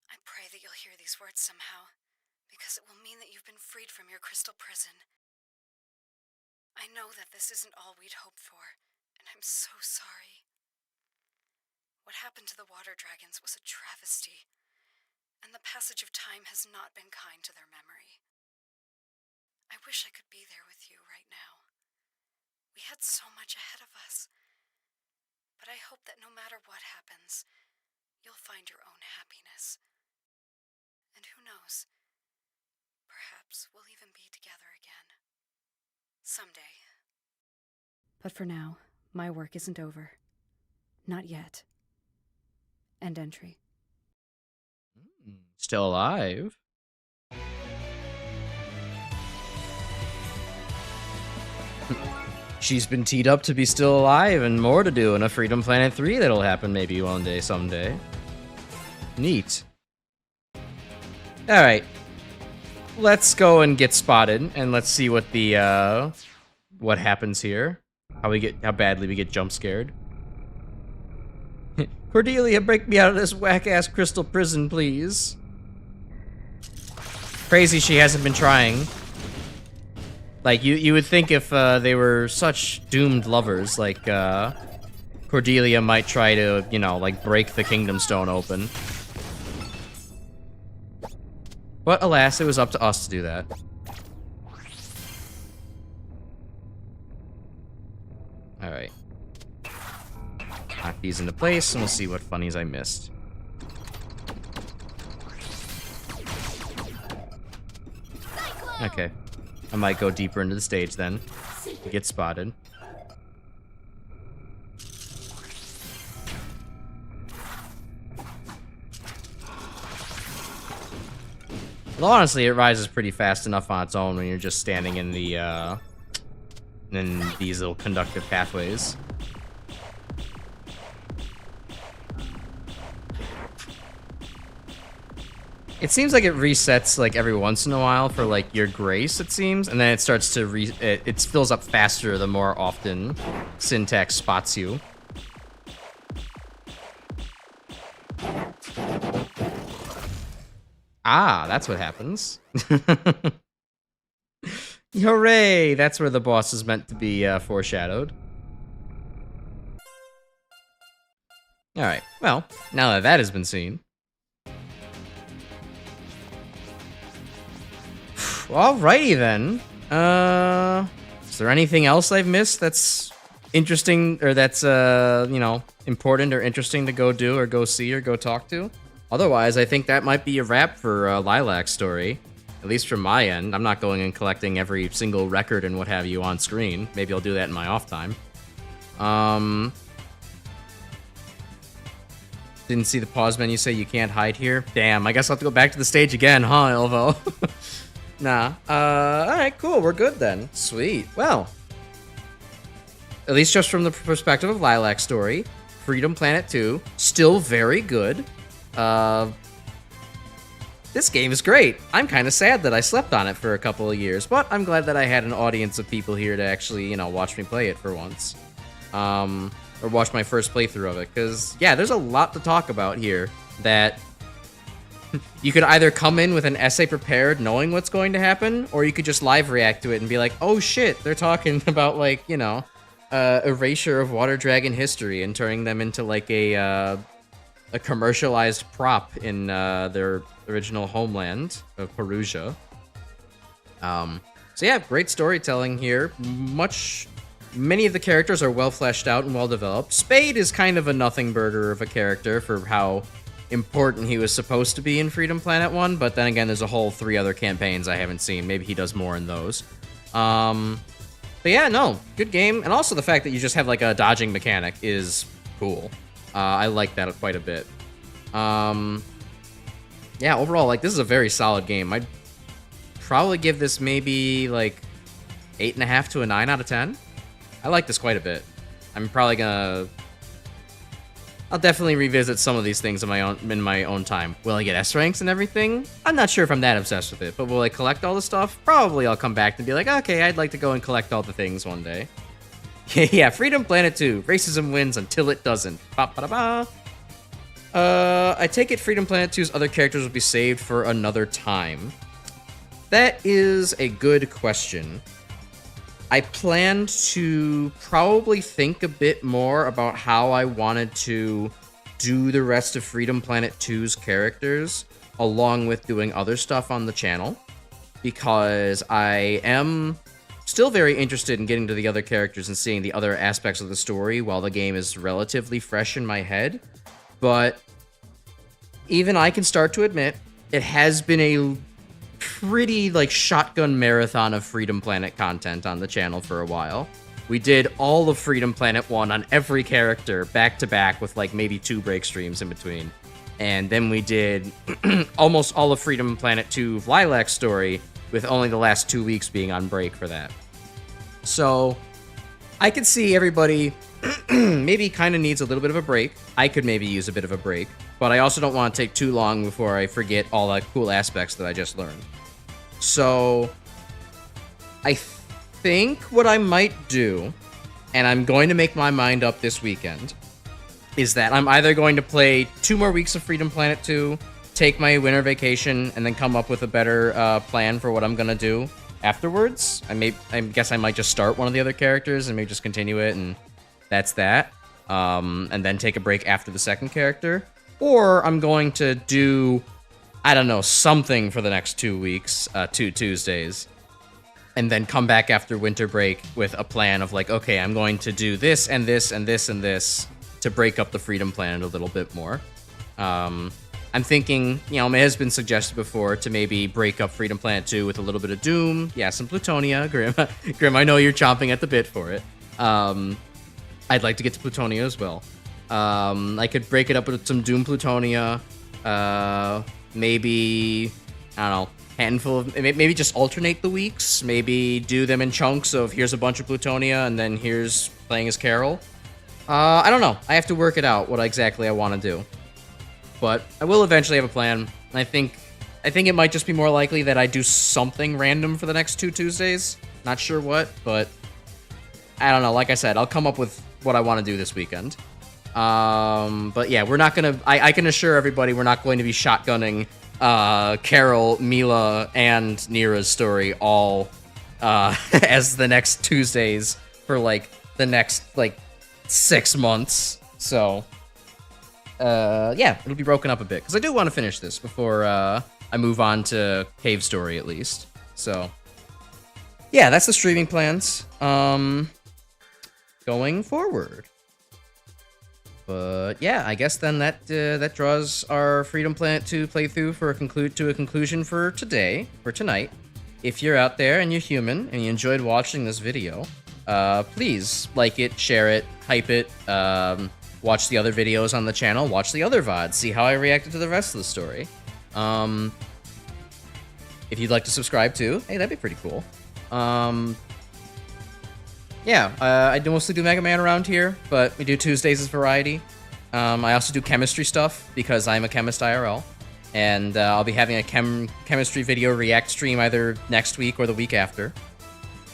I pray that you'll hear these words somehow, because it will mean that you've been freed from your crystal prison. I know that this isn't all we'd hoped for, and I'm so sorry. What happened to the water dragons was a travesty, and the passage of time has not been kind to their memory. I wish I could be there with you right now. We had so much ahead of us, but I hope that no matter what happens, you'll find your own happiness. And who knows, perhaps we'll even be together again. Someday. But for now, my work isn't over. Not yet. End entry. Still alive. She's been teed up to be still alive and more to do in a Freedom Planet 3 that'll happen maybe one day, someday. Neat. Alright. Let's go and get spotted, and let's see what the, what happens here. How badly we get jump scared. Cordelia, break me out of this whack-ass crystal prison, please. Crazy she hasn't been trying. Like, you would think if they were such doomed lovers, like, Cordelia might try to, you know, like, break the Kingdom Stone open. But alas, it was up to us to do that. Alright. Knock these into place, and we'll see what funnies I missed. Okay. I might go deeper into the stage then. To get spotted. Well, honestly, it rises pretty fast enough on its own when you're just standing in the, in these little conductive pathways. It seems like it resets, like, every once in a while for, like, your grace, it seems, and then it starts to it fills up faster the more often Syntax spots you. Ah, that's what happens. Hooray! That's where the boss is meant to be foreshadowed. Alright, well, now that that has been seen. Alrighty then. Is there anything else I've missed that's interesting, or that's, you know, important or interesting to go do, or go see, or go talk to? Otherwise, I think that might be a wrap for Lilac's story. At least from my end. I'm not going and collecting every single record and what have you on screen. Maybe I'll do that in my off time. Didn't see the pause menu say you can't hide here. Damn, I guess I'll have to go back to the stage again, huh, Elvo? Nah. Alright, cool. We're good then. Sweet. Well, at least just from the perspective of Lilac's story, Freedom Planet 2, still very good. This game is great. I'm kind of sad that I slept on it for a couple of years, but I'm glad that I had an audience of people here to actually, you know, watch me play it for once. Or watch my first playthrough of it, because, yeah, there's a lot to talk about here that you could either come in with an essay prepared knowing what's going to happen, or you could just live react to it and be like, oh shit, they're talking about, like, you know, erasure of water dragon history and turning them into, like, a commercialized prop in their original homeland of Perugia. So yeah, great storytelling here. Many of the characters are well fleshed out and well developed. Spade is kind of a nothing burger of a character for how important he was supposed to be in Freedom Planet 1, but then again, there's a whole 3 other campaigns I haven't seen. Maybe he does more in those. But yeah, no, good game. And also the fact that you just have like a dodging mechanic is cool. I like that quite a bit. Yeah, overall, like, this is a very solid game. I'd probably give this maybe, like, 8.5 to a 9 out of 10. I like this quite a bit. I'm probably gonna... I'll definitely revisit some of these things in my own time. Will I get S ranks and everything? I'm not sure if I'm that obsessed with it, but will I collect all the stuff? Probably I'll come back and be like, okay, I'd like to go and collect all the things one day. Yeah, Freedom Planet 2. Racism wins until it doesn't. Ba-ba-da-ba. I take it Freedom Planet 2's other characters will be saved for another time. That is a good question. I planned to probably think a bit more about how I wanted to do the rest of Freedom Planet 2's characters, along with doing other stuff on the channel, because I am still very interested in getting to the other characters and seeing the other aspects of the story while the game is relatively fresh in my head. But even I can start to admit, it has been a pretty, like, shotgun marathon of Freedom Planet content on the channel for a while. We did all of Freedom Planet 1 on every character, back-to-back, with, like, maybe 2 break streams in between. And then we did almost all of Freedom Planet 2 of Lilac's story, with only the last 2 weeks being on break for that. So, I could see everybody maybe kind of needs a little bit of a break. I could maybe use a bit of a break, but I also don't want to take too long before I forget all the cool aspects that I just learned. So, I think what I might do, and I'm going to make my mind up this weekend, is that I'm either going to play 2 more weeks of Freedom Planet 2, take my winter vacation, and then come up with a better plan for what I'm going to do afterwards. I guess I might just start one of the other characters and maybe just continue it, and that's that. And then take a break after the second character. Or I'm going to do, I don't know, something for the next 2 weeks, 2 Tuesdays. and then come back after winter break with a plan of like, okay, I'm going to do this and this and this and this to break up the Freedom Planet a little bit more. I'm thinking, you know, it has been suggested before to maybe break up Freedom Planet 2 with a little bit of Doom. Yeah, some Plutonia. Grim, Grim, I know you're chomping at the bit for it. I'd like to get to Plutonia as well. I could break it up with some Doom Plutonia. Maybe, I don't know, handful of, maybe just alternate the weeks. Maybe do them in chunks of here's a bunch of Plutonia and then here's playing as Carol. I don't know. I have to work it out what exactly I want to do. But I will eventually have a plan. I think it might just be more likely that I do something random for the next 2 Tuesdays. Not sure what, but I don't know. Like I said, I'll come up with what I want to do this weekend. But yeah, we're not gonna. I can assure everybody we're not going to be shotgunning Carol, Mila, and Nira's story all as the next Tuesdays for like the next like 6 months. So yeah, it'll be broken up a bit because I do want to finish this before I move on to Cave Story at least. So yeah, that's the streaming plans going forward. But yeah, I guess then that draws our Freedom Planet 2 playthrough for a conclusion for tonight. If you're out there and you're human and you enjoyed watching this video, please like it, share it, hype it, watch the other videos on the channel, watch the other VODs, see how I reacted to the rest of the story. If you'd like to subscribe too, hey, that'd be pretty cool. Yeah, I mostly do Mega Man around here, but we do Tuesdays as variety. I also do chemistry stuff because I'm a chemist IRL, and I'll be having a chemistry video react stream either next week or the week after.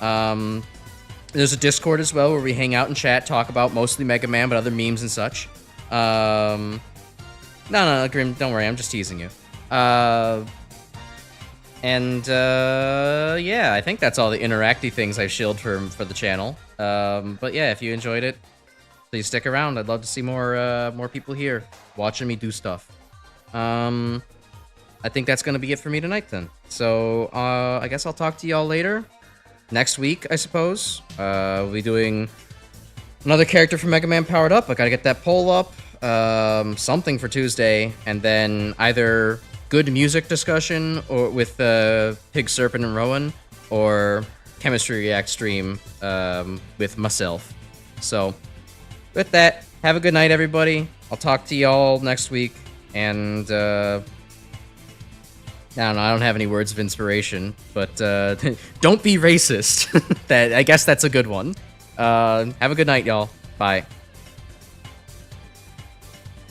There's a Discord as well where we hang out and chat, talk about mostly Mega Man, but other memes and such. No, Grim, don't worry, I'm just teasing you. Yeah, I think that's all the interacty things I've shilled for the channel. But yeah, if you enjoyed it, please stick around. I'd love to see more people here watching me do stuff. I think that's gonna be it for me tonight then. So I guess I'll talk to y'all later. Next week, I suppose. We'll be doing another character from Mega Man Powered Up. I gotta get that poll up. Something for Tuesday, and then either good music discussion or with Pig, Serpent, and Rowan, or chemistry react stream with myself. So with that, have a good night, everybody. I'll talk to y'all next week, and I don't know, I don't have any words of inspiration, but don't be racist. I guess that's a good one. Have a good night, y'all. Bye.